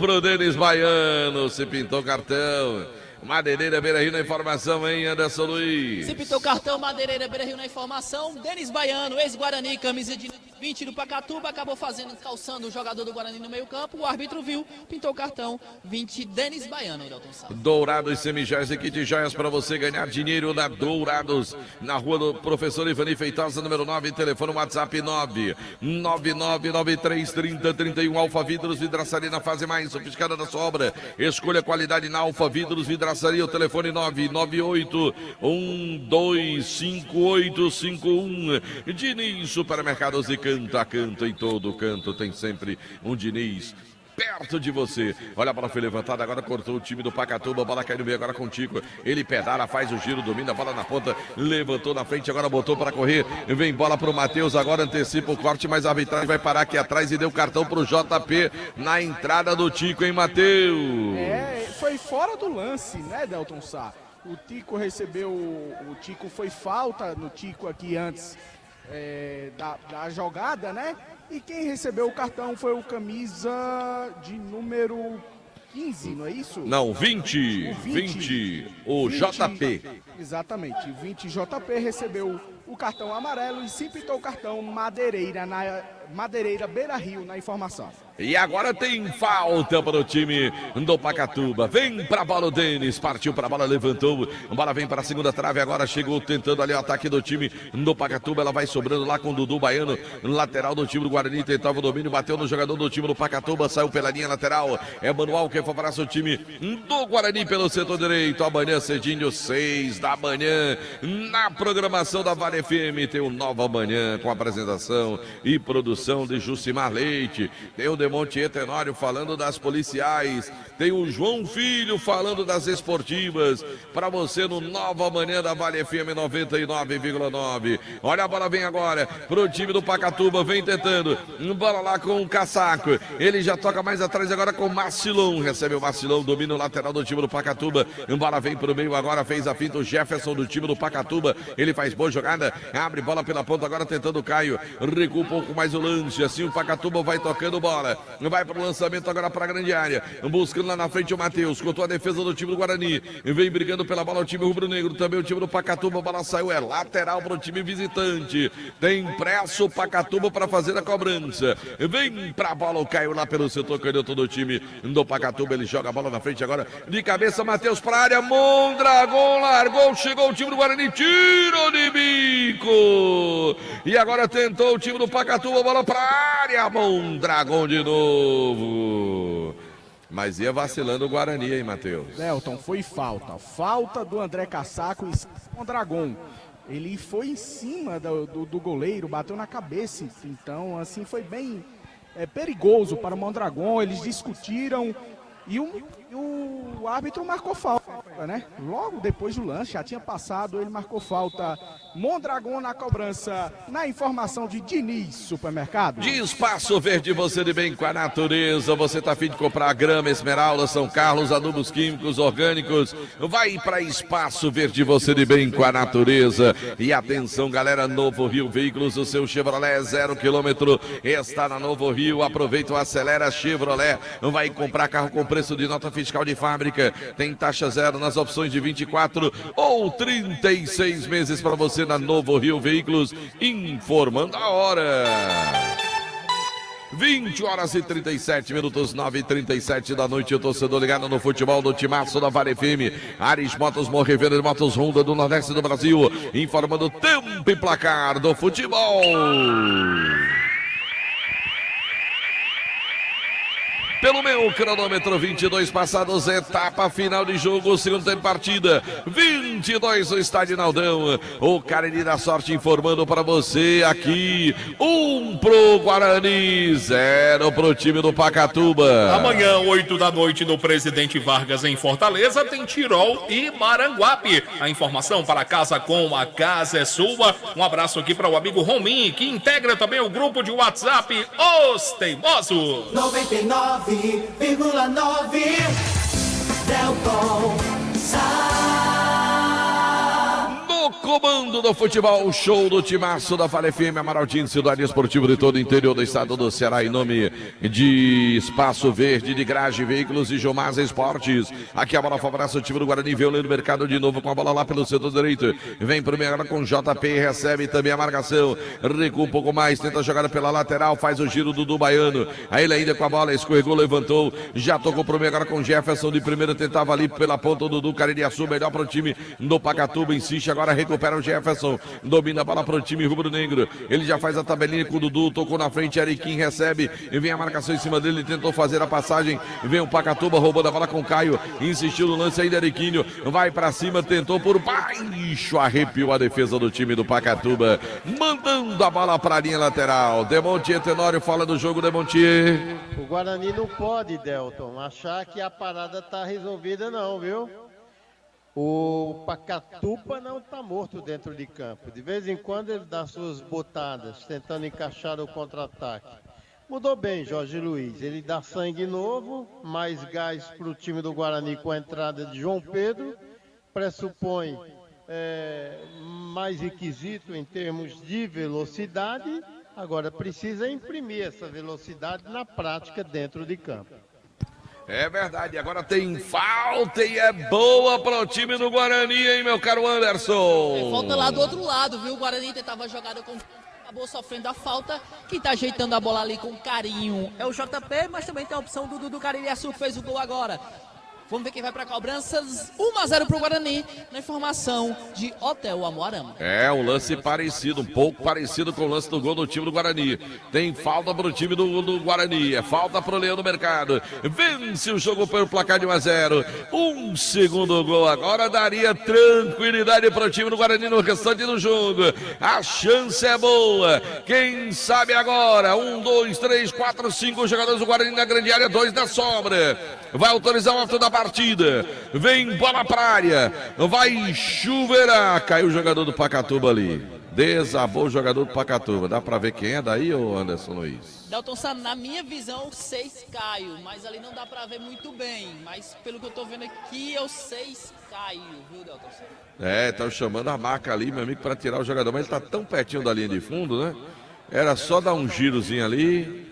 pro Denis Baiano, se pintou o cartão. Madeireira Beira Rio na informação, hein, Anderson Luiz? Se pintou o cartão, Madeireira Beira Rio na informação. Denis Baiano, ex-Guarani, camisa de 20 do Pacatuba, acabou calçando o jogador do Guarani no meio campo. O árbitro viu, pintou o cartão, 20, Denis Baiano, Delton Sá. Dourados Semijoias e Kit Joias para você ganhar dinheiro na Dourados, na rua do Professor Ivani Feitosa, número 9, telefone WhatsApp 999933031, Alfa Vidros, vidraçaria na fase mais sofisticada da sua obra. Escolha qualidade na Alfa Vidros, vidraçaria, o telefone 998125851. Diniz Supermercados e canto a canto, em todo canto tem sempre um Diniz perto de você. Olha a bola foi levantada, agora cortou o time do Pacatuba, a bola cai no meio agora com o Tico, ele pedala, faz o giro, domina a bola na ponta, levantou na frente, agora botou para correr, vem bola pro Matheus, agora antecipa o corte, mas a arbitragem vai parar aqui atrás e deu cartão pro JP na entrada do Tico, hein, Matheus? Foi fora do lance, né, Delton Sá? O Tico recebeu, o Tico foi falta no Tico aqui antes da jogada, né? E quem recebeu o cartão foi o camisa de número 15, não é isso? Não, 20, o JP. Exatamente, 20 JP recebeu o cartão amarelo e se pintou o cartão Madeireira Beira Rio na informação. E agora tem falta para o time do Pacatuba. Vem para a bola o Denis, partiu para a bola, levantou. A bola vem para a segunda trave, agora chegou tentando ali o ataque do time do Pacatuba. Ela vai sobrando lá com o Dudu Baiano, lateral do time do Guarani, tentava o domínio, bateu no jogador do time do Pacatuba, saiu pela linha lateral. É Manuel que favorece o time do Guarani pelo setor direito. Amanhã cedinho, 6 da manhã, na programação da Vale FM, tem o Nova Manhã com apresentação e produção de Jucimar Leite. Tem o Monte Tenório falando das policiais, tem o João Filho falando das esportivas, para você no Nova Manhã da Vale FM 99,9. Olha a bola vem agora pro time do Pacatuba, vem tentando, bola lá com o Casaco, ele já toca mais atrás agora com o Marcilon, recebe o Marcilon, domina o lateral do time do Pacatuba, bola vem pro meio agora, fez a finta o Jefferson do time do Pacatuba, ele faz boa jogada, abre bola pela ponta agora tentando o Caio, recua um pouco mais o lance, assim o Pacatuba vai tocando bola, vai para o lançamento agora para a grande área, buscando lá na frente o Matheus, cortou a defesa do time do Guarani, vem brigando pela bola o time rubro-negro, também o time do Pacatuba, a bola saiu, é lateral para o time visitante, tem pressa o Pacatuba para fazer a cobrança, vem para a bola o Caio lá pelo setor canhoto do time do Pacatuba, ele joga a bola na frente agora, de cabeça Matheus para a área, Mondragon largou, chegou o time do Guarani, tiro de bico, e agora tentou o time do Pacatuba, bola para a área, Mondragon de novo. Mas ia vacilando o Guarani, hein, Matheus? Delton, foi falta. Falta do André Cassaco em cima do Mondragon. Ele foi em cima do goleiro, bateu na cabeça. Então, assim, foi bem perigoso para o Mondragon. Eles discutiram e o árbitro marcou falta, né? Logo depois do lance, já tinha passado, ele marcou falta. Mondragon na cobrança, na informação de Diniz Supermercado. De Espaço Verde, você de bem com a natureza. Você tá afim de comprar grama, Esmeralda, São Carlos, adubos químicos, orgânicos. Vai para Espaço Verde, você de bem com a natureza. E atenção, galera, Novo Rio Veículos, o seu Chevrolet 0 km está na Novo Rio. Aproveita o Acelera Chevrolet. Vai comprar carro com preço de nota fiscal de fábrica. Tem taxa zero nas opções de 24 ou 36 meses para você na Novo Rio Veículos, informando a hora. 20 horas e 37 minutos, 9h37 da noite, o torcedor ligado no futebol do Timaço da Vale FM. Ares Motos, Morreveira Motos Honda do Nordeste do Brasil, informando o tempo e placar do futebol. Pelo meu cronômetro, 22 passados, etapa final de jogo, segundo tempo de partida, 22 no Estádio Naldão. O Cariri da Sorte informando para você aqui, 1 pro Guarani, 0 pro time do Pacatuba. Amanhã, 8 da noite, no Presidente Vargas, em Fortaleza, tem Tirol e Maranguape. A informação para Casa Com, a casa é sua. Um abraço aqui para o amigo Romim, que integra também o grupo de WhatsApp Os Teimosos. 99,9 Delton No comando do futebol, show do Timaço da Vale FM, Amaraltinho, cidade esportiva de todo o interior do estado do Ceará, em nome de Espaço Verde, de Grage Veículos e Jomasa Esportes. Aqui a bola favorece o time do Guarani, vem o no mercado de novo com a bola lá pelo setor direito. Vem pro meio agora com JP, recebe também a marcação, recua um pouco mais, tenta a jogada pela lateral, faz o giro do Baiano. Aí ele ainda com a bola, escorregou, levantou, já tocou pro meio agora com Jefferson de primeira, tentava ali pela ponta o Dudu Caririaçu, melhor pro time do Pacatuba, insiste agora, recupera o Jefferson, domina a bola para o time rubro-negro, ele já faz a tabelinha com o Dudu, tocou na frente, Eriquim recebe, e vem a marcação em cima dele, tentou fazer a passagem, vem o Pacatuba, roubando a bola com o Caio, insistiu no lance ainda, Eriquinho, vai para cima, tentou por baixo, arrepiou a defesa do time do Pacatuba, mandando a bola para a linha lateral. Demontier Tenório fala do jogo, Demontier. O Guarani não pode, Delton, achar que a parada tá resolvida não, viu? O Pacatuba não está morto dentro de campo. De vez em quando ele dá suas botadas, tentando encaixar o contra-ataque. Mudou bem, Jorge Luiz. Ele dá sangue novo, mais gás para o time do Guarani com a entrada de João Pedro. Pressupõe mais requisito em termos de velocidade. Agora precisa imprimir essa velocidade na prática dentro de campo. É verdade, agora tem falta e é boa para o time do Guarani, hein, meu caro Anderson? Tem falta lá do outro lado, viu? O Guarani tentava a jogada com... acabou sofrendo a falta. Quem tá ajeitando a bola ali com carinho é o JP, mas também tem a opção do Dudu Caririaçu, que fez o gol agora. Vamos ver quem vai para cobranças. 1-0 para o Guarani, na informação de Hotel Amoarama. É, um lance parecido, um pouco parecido com o lance do gol do time do Guarani. Tem falta para o time do Guarani, é falta para o Leão do Mercado. Vence o jogo pelo placar de 1-0. Um segundo gol agora daria tranquilidade para o time do Guarani no restante do jogo. A chance é boa. Quem sabe agora? 1, 2, 3, 4, 5 jogadores do Guarani na grande área, 2 na sobra. Vai autorizar o alto da partida, vem bola pra área, vai chuveirar, caiu o jogador do Pacatuba ali, desabou o jogador do Pacatuba, dá pra ver quem é daí, ô Anderson Luiz? Delton Sá, na minha visão, o 6 Caio, mas ali não dá pra ver muito bem, mas pelo que eu tô vendo aqui, é o 6 Caio, viu, Delton Sá? É, estão chamando a marca ali, meu amigo, pra tirar o jogador, mas ele tá tão pertinho da linha de fundo, né? Era só dar um girozinho ali,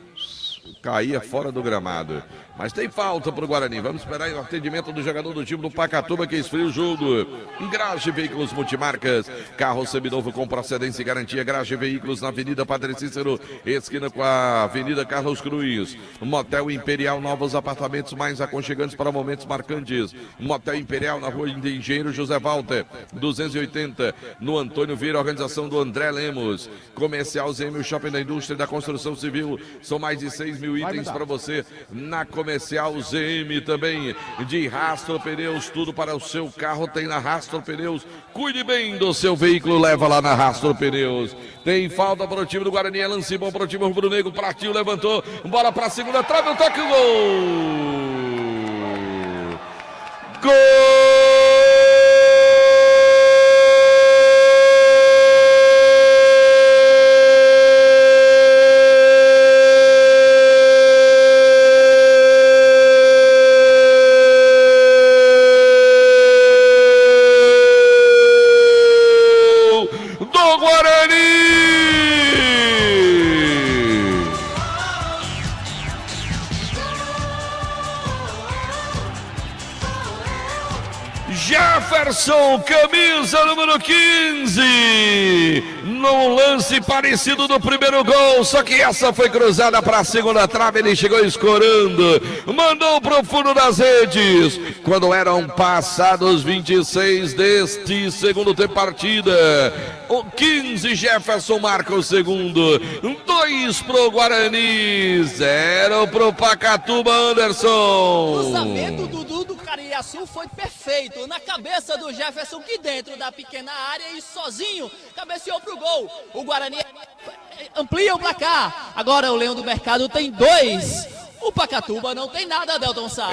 caía fora do gramado. Mas tem falta pro Guarani. Vamos esperar o atendimento do jogador do time do Pacatuba, que esfria o jogo. Graje Veículos Multimarcas, carro seminovo com procedência e garantia. Graje Veículos na Avenida Padre Cícero, esquina com a Avenida Carlos Cruz. Motel Imperial, novos apartamentos mais aconchegantes para momentos marcantes. Motel Imperial na Rua Engenheiro José Walter, 280, no Antônio Vieira, organização do André Lemos. Comercial ZM, o Shopping da Indústria e da Construção Civil. São mais de 6 mil itens para você na comercial. Comercial ZM também, de Rastro Pneus, tudo para o seu carro tem na Rastro Pneus. Cuide bem do seu veículo, leva lá na Rastro Pneus. Tem falta para o time do Guarani, é lance bom para o time rubro-negro, Pratinho levantou, bola para a segunda trave, o toque, gol! Gol! Jefferson, camisa número 15, num lance parecido do primeiro gol, só que essa foi cruzada para a segunda trave, ele chegou escorando, mandou para o fundo das redes, quando eram passados 26 deste segundo tempo partida, o 15 Jefferson marca o segundo, 2 pro Guarani, 0 pro Pacatuba, Anderson. O cruzamento do Dudu do Cariaçu foi perfeito, na cabeça do Jefferson, que dentro da pequena área e sozinho cabeceou pro gol. O Guarani amplia o placar. Agora o Leão do Mercado tem 2. O Pacatuba não tem nada, Delton Sá.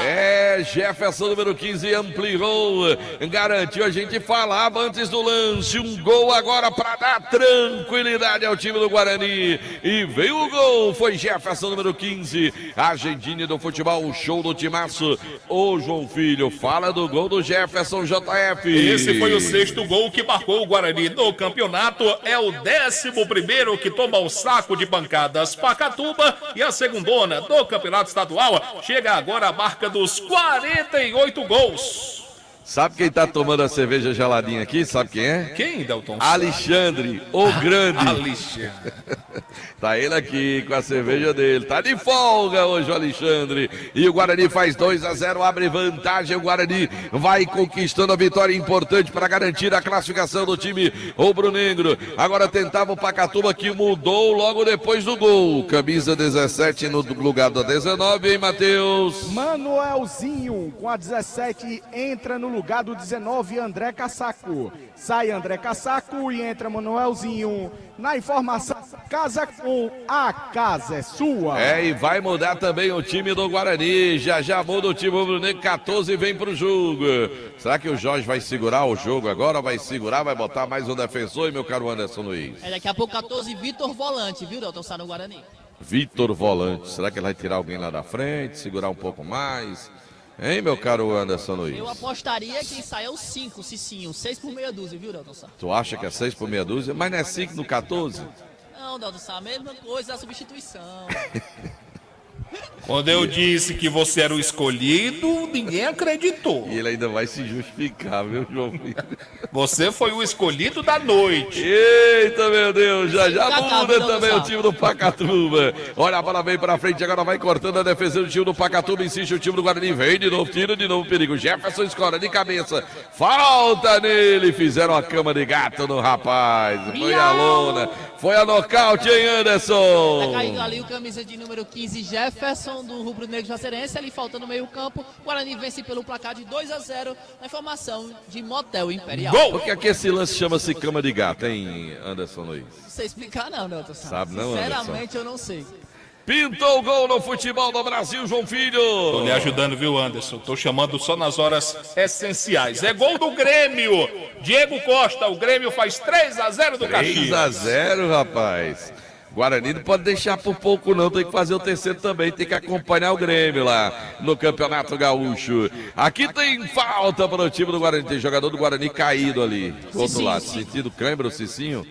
Jefferson, número 15, ampliou, garantiu, a gente falava antes do lance, um gol agora para dar tranquilidade ao time do Guarani, e veio o gol, foi Jefferson, número 15, Argentina do futebol, o show do timaço. Ô João Filho, fala do gol do Jefferson, JF. Esse foi o 6º gol que marcou o Guarani no campeonato, é o 11º que toma o saco de pancadas Pacatuba, e a segundona do campeonato estadual chega agora a marca dos 48 gols. Sabe quem tá tomando a cerveja geladinha aqui? Sabe quem é? Quem, Delton? Alexandre, o grande. Alexandre. Tá ele aqui com a cerveja dele. Tá de folga hoje o Alexandre. E o Guarani faz 2-0, abre vantagem. O Guarani vai conquistando a vitória importante para garantir a classificação do time rubro-negro. Agora tentava o Pacatuba, que mudou logo depois do gol. Camisa 17 no lugar da 19, hein, Matheus? Manuelzinho com a 17 entra no lugar do 19, André Cassaco. Sai André Cassaco e entra Manuelzinho. Na informação, Casa com a casa é sua. E vai mudar também o time do Guarani. Já muda o time rubro-negro, 14 vem pro jogo. Será que o Jorge vai segurar o jogo agora? Vai segurar, vai botar mais um defensor, e meu caro Anderson Luiz? Daqui a pouco 14, Vitor Volante, viu, Delton Sá, no Guarani? Vitor Volante, será que ele vai tirar alguém lá da frente, segurar um pouco mais? Hein, meu caro Anderson Luiz? Eu apostaria que quem sai é o 5, Cicinho, 6 por meia dúzia, viu, Delton Sá? Tu acha que é 6 por meia dúzia? Mas não é 5 no 14? Não, Delton Sá, a mesma coisa, a substituição. Quando eu disse que você era o escolhido, ninguém acreditou. E ele ainda vai se justificar, viu, João Filho? Você foi o escolhido da noite. Eita, meu Deus, já muda também o time do Pacatuba. Olha, a bola vem pra frente, agora vai cortando a defesa do time do Pacatuba, insiste o time do Guarani, vem de novo, tira de novo, perigo. Jefferson escora de cabeça, falta nele, fizeram a cama de gato no rapaz. Foi a lona, foi a nocaute, hein, Anderson? Tá caindo ali o camisa de número 15, Jefferson, do Rubro Negro Jacerense, ali faltando meio campo. O Guarani vence pelo placar de 2-0 na informação de Motel Imperial. Gol! Por que aqui esse lance chama-se cama de gato, hein, Anderson Luiz? Não sei explicar não, Delton Sá. Sabe não, Anderson? Sinceramente, eu não sei. Pintou o gol no futebol do Brasil, João Filho. Tô lhe ajudando, viu, Anderson? Tô chamando só nas horas essenciais. É gol do Grêmio. Diego Costa, o Grêmio faz 3-0 do Caxias. 3-0, rapaz. Guarani não pode deixar por pouco não, tem que fazer o terceiro também, tem que acompanhar o Grêmio lá no Campeonato Gaúcho. Aqui tem falta para o time do Guarani, tem jogador do Guarani caído ali, do outro lado, sentido câimbra, o Cicinho.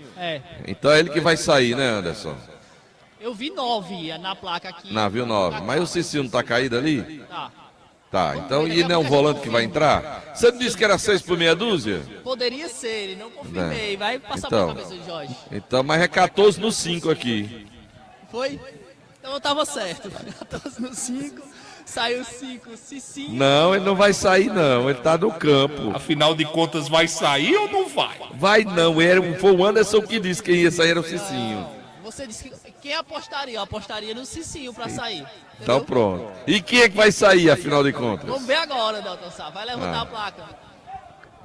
Então é ele que vai sair, né, Anderson? Eu vi 9 na placa aqui. Não, viu 9, mas o Cicinho não tá caído ali? Tá. Tá, então e não é um volante que vai entrar? Você não disse que era 6 por meia dúzia? Poderia ser, ele não confirmei. Vai passar então, pra cabeça de Jorge. Então, mas é 14 no 5 aqui. Foi? Então eu tava certo. 14 no 5, saiu 5, Cicinho. Não, ele não vai sair não, ele tá no campo. Afinal de contas, vai sair ou não vai? Vai não, foi o Anderson que disse que ia sair, era o Cicinho. Você disse que quem apostaria? Eu apostaria no Cicinho pra sair. Então pronto. E quem é que vai sair, afinal de contas? Vamos ver agora, Delton Sá. Vai levantar a placa.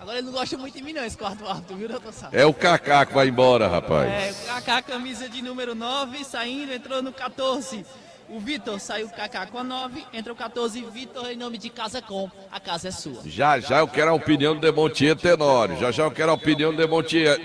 Agora ele não gosta muito de mim não, esse quarto árbitro, viu, Delton Sá? É o Kaká que vai embora, rapaz. É, o Kaká, camisa de número 9, saindo, entrou no 14. O Vitor saiu o Kaká com a 9, entra o 14, Vitor em nome de Casa Com, a casa é sua. Já eu quero a opinião do Demontier Tenório. Já eu quero a opinião do Demontier.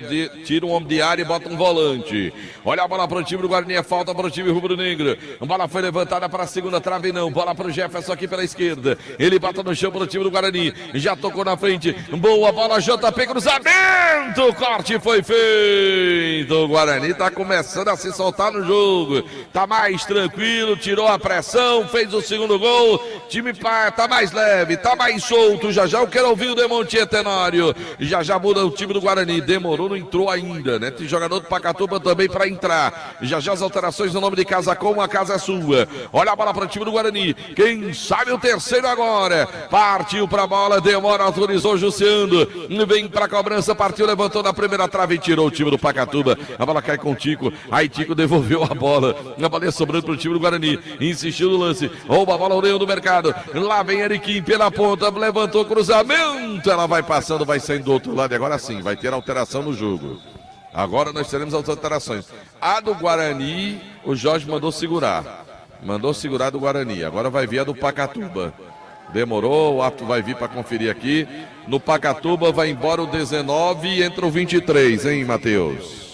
Tira um homem de área e bota um volante. Olha a bola pro time do Guarani, é falta pro time rubro-negro. A bola foi levantada para a segunda trave, não. Bola pro Jefferson aqui pela esquerda. Ele bota no chão pro time do Guarani. Já tocou na frente. Boa bola, JP, cruzamento. O corte foi feito. O Guarani tá começando a se soltar no jogo. Tá mais tranquilo. Tirou a pressão, fez o segundo gol, time tá mais leve, tá mais solto, já eu quero ouvir o Demontier Tenório, já muda o time do Guarani, demorou, não entrou ainda, né, tem jogador do Pacatuba também para entrar, já as alterações no nome de Casa Com, a casa é sua, olha a bola para o time do Guarani, quem sabe o terceiro agora, partiu pra bola, demora, autorizou Jussiando, vem pra cobrança, partiu, levantou na primeira trave e tirou o time do Pacatuba, a bola cai com o Tico, aí Tico devolveu a bola sobrando pro time do Guarani, insistiu no lance, rouba a bola, o Leão do Mercado, lá vem Eriquim pela ponta, levantou cruzamento, ela vai passando, vai saindo do outro lado, e agora sim, vai ter alteração no jogo. Agora nós teremos as alterações. A do Guarani, o Jorge mandou segurar do Guarani, agora vai vir a do Pacatuba. Demorou, o árbitro vai vir para conferir aqui. No Pacatuba vai embora o 19 e entra o 23, hein, Matheus?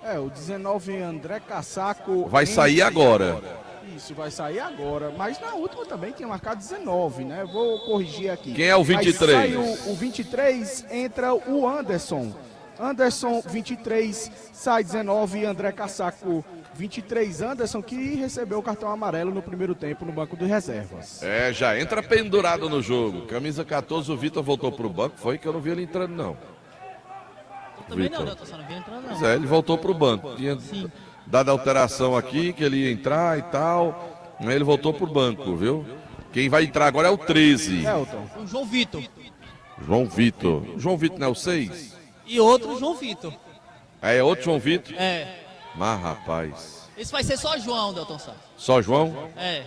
O 19 André Cassaco. Vai sair agora. Isso, vai sair agora. Mas na última também tinha marcado 19, né? Vou corrigir aqui. Quem é o 23? Aí sai o 23, entra o Anderson. Anderson, 23, sai 19, André Cassaco, 23. Anderson, que recebeu o cartão amarelo no primeiro tempo no banco de reservas. Já entra pendurado no jogo. Camisa 14, o Vitor voltou pro banco. Foi que eu não vi ele entrando, não. Também não, não vi entrando, não. Pois ele voltou pro banco. Tinha dado alteração aqui, que ele ia entrar e tal. Ele voltou pro banco, viu? Quem vai entrar agora é o 13. O João Vitor. João Vitor. João Vitor não é o 6? E outro João Vitor. É outro João Vitor? É. Mas, rapaz. Esse vai ser só João, Delton Sá. Só João? É.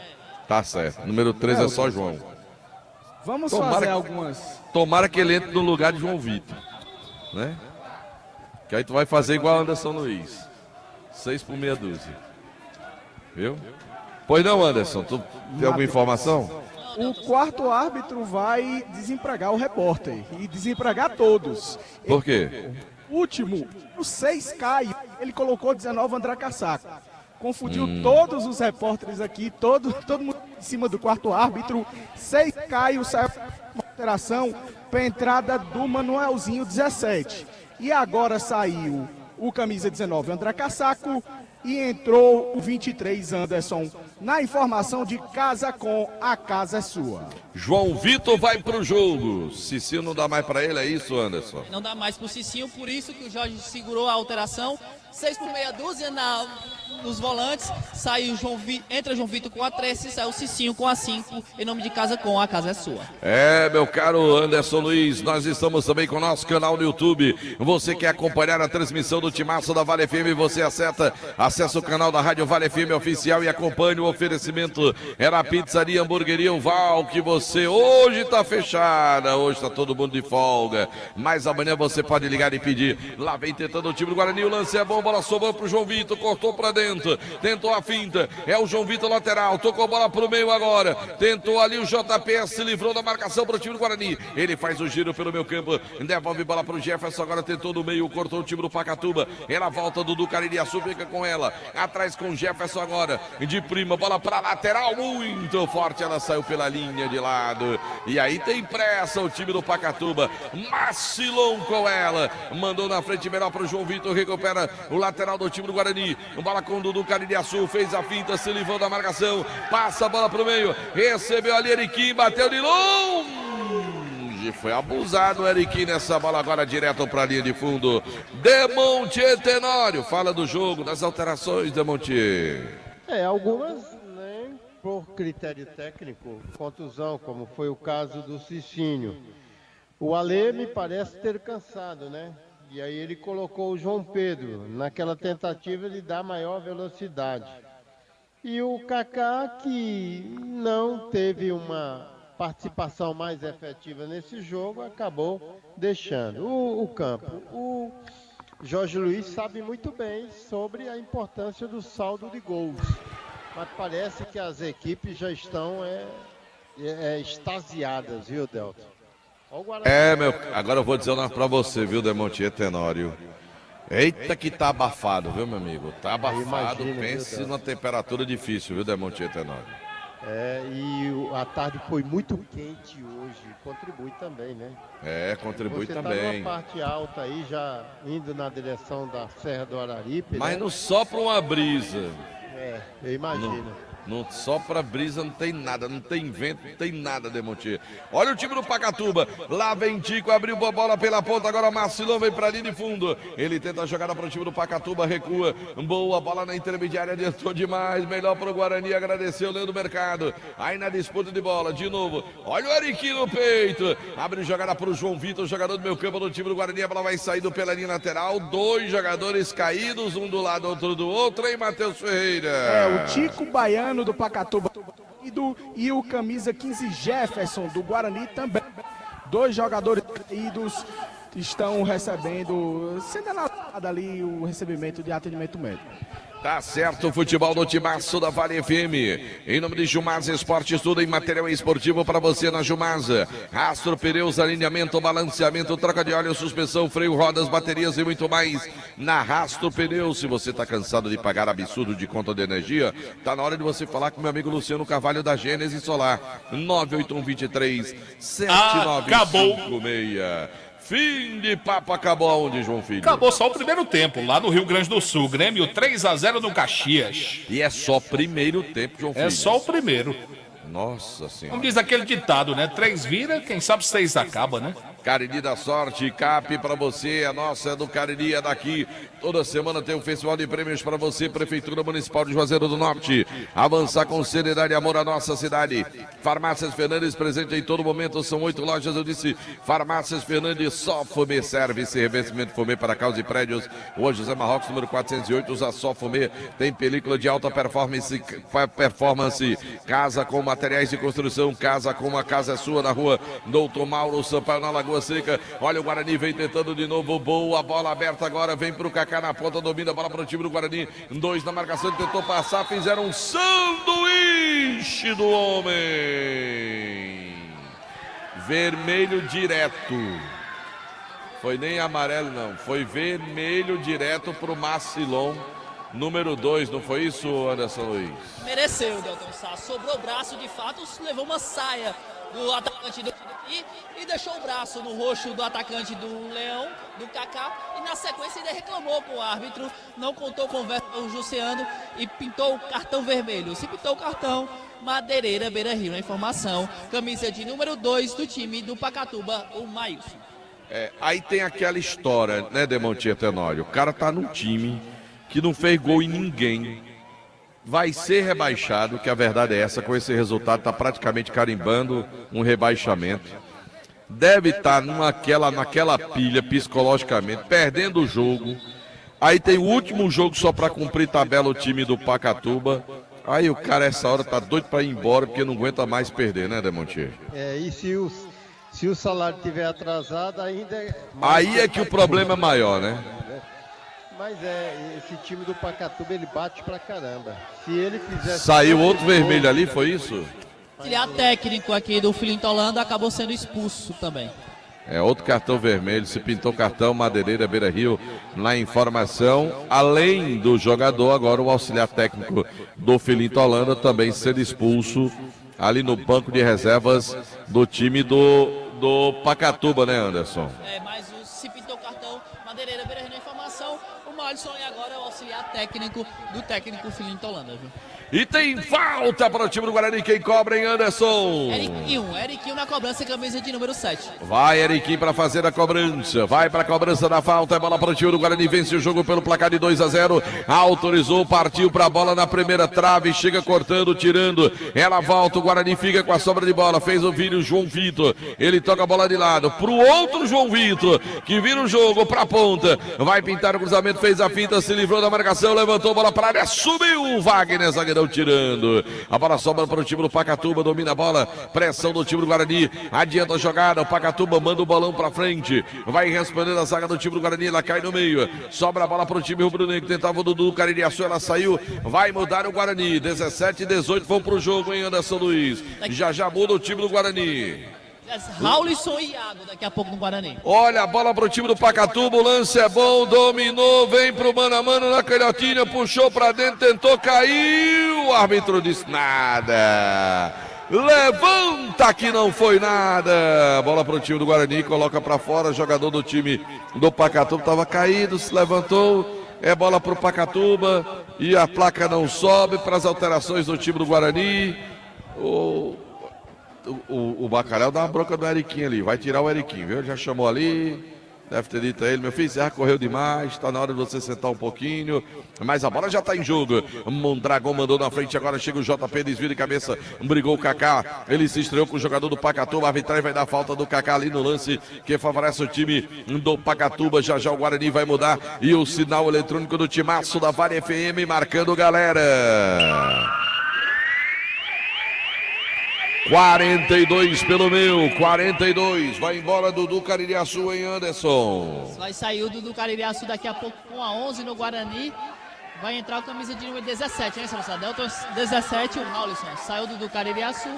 Tá certo. Número 13 é só João. Vamos fazer algumas. Tomara que ele entre no lugar de João Vitor. Né? Que aí tu vai fazer igual Anderson Luiz. 6 por meia dúzia. Viu? Pois não, Anderson, tu tem alguma informação? O quarto árbitro vai desempregar o repórter e desempregar todos. Por quê? O último, o 6 cai, ele colocou 19 André Cassaco. Confundiu todos os repórteres aqui, todo mundo em cima do quarto árbitro. 6 cai, saiu uma alteração para a entrada do Manuelzinho 17. E agora saiu o camisa 19 André Cassaco e entrou o 23 Anderson. Na informação de Casa Com, a casa é sua. João Vitor vai pro jogo. Cicinho não dá mais para ele, é isso, Anderson? Não dá mais pro Cicinho, por isso que o Jorge segurou a alteração. 6 por meia dúzia nos volantes. Entra João Vitor com a 13, sai o Cicinho com a 5. Em nome de Casa Com, a casa é sua. Meu caro Anderson Luiz, nós estamos também com o nosso canal no YouTube. Você quer acompanhar a transmissão do Timaço da Vale FM, você acessa o canal da Rádio Vale FM Oficial e acompanhe o oferecimento. Era a Pizzaria Hamburgueria Uval, que você hoje tá fechada, hoje tá todo mundo de folga, mas amanhã você pode ligar e pedir. Lá vem tentando o time do Guarani, o lance é bom, bola sobrou pro João Vitor, cortou pra dentro, tentou a finta, é o João Vitor lateral, tocou a bola pro meio agora, tentou ali o JP, se livrou da marcação pro time do Guarani, ele faz o giro pelo meio campo, devolve bola pro Jefferson, agora tentou no meio, cortou o time do Pacatuba, ela volta, Dudu Caririaçu fica com ela, atrás com o Jefferson agora, de prima, bola pra lateral, muito forte, ela saiu pela linha de lado, e aí tem pressa o time do Pacatuba, Macilon com ela, mandou na frente melhor pro João Vitor, recupera o lateral do time do Guarani, bola com o Dudu Caririaçu, fez a finta, se livrou da marcação, passa a bola pro meio, recebeu ali Eriquim, bateu de longe, foi abusado o Eriquim nessa bola agora direto pra linha de fundo. Demontier Tenório, fala do jogo, das alterações, Demontier. Algumas nem por critério técnico, contusão, como foi o caso do Cicinho. O Alê me parece ter cansado, né? E aí ele colocou o João Pedro naquela tentativa de dar maior velocidade. E o Kaká, que não teve uma participação mais efetiva nesse jogo, acabou deixando o campo. O Jorge Luiz sabe muito bem sobre a importância do saldo de gols, mas parece que as equipes já estão extasiadas, viu, Delton? Agora eu vou dizer uma pra você, viu, Demontier Tenório. Eita que tá abafado, viu, meu amigo? Tá abafado, pense numa temperatura difícil, viu, Demontier Tenório? E a tarde foi muito quente hoje, contribui também, né? Contribui também. Você tá numa parte alta aí, já indo na direção da Serra do Araripe, Mas né? não sopra uma brisa. Eu imagino. Não sopra brisa, não tem nada, não tem vento, não tem nada, Demontier. Olha o time do Pacatuba, lá vem Tico, abriu a bola pela ponta, agora Marcilão vem pra linha de fundo. Ele tenta a jogada para o time do Pacatuba, recua, boa bola na intermediária, adiantou demais, melhor para o Guarani, agradeceu o Leandro Mercado. Aí na disputa de bola, de novo, olha o Ariquinho no peito, abre jogada para o João Vitor, jogador do meio campo do time do Guarani, a bola vai saindo pela linha lateral, 2 jogadores caídos, um do lado, outro do outro, hein, Matheus Ferreira? O Tico Baiano do Pacatuba e o camisa 15 Jefferson do Guarani também. 2 jogadores caídos estão recebendo, sendo analisado ali o recebimento de atendimento médico. Tá certo, o futebol do Timaço da Vale FM. Em nome de Jumasa Esportes, tudo em material esportivo para você na Jumasa. Rastro, pneus, alinhamento, balanceamento, troca de óleo, suspensão, freio, rodas, baterias e muito mais na Rastro Pneus. Se você tá cansado de pagar absurdo de conta de energia, tá na hora de você falar com meu amigo Luciano Carvalho da Gênesis Solar. 98123-7956. Fim de papo, acabou aonde, João Filho? Acabou só o primeiro tempo, lá no Rio Grande do Sul. Grêmio 3-0 no Caxias. E é só primeiro tempo, João Filho? É só o primeiro. Nossa Senhora. Como diz aquele ditado, né? 3 vira, quem sabe 6 acaba, né? Cariri da Sorte, CAP pra você, a nossa é do Cariri, é daqui. Toda semana tem um festival de prêmios pra você, Prefeitura Municipal de Juazeiro do Norte. Avançar com seriedade e amor à nossa cidade. Farmácias Fernandes, presente em todo momento, são 8 lojas, eu disse. Farmácias Fernandes, só Fumê Service, revestimento Fumê para casa e prédios. Hoje, José Marrocos, número 408, usa só Fumê. Tem película de alta performance, casa com materiais de construção, casa com uma casa é sua na rua Doutor Mauro Sampaio, na Lagoa Seca. Olha o Guarani, vem tentando de novo, boa bola aberta agora, vem pro Kaká na ponta, domina a bola para o time do Guarani, 2 na marcação, ele tentou passar, fizeram um sanduíche do homem, vermelho direto, foi nem amarelo não, foi vermelho direto pro Marcilon, número 2, não foi isso, Anderson Luiz? Mereceu, Delton Sá, sobrou o braço de fato, levou uma saia do atacante do e deixou o braço no rosto do atacante do Leão, do Kaká, e na sequência ainda reclamou com o árbitro, não contou com o Jussiano e pintou o cartão vermelho. Se pintou o cartão, Madeireira Beira Rio, na informação, camisa de número 2 do time do Pacatuba, o Maílson. Aí tem aquela história, né, Demontier Tenório? O cara tá num time que não fez gol em ninguém, vai ser rebaixado, que a verdade é essa, com esse resultado está praticamente carimbando um rebaixamento. Deve estar naquela pilha psicologicamente, perdendo o jogo. Aí tem o último jogo só para cumprir tabela o time do Pacatuba. Aí o cara essa hora tá doido para ir embora porque não aguenta mais perder, né, Demontier? E se o salário estiver atrasado, ainda é... Aí é que o problema é maior, né? Mas esse time do Pacatuba, ele bate pra caramba. Se ele fizesse... Saiu outro vermelho ali, foi isso? Auxiliar técnico aqui do Filinto Holanda acabou sendo expulso também. Outro cartão vermelho, se pintou cartão, Madeireira Beira Rio na informação. Além do jogador, agora o auxiliar técnico do Filinto Holanda também sendo expulso ali no banco de reservas do time do Pacatuba, né, Anderson? Mas se pintou cartão, Madeireira Beira Rio na informação. O Alisson e agora o auxiliar técnico do técnico Filinto Holanda, viu? E tem falta para o time do Guarani. Quem cobra, hein, Anderson? Eriquinho na cobrança, camisa de número 7. Vai Eriquinho para fazer a cobrança. Vai para a cobrança da falta. É bola para o time do Guarani. Vence o jogo pelo placar de 2-0. Autorizou, partiu para a bola na primeira trave. Chega cortando, tirando. Ela volta. O Guarani fica com a sobra de bola. Fez o vídeo João Vitor. Ele toca a bola de lado para o outro João Vitor, que vira o jogo para a ponta. Vai pintar o cruzamento. Fez a finta, se livrou da marcação. Levantou a bola para a área. Subiu o Wagner, zagueirão tirando. A bola sobra para o time do Pacatuba. Domina a bola. Pressão do time do Guarani. Adianta a jogada. O Pacatuba manda o bolão para frente. Vai respondendo a zaga do time do Guarani. Ela cai no meio. Sobra a bola para o time rubro-negro. Tentava o Dudu Caririaçu. Ela saiu. Vai mudar o Guarani. 17 e 18 vão para o jogo, hein, Anderson Luiz? Já muda o time do Guarani. Raulisson e Iago daqui a pouco no Guarani. Olha a bola pro time do Pacatuba, o lance é bom, dominou, vem pro mano a mano na canhotinha, puxou pra dentro, tentou, caiu, o árbitro disse nada. Levanta que não foi nada. Bola pro time do Guarani, coloca pra fora, jogador do time do Pacatuba tava caído, se levantou, é bola pro Pacatuba e a placa não sobe para as alterações do time do Guarani. O Bacalhau dá uma bronca do Eriquinho ali, vai tirar o Eriquinho, viu? Já chamou ali, deve ter dito a ele, meu filho, você já correu demais, está na hora de você sentar um pouquinho, mas a bola já está em jogo. Mondragão mandou na frente, agora chega o JP, desvio de cabeça, brigou o Kaká, ele se estreou com o jogador do Pacatuba, a arbitragem vai dar falta do Kaká ali no lance, que favorece o time do Pacatuba. Já o Guarani vai mudar, e o sinal eletrônico do timaço da Vale FM marcando galera. 42 pelo meu, 42, vai embora Dudu Caririaçu, hein, Anderson? Vai sair o Dudu Caririaçu daqui a pouco com a 11 no Guarani. Vai entrar o camisa de número 17, hein, Sérgio? Delta 17, o Raulisson. Saiu o Dudu Caririaçu,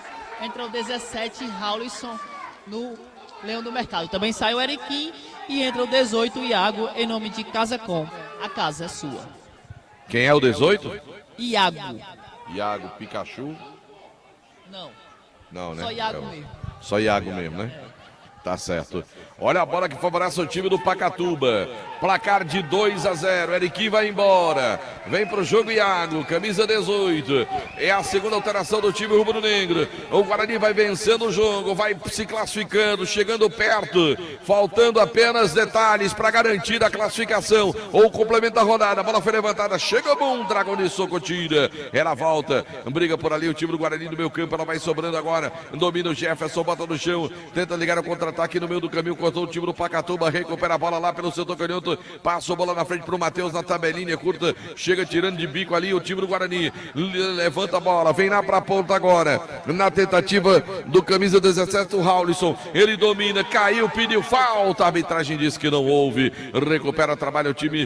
entra o 17, Raulisson no Leão do Mercado. Também sai o Eriquim e entra o 18, Iago, em nome de Casa Com. A casa é sua. Quem é o 18? Iago. Iago Pikachu? Não, né? Só Iago mesmo. Só Iago mesmo, né? Tá certo. Olha a bola que favorece o time do Pacatuba. Placar de 2-0. Eriquim vai embora. Vem pro jogo Iago, camisa 18. É a segunda alteração do time rubro-negro. O Guarani vai vencendo o jogo, vai se classificando, chegando perto. Faltando apenas detalhes para garantir a classificação ou o complemento da rodada. A bola foi levantada, chega bom, Dragão de Soco tira. Ela volta, briga por ali o time do Guarani no meio campo. Ela vai sobrando agora. Domina o Jefferson, bota no chão. Tenta ligar o contra-ataque no meio do caminho. Cortou o time do Pacatuba, recupera a bola lá pelo setor canhoto. Passa a bola na frente pro Matheus na tabelinha curta. Chega tirando de bico ali o time do Guarani. Levanta a bola, vem lá pra ponta agora. Na tentativa do camisa 17, o Raulisson. Ele domina, caiu, pediu falta. A arbitragem disse que não houve. Recupera, trabalha o time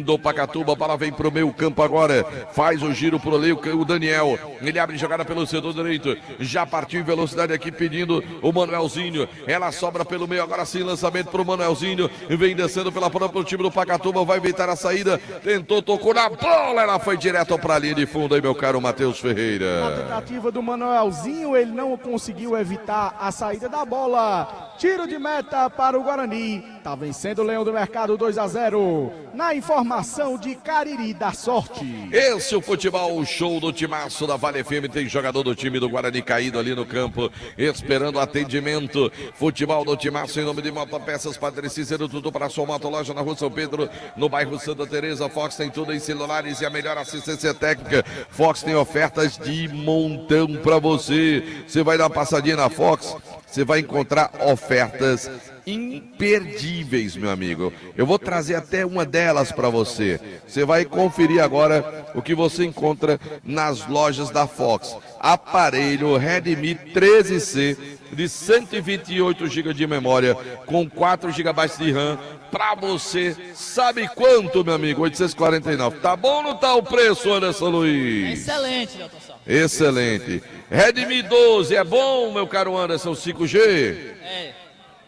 do Pacatuba. A bola vem pro meio campo agora. Faz o giro pro ali o Daniel. Ele abre jogada pelo setor direito. Já partiu em velocidade aqui pedindo o Manuelzinho. Ela sobra pelo meio agora sim. Lançamento pro Manuelzinho. Vem descendo pela própria o time do Pacatuba. Vai evitar a saída. Tentou, tocou na bola. Ela foi direto pra linha de fundo aí, meu caro Matheus Ferreira. Na tentativa do Manuelzinho, ele não conseguiu evitar a saída da bola. Tiro de meta para o Guarani. Tá vencendo o Leão do Mercado 2-0. Na informação de Cariri da Sorte. Esse é o futebol, o show do timaço da Vale FM. Tem jogador do time do Guarani caído ali no campo, esperando atendimento. Futebol do timaço em nome de Motopeças Padre Cícero, tudo para a sua motoloja na Rua São Pedro, no bairro Santa Teresa. Fox tem tudo em celulares e a melhor assistência técnica. Fox tem ofertas de montão para você. Você vai dar uma passadinha na Fox, você vai encontrar ofertas imperdíveis, meu amigo. Eu vou trazer até uma delas para você. Você vai conferir agora o que você encontra nas lojas da Fox. Aparelho Redmi 13C de 128 GB de memória com 4 GB de RAM para você. Sabe quanto, meu amigo? 849. Tá bom ou não tá o preço, Anderson Luiz? Excelente, Nelton Sá. Excelente. Redmi 12 é bom, meu caro Anderson? 5G? É.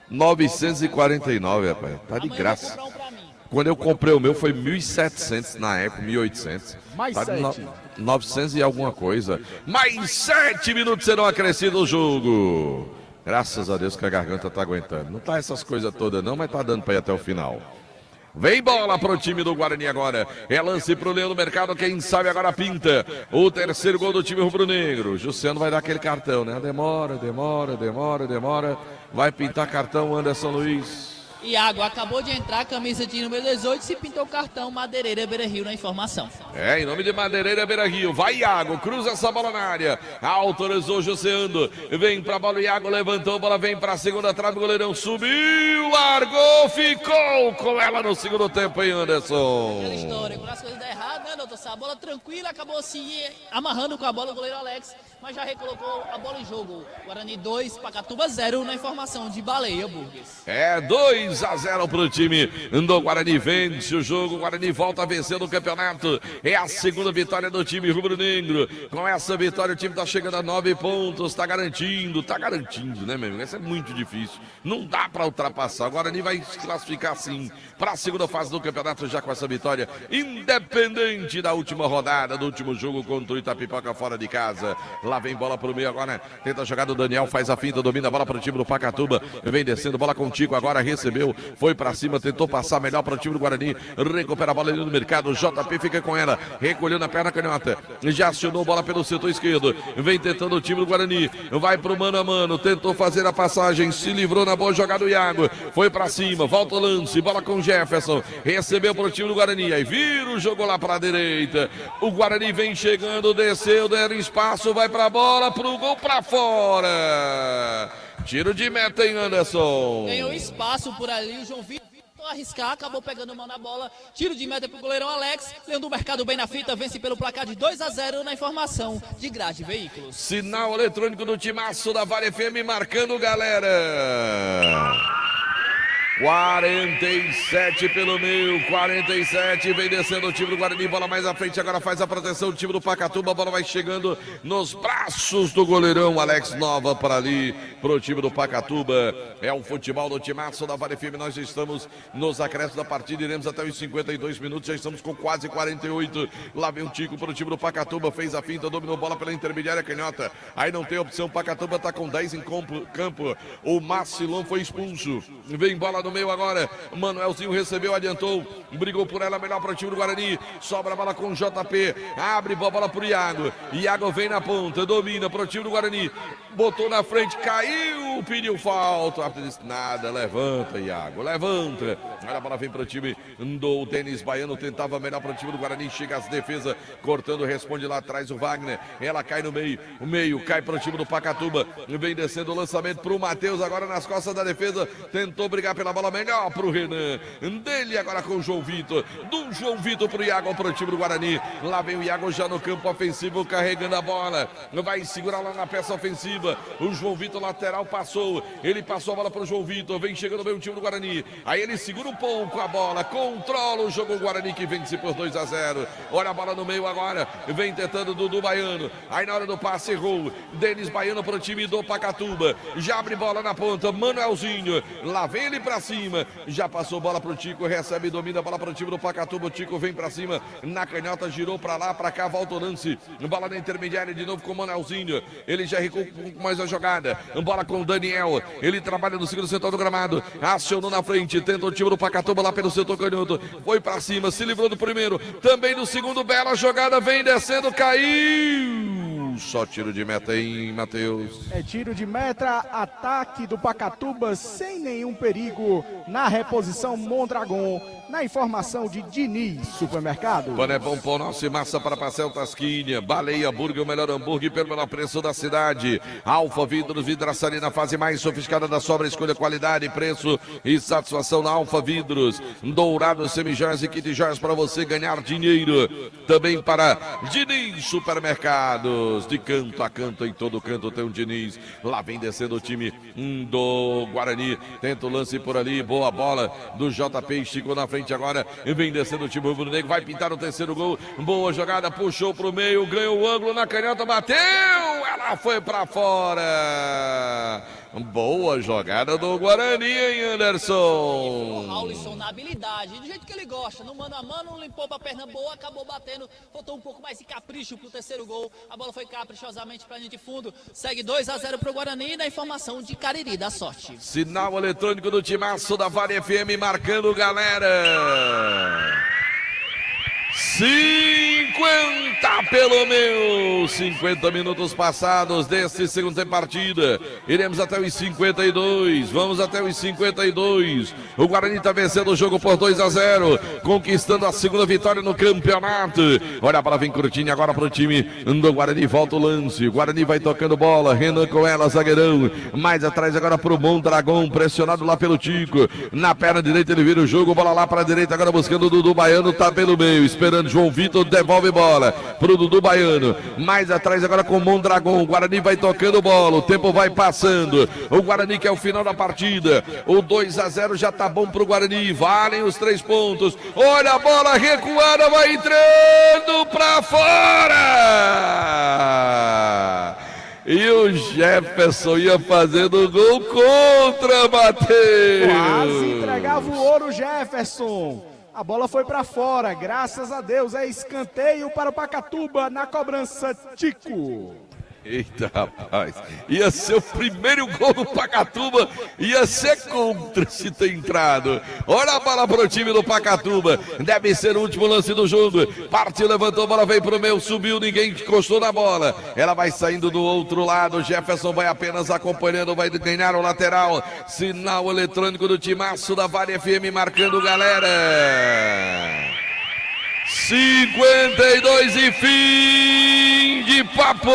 949, rapaz. Tá de graça. Quando eu comprei o meu foi 1.700 na época, 1.800. Mais tá 7. 900 e alguma coisa. Mais 7 minutos serão acrescidos no jogo. Graças a Deus que a garganta tá aguentando. Não tá essas coisas todas não, mas tá dando pra ir até o final. Vem bola pro time do Guarani agora. É lance pro Leão do Mercado, quem sabe agora pinta. O terceiro gol do time rubro-negro. Jussiano vai dar aquele cartão, né? Demora. Vai pintar cartão Anderson Luiz. Iago acabou de entrar, camisa de número 18, se pintou o cartão Madeireira Beira Rio na informação. É, em nome de Madeireira Beira Rio. Vai Iago, cruza essa bola na área. Autorizou Jussiano. Vem pra bola, Iago levantou, a bola vem pra segunda trave, o goleirão subiu, largou, ficou com ela no segundo tempo, hein, Anderson? Aquela história, quando as coisas dão errado, né, doutor Sá? A bola tranquila, acabou se amarrando com a bola o goleiro Alex, mas já recolocou a bola em jogo. Guarani 2, Pacatuba 0 na informação de Baleia Burgues. É 2-0 pro time do Guarani, vence o jogo, o Guarani volta a vencer no campeonato, é a segunda vitória do time rubro-negro. Com essa vitória o time tá chegando a 9 pontos, tá garantindo, né, meu amigo? Isso é muito difícil, não dá pra ultrapassar. O Guarani vai se classificar sim pra segunda fase do campeonato já com essa vitória, independente da última rodada, do último jogo contra o Itapipoca fora de casa. Lá vem bola pro meio agora, tenta a jogada do Daniel, faz a finta, domina a bola pro time do Pacatuba, vem descendo, bola contigo agora, recebeu, foi pra cima, tentou passar melhor pro time do Guarani, recupera a bola ali no mercado, JP fica com ela, recolheu na perna canhota, já acionou bola pelo setor esquerdo, vem tentando o time do Guarani, vai pro mano a mano, tentou fazer a passagem, se livrou na boa jogada do Iago, foi pra cima, volta o lance, bola com Jefferson, recebeu pro time do Guarani, aí vira o jogo lá pra direita, o Guarani vem chegando, desceu, deram espaço, vai pra bola, pro gol pra fora. Tiro de meta, hein, Anderson? Ganhou espaço por ali, o João Vitor tentou arriscar, acabou pegando mão na bola. Tiro de meta pro goleirão Alex. Leão do Mercado bem na fita, vence pelo placar de 2-0 na informação de Grade Veículos. Sinal eletrônico do timaço da Vale FM marcando, galera. 47 pelo meio, 47, vem descendo o time do Guarani, bola mais à frente, agora faz a proteção do time do Pacatuba, a bola vai chegando nos braços do goleirão Alex Nova para ali, pro time do Pacatuba. É o futebol do timaço da Vale FM, nós estamos nos acréscimos da partida, iremos até os 52 minutos, já estamos com quase 48, lá vem o Tico pro time do Pacatuba, fez a finta, dominou bola pela intermediária canhota, aí não tem opção, Pacatuba tá com 10 em campo, o Macilon foi expulso, vem bola no meio agora, Manuelzinho recebeu, adiantou, brigou por ela, melhor para o time do Guarani, sobra a bola com o JP, abre a bola para o Iago, Iago vem na ponta, domina para o time do Guarani, botou na frente, caiu, pediu falta, nada, levanta Iago, levanta, olha a bola vem para o time do Denis Baiano, tentava melhor para o time do Guarani, chega às defesas, cortando, responde lá atrás o Wagner, ela cai no meio, o meio cai para o time do Pacatuba, vem descendo o lançamento para o Matheus, agora nas costas da defesa, tentou brigar pela bola melhor pro Renan, dele agora com o João Vitor, do João Vitor pro Iago, pro time do Guarani, lá vem o Iago já no campo ofensivo, carregando a bola, vai segurar lá na peça ofensiva, o João Vitor lateral passou, ele passou a bola pro João Vitor, vem chegando bem o time do Guarani, aí ele segura um pouco a bola, controla o jogo, o Guarani que vence por 2-0, olha a bola no meio agora, vem tentando Dudu Baiano, aí na hora do passe errou, Denis Baiano pro time do Pacatuba, já abre bola na ponta, Manuelzinho, lá vem ele pra cima, já passou bola pro Tico, recebe e domina a bola pro time do Pacatuba, o Tico vem pra cima, na canhota, girou pra lá, pra cá, volta o lance, bola na intermediária de novo com o Manuelzinho, ele já recuou mais a jogada, bola com o Daniel, ele trabalha no segundo setor do gramado, acionou na frente, tenta o time do Pacatuba lá pelo setor canhoto, foi pra cima, se livrou do primeiro, também do segundo, bela jogada, vem descendo, caiu! Só tiro de meta, hein, Matheus? É tiro de meta, ataque do Pacatuba sem nenhum perigo na reposição Mondragon, na informação de Diniz Supermercado. Pané Bom Pão, nossa e massa para Pastel Tasquinha, Baleia Burger, o melhor hambúrguer pelo menor preço da cidade. Alfa Vidros, vidraçaria na fase mais sofisticada da sobra, escolha qualidade, preço e satisfação na Alfa Vidros. Dourados, semijoias e kit joias para você ganhar dinheiro. Também para Diniz Supermercados, de canto a canto, em todo canto tem um Diniz. Lá vem descendo o time do Guarani, tenta o lance por ali, boa bola do JP, esticou na frente agora, e vem descendo o time rubro-negro, vai pintar o terceiro gol, boa jogada, puxou pro meio, ganhou o ângulo na canhota, bateu, ela foi pra fora, Boa jogada do Guarani, hein, Anderson? O Raulison na habilidade, do jeito que ele gosta, no mano a mano, limpou pra perna boa, acabou batendo, faltou um pouco mais de capricho pro terceiro gol, a bola foi caprichosamente pra linha de fundo, segue 2-0 pro Guarani, na informação de Cariri, da sorte. Sinal eletrônico do timaço da Vale FM, marcando, galera. 50 pelo meu, 50 minutos passados deste segundo tempo de partida, iremos até os 52, vamos até os 52, o Guarani está vencendo o jogo por 2-0, conquistando a segunda vitória no campeonato. Olha para vem curtinho agora para o time do Guarani, volta o lance, o Guarani vai tocando bola, Renan com ela, zagueirão, mais atrás agora para o Mondragão, pressionado lá pelo Tico, na perna direita ele vira o jogo, bola lá para a direita agora buscando o Dudu Baiano, tá pelo meio, esperando João Vitor, devolve bola pro Dudu Baiano, mais atrás agora com o Mondragão, o Guarani vai tocando bola, o tempo vai passando, o Guarani que é o final da partida, o 2-0 já tá bom pro Guarani, valem os 3 pontos, olha a bola recuada, vai entrando pra fora! E o Jefferson ia fazendo gol contra, Matheus! Quase entregava o ouro, Jefferson. A bola foi para fora, graças a Deus, é escanteio para o Pacatuba na cobrança, Tico. Eita, rapaz, ia ser o primeiro gol do Pacatuba, ia ser contra se ter entrado. Olha a bola pro time do Pacatuba, deve ser o último lance do jogo. Partiu, levantou a bola, veio pro meio, subiu, ninguém encostou na bola. Ela vai saindo do outro lado, Jefferson vai apenas acompanhando, vai ganhar o lateral. Sinal eletrônico do timaço da Vale FM marcando, galera. 52 e fim de papo.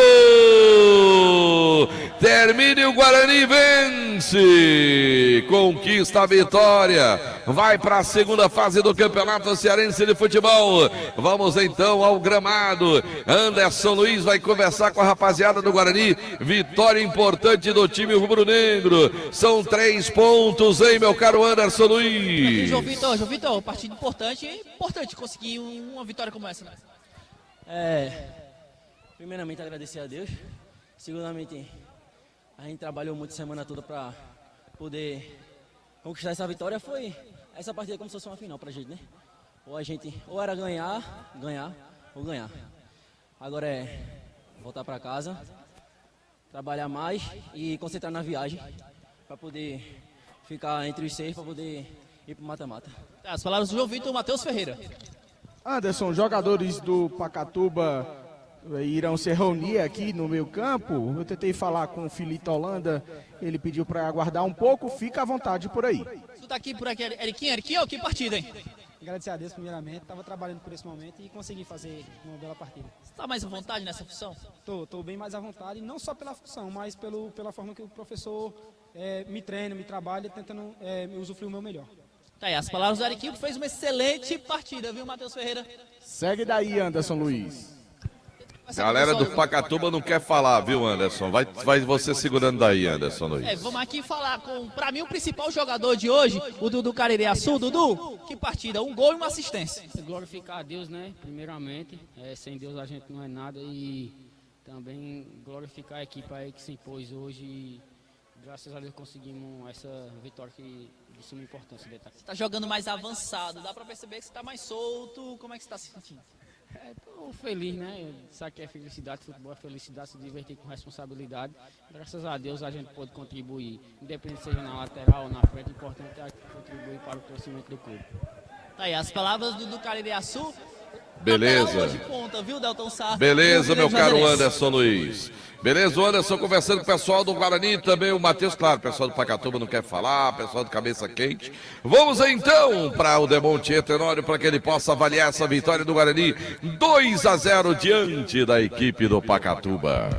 Termine, o Guarani vence, conquista a vitória, vai para a segunda fase do Campeonato Cearense de Futebol. Vamos então ao gramado. Anderson Luiz vai conversar com a rapaziada do Guarani. Vitória importante do time rubro-negro. São 3 pontos, hein, meu caro Anderson Luiz? João Vitor, partida importante conseguir uma vitória como essa, né? Primeiramente agradecer a Deus, segundamente a gente trabalhou muito a semana toda para poder conquistar essa vitória. Foi essa partida como se fosse uma final pra gente, né? Ou era ganhar ou ganhar. Agora é voltar para casa, trabalhar mais e concentrar na viagem para poder ficar entre os 6, para poder ir pro mata-mata. As palavras do João Vitor, Matheus Ferreira. Anderson, jogadores do Pacatuba irão se reunir aqui no meio campo. Eu tentei falar com o Felipe Holanda, ele pediu para aguardar um pouco, fica à vontade por aí. Tu tá aqui por aqui, Eriquinho, que partida, hein? Agradecer a Deus primeiramente, estava trabalhando por esse momento e consegui fazer uma bela partida. Você tá mais à vontade nessa função? Tô bem mais à vontade, não só pela função, mas pela forma que o professor me treina, me trabalha, tentando usufruir o meu melhor. Tá aí, as palavras do Eriquinho, que fez uma excelente partida, viu, Matheus Ferreira? Segue daí, Anderson Luiz. Galera do Pacatuba não quer falar, viu, Anderson? Vai você segurando daí, Anderson Luiz. Vamos aqui falar com, pra mim, o principal jogador de hoje, o Dudu Caririaçu. Dudu, que partida, um gol e uma assistência. Glorificar a Deus, né, primeiramente. Sem Deus a gente não é nada. E também glorificar a equipe aí que se impôs hoje. E graças a Deus conseguimos essa vitória de suma importância. Você tá jogando mais avançado, dá pra perceber que você tá mais solto. Como é que você tá se sentindo? Tô feliz, né? Isso aqui é felicidade, futebol é felicidade, se divertir com responsabilidade. Graças a Deus a gente pode contribuir, independente seja na lateral ou na frente, o importante é contribuir para o crescimento do clube. Tá aí, as palavras do Caririaçu. Beleza. De ponta, viu, Delton Sá? Beleza, meu caro Anderson Luiz. Beleza, o Anderson conversando com o pessoal do Guarani, também o Matheus, claro, o pessoal do Pacatuba não quer falar, o pessoal do Cabeça Quente. Vamos então para o Demonte Tenório para que ele possa avaliar essa vitória do Guarani, 2-0 diante da equipe do Pacatuba.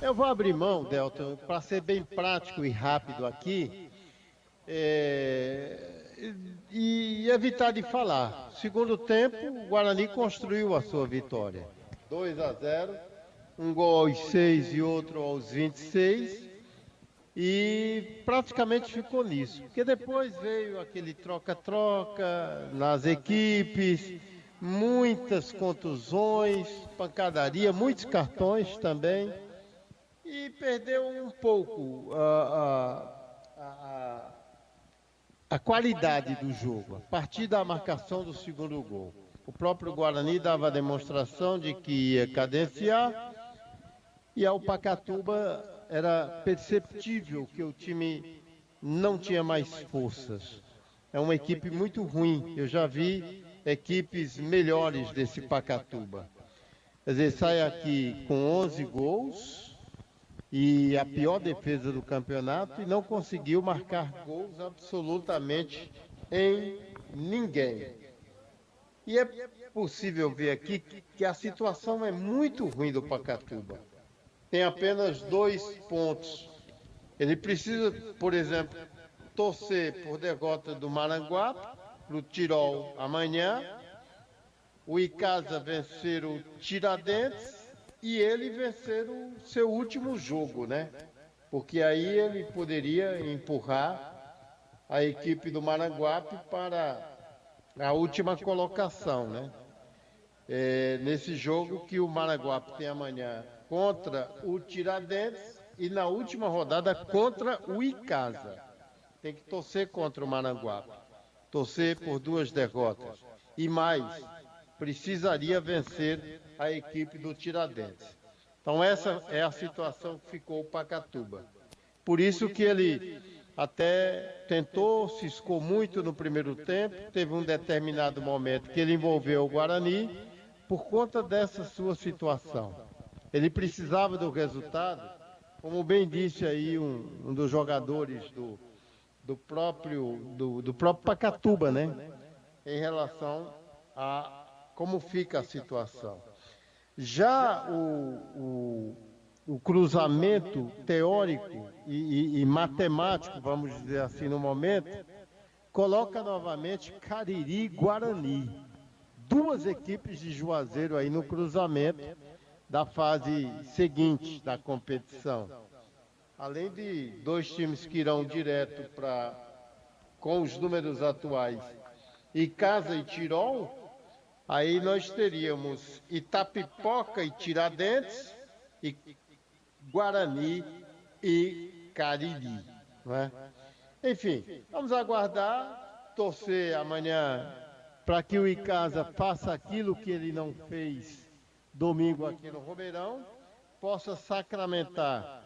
Eu vou abrir mão, Delton, para ser bem prático e rápido aqui, e evitar de falar. Segundo tempo, o Guarani construiu a sua vitória. 2-0, um gol aos 6 e outro aos 26, e praticamente ficou nisso. Porque depois veio aquele troca-troca nas equipes, muitas contusões, pancadaria, muitos cartões também, e perdeu um pouco a qualidade do jogo, a partir da marcação do segundo gol. O próprio Guarani dava a demonstração de que ia cadenciar, e ao Pacatuba era perceptível que o time não tinha mais forças. É uma equipe muito ruim. Eu já vi equipes melhores desse Pacatuba. Quer dizer, sai aqui com 11 gols e a pior defesa do campeonato e não conseguiu marcar gols absolutamente em ninguém. E é possível ver aqui que a situação é muito ruim do Pacatuba. Tem apenas 2 pontos. Ele precisa, por exemplo, torcer por derrota do Maranguape, para o Tirol amanhã, o Icasa vencer o Tiradentes e ele vencer o seu último jogo, né? Porque aí ele poderia empurrar a equipe do Maranguape para a última colocação, né? Nesse jogo que o Maranguape tem amanhã contra o Tiradentes e na última rodada contra o Icasa. Tem que torcer contra o Maranguape, torcer por 2 derrotas. E mais, precisaria vencer a equipe do Tiradentes. Então essa é a situação que ficou o Pacatuba. Por isso que ele até tentou, ciscou muito no primeiro tempo, teve um determinado momento que ele envolveu o Guarani por conta dessa sua situação. Ele precisava do resultado, como bem disse aí um dos jogadores do próprio Pacatuba, né? Em relação a como fica a situação. Já o cruzamento teórico e matemático, vamos dizer assim, no momento, coloca novamente Cariri e Guarani. 2 equipes de Juazeiro aí no cruzamento da fase seguinte da competição. Além de 2 times que irão direto com os números atuais, Icasa e Tirol, aí nós teríamos Itapipoca e Tiradentes, e Guarani e Cariri, né? Enfim, vamos aguardar, torcer amanhã para que o Icasa faça aquilo que ele não fez domingo aqui no Romeirão, possa sacramentar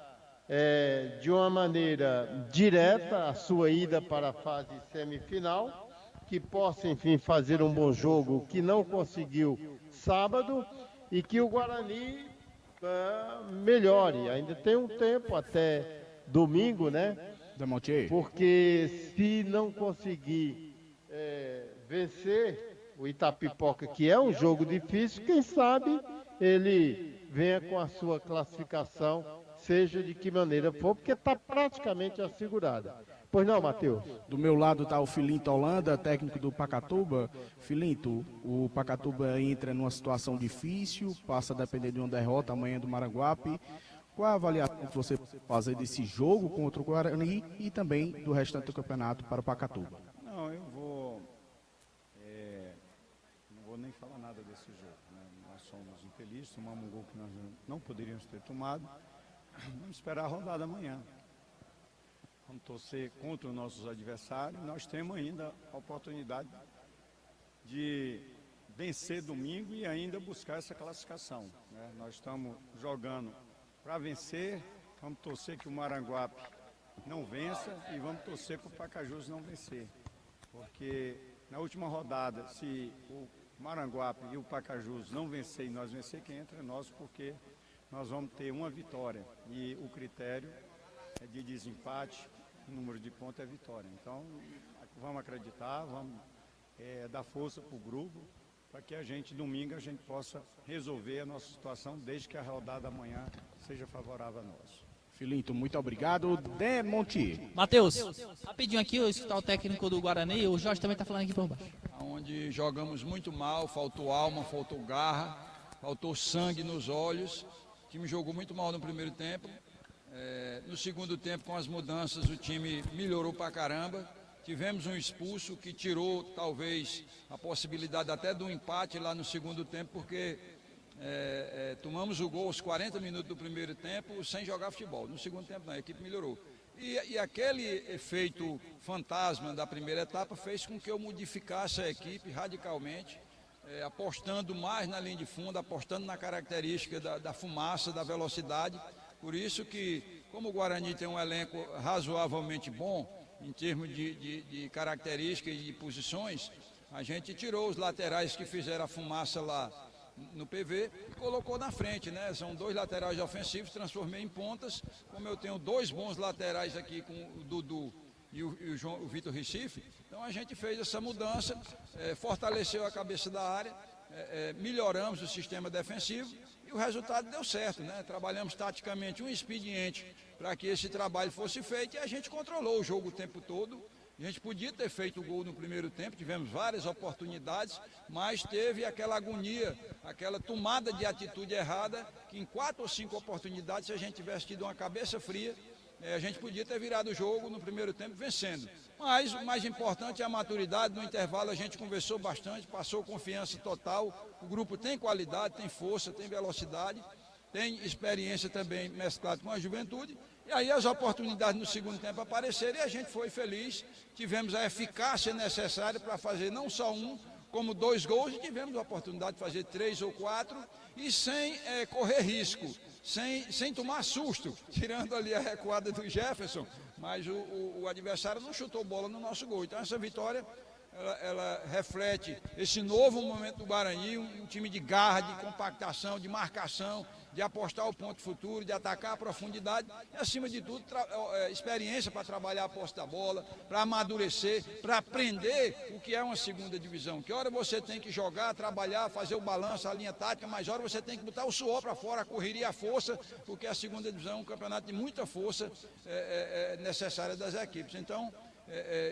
de uma maneira direta a sua ida para a fase semifinal, que possa, enfim, fazer um bom jogo que não conseguiu sábado e que o Guarani melhore. Ainda tem um tempo até domingo, né? Porque se não conseguir vencer o Itapipoca, que é um jogo difícil, quem sabe ele venha com a sua classificação, seja de que maneira for, porque está praticamente assegurada. Pois não, Matheus? Do meu lado está o Filinto Holanda, técnico do Pacatuba. Filinto, o Pacatuba entra numa situação difícil, passa a depender de uma derrota amanhã do Maranguape. Qual a avaliação que você faz desse jogo contra o Guarani e também do restante do campeonato para o Pacatuba? Não, não vou nem falar nada desse jogo, né? Nós somos infelizes, tomamos um gol que nós não poderíamos ter tomado. Vamos esperar a rodada amanhã. Vamos torcer contra os nossos adversários. Nós temos ainda a oportunidade de vencer domingo e ainda buscar essa classificação, né? Nós estamos jogando para vencer. Vamos torcer que o Maranguape não vença e vamos torcer para o Pacajus não vencer. Porque na última rodada, se o Maranguape e o Pacajus não vencer e nós vencer, quem entra é nós, porque nós vamos ter uma vitória e o critério é de desempate, o número de pontos é vitória. Então, vamos acreditar, vamos dar força para o grupo, para que domingo, a gente possa resolver a nossa situação, desde que a rodada amanhã seja favorável a nós. Filinto, muito obrigado. Demonte. Matheus, rapidinho aqui, eu escutar o técnico do Guarani, o Jorge também está falando aqui por baixo. Onde jogamos muito mal, faltou alma, faltou garra, faltou sangue nos olhos. O time jogou muito mal no primeiro tempo. No segundo tempo, com as mudanças, o time melhorou pra caramba. O tivemos um expulso que tirou talvez a possibilidade até do empate lá no segundo tempo, porque tomamos o gol aos 40 minutos do primeiro tempo sem jogar futebol. No segundo tempo não, a equipe melhorou. E aquele efeito fantasma da primeira etapa fez com que eu modificasse a equipe radicalmente, apostando mais na linha de fundo, apostando na característica da fumaça, da velocidade. Por isso que, como o Guarani tem um elenco razoavelmente bom, em termos de características e de posições, a gente tirou os laterais que fizeram a fumaça lá no PV e colocou na frente, né? São 2 laterais ofensivos, transformei em pontas. Como eu tenho 2 bons laterais aqui com o Dudu e o Vitor Recife, então a gente fez essa mudança, fortaleceu a cabeça da área, melhoramos o sistema defensivo e o resultado deu certo, né? Trabalhamos taticamente um expediente para que esse trabalho fosse feito e a gente controlou o jogo o tempo todo. A gente podia ter feito o gol no primeiro tempo, tivemos várias oportunidades, mas teve aquela agonia, aquela tomada de atitude errada, que em 4 ou 5 oportunidades, se a gente tivesse tido uma cabeça fria, a gente podia ter virado o jogo no primeiro tempo vencendo. Mas o mais importante é a maturidade. No intervalo a gente conversou bastante, passou confiança total. O grupo tem qualidade, tem força, tem velocidade, tem experiência também mesclado com a juventude. E aí as oportunidades no segundo tempo apareceram e a gente foi feliz. Tivemos a eficácia necessária para fazer não só um, como 2 gols, e tivemos a oportunidade de fazer 3 ou 4 e sem correr risco, sem tomar susto, tirando ali a recuada do Jefferson, mas o adversário não chutou bola no nosso gol. Então essa vitória, ela reflete esse novo momento do Guarani, um time de garra, de compactação, de marcação, de apostar o ponto futuro, de atacar a profundidade e, acima de tudo, experiência para trabalhar a posse da bola, para amadurecer, para aprender o que é uma segunda divisão. Que hora você tem que jogar, trabalhar, fazer o balanço, a linha tática, mas hora você tem que botar o suor para fora, a correria, a força, porque a segunda divisão é um campeonato de muita força necessária das equipes. Então,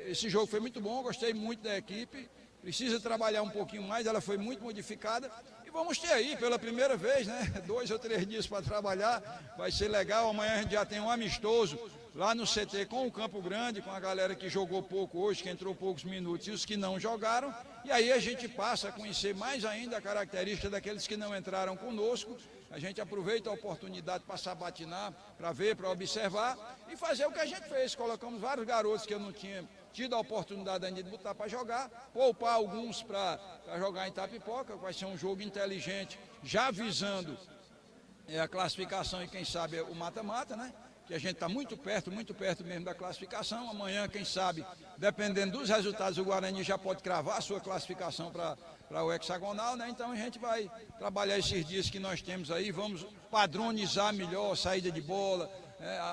esse jogo foi muito bom, gostei muito da equipe, precisa trabalhar um pouquinho mais, ela foi muito modificada. E vamos ter aí, pela primeira vez, né, 2 ou 3 dias para trabalhar, vai ser legal. Amanhã a gente já tem um amistoso lá no CT com o Campo Grande, com a galera que jogou pouco hoje, que entrou poucos minutos, e os que não jogaram. E aí a gente passa a conhecer mais ainda a característica daqueles que não entraram conosco. A gente aproveita a oportunidade para sabatinar, para ver, para observar e fazer o que a gente fez. Colocamos vários garotos que eu não tinha tido a oportunidade ainda de botar para jogar, poupar alguns para jogar em Itapipoca. Vai ser um jogo inteligente, já visando a classificação e quem sabe o mata-mata, né? Que a gente está muito perto mesmo da classificação. Amanhã, quem sabe, dependendo dos resultados, o Guarani já pode cravar a sua classificação para o hexagonal, né? Então a gente vai trabalhar esses dias que nós temos aí, vamos padronizar melhor a saída de bola,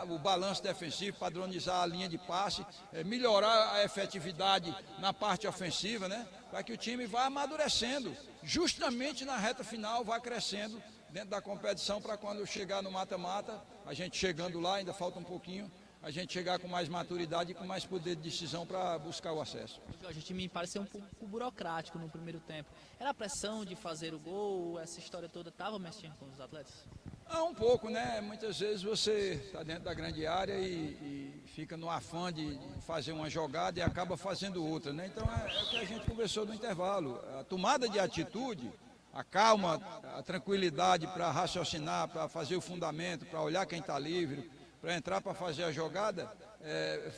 o balanço defensivo, padronizar a linha de passe, melhorar a efetividade na parte ofensiva, né? Para que o time vá amadurecendo, justamente na reta final, vá crescendo dentro da competição, para quando chegar no mata-mata, a gente chegando lá, ainda falta um pouquinho, a gente chegar com mais maturidade e com mais poder de decisão para buscar o acesso. Jorge, o time me pareceu um pouco burocrático no primeiro tempo. Era a pressão de fazer o gol, essa história toda estava mexendo com os atletas? Um pouco, né? Muitas vezes você está dentro da grande área e fica no afã de fazer uma jogada e acaba fazendo outra, né? Então é o que a gente conversou no intervalo. A tomada de atitude, a calma, a tranquilidade para raciocinar, para fazer o fundamento, para olhar quem está livre, para entrar para fazer a jogada,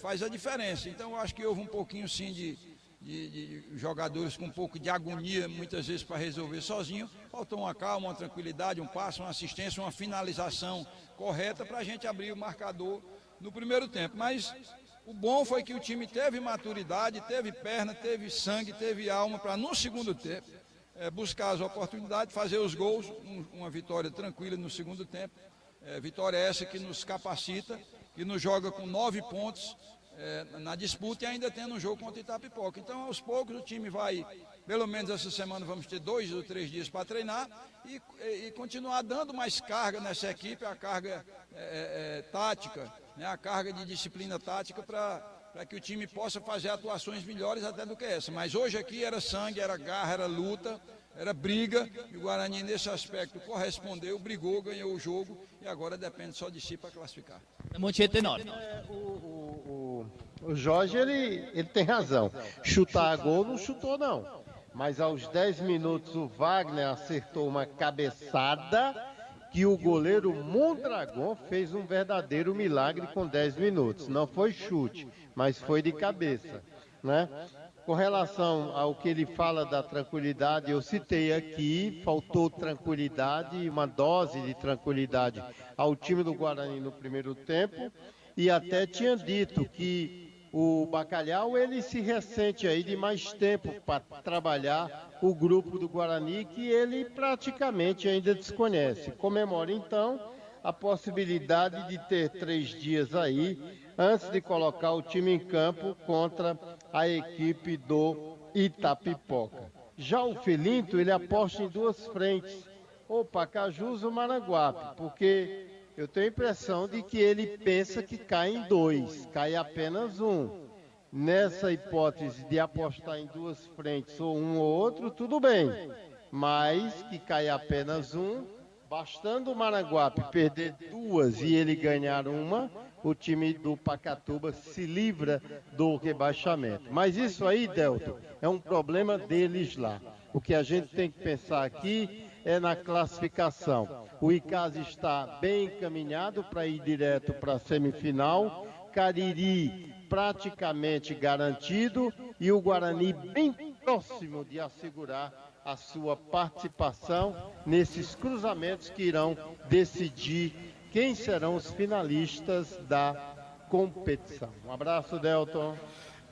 faz a diferença. Então eu acho que houve um pouquinho sim de jogadores com um pouco de agonia, muitas vezes para resolver sozinho. Faltou uma calma, uma tranquilidade, um passe, uma assistência, uma finalização correta para a gente abrir o marcador no primeiro tempo. Mas o bom foi que o time teve maturidade, teve perna, teve sangue, teve alma para no segundo tempo buscar as oportunidades, fazer os gols, uma vitória tranquila no segundo tempo. Vitória essa que nos capacita, que nos joga com 9 pontos na disputa e ainda tendo um jogo contra Itapipoca. Então, aos poucos, o time vai, pelo menos essa semana, vamos ter 2 ou 3 dias para treinar e continuar dando mais carga nessa equipe, a carga tática, né, a carga de disciplina tática para que o time possa fazer atuações melhores até do que essa. Mas hoje aqui era sangue, era garra, era luta, era briga, e o Guarani nesse aspecto correspondeu, brigou, ganhou o jogo e agora depende só de si para classificar. Monte Tenório. O Jorge, ele tem razão. Chutar a gol não chutou, não. Mas aos 10 minutos o Wagner acertou uma cabeçada que o goleiro Mondragon fez um verdadeiro milagre com 10 minutos. Não foi chute, mas foi de cabeça, né? Com relação ao que ele fala da tranquilidade, eu citei aqui, faltou tranquilidade, uma dose de tranquilidade ao time do Guarani no primeiro tempo, e até tinha dito que o Bacalhau, ele se ressente aí de mais tempo para trabalhar o grupo do Guarani, que ele praticamente ainda desconhece. Comemora, então, a possibilidade de ter 3 dias aí, antes de colocar o time em campo contra a equipe do Itapipoca. Já o Felinto, ele aposta em 2 frentes, ou Pacajus ou Maranguape, porque eu tenho a impressão de que ele pensa que cai em 2, cai apenas 1. Nessa hipótese de apostar em 2 frentes, ou um ou outro, tudo bem, mas que cai apenas 1, bastando o Maranguape perder 2 e ele ganhar 1, o time do Pacatuba se livra do rebaixamento. Mas isso aí, Delton, é um problema deles lá. O que a gente tem que pensar aqui é na classificação. O Icasa está bem encaminhado para ir direto para a semifinal, Cariri praticamente garantido e o Guarani bem próximo de assegurar a sua participação nesses cruzamentos que irão decidir quem serão os finalistas da competição. Um abraço, Delton.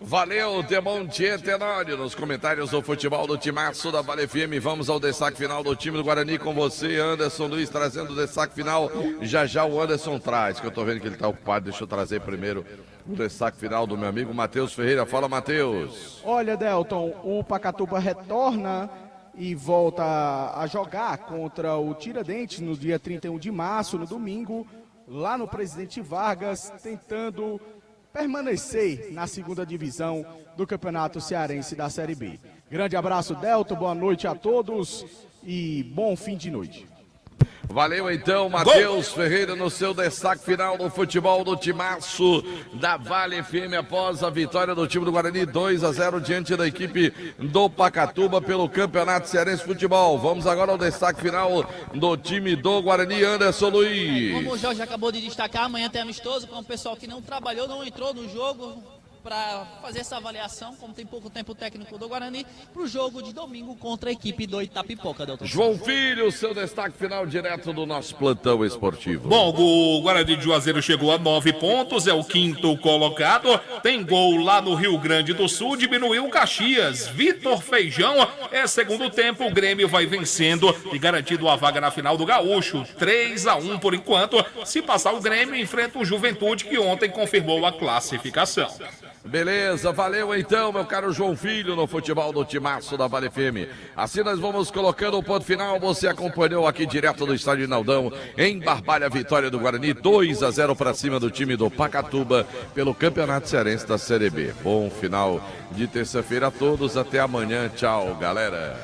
Valeu, Demontier Tenório, nos comentários do futebol do Timaço da Vale FM. Vamos ao destaque final do time do Guarani com você, Anderson Luiz, trazendo o destaque final. Já o Anderson traz, que eu tô vendo que ele tá ocupado. Deixa eu trazer primeiro o destaque final do meu amigo Matheus Ferreira. Fala, Matheus. Olha, Delton, o Pacatuba retorna e volta a jogar contra o Tiradentes no dia 31 de março, no domingo, lá no Presidente Vargas, tentando permanecer na segunda divisão do Campeonato Cearense da Série B. Grande abraço, Delton, boa noite a todos e bom fim de noite. Valeu então, Matheus Ferreira, no seu destaque final do futebol do Timaço da Vale FM após a vitória do time do Guarani 2-0 diante da equipe do Pacatuba pelo Campeonato Cearense de Futebol. Vamos agora ao destaque final do time do Guarani, Anderson Luiz. Como o Jorge acabou de destacar, amanhã tem amistoso com o pessoal que não trabalhou, não entrou no jogo para fazer essa avaliação, como tem pouco tempo o técnico do Guarani, para o jogo de domingo contra a equipe do Itapipoca. João Filho, seu destaque final direto do nosso plantão esportivo. Bom, o Guarani de Juazeiro chegou a 9 pontos, é o 5º colocado, tem gol lá no Rio Grande do Sul, diminuiu o Caxias, Vitor Feijão, segundo tempo, o Grêmio vai vencendo e garantindo a vaga na final do Gaúcho, 3-1 por enquanto. Se passar o Grêmio, enfrenta o Juventude, que ontem confirmou a classificação. Beleza, valeu então, meu caro João Filho, no futebol do Timaço da Vale FM. Assim nós vamos colocando o ponto final. Você acompanhou aqui direto do Estádio Naldão, em Barbalha, vitória do Guarani, 2-0 para cima do time do Pacatuba pelo Campeonato Cearense da Série B. Bom final de terça-feira a todos, até amanhã, tchau, galera.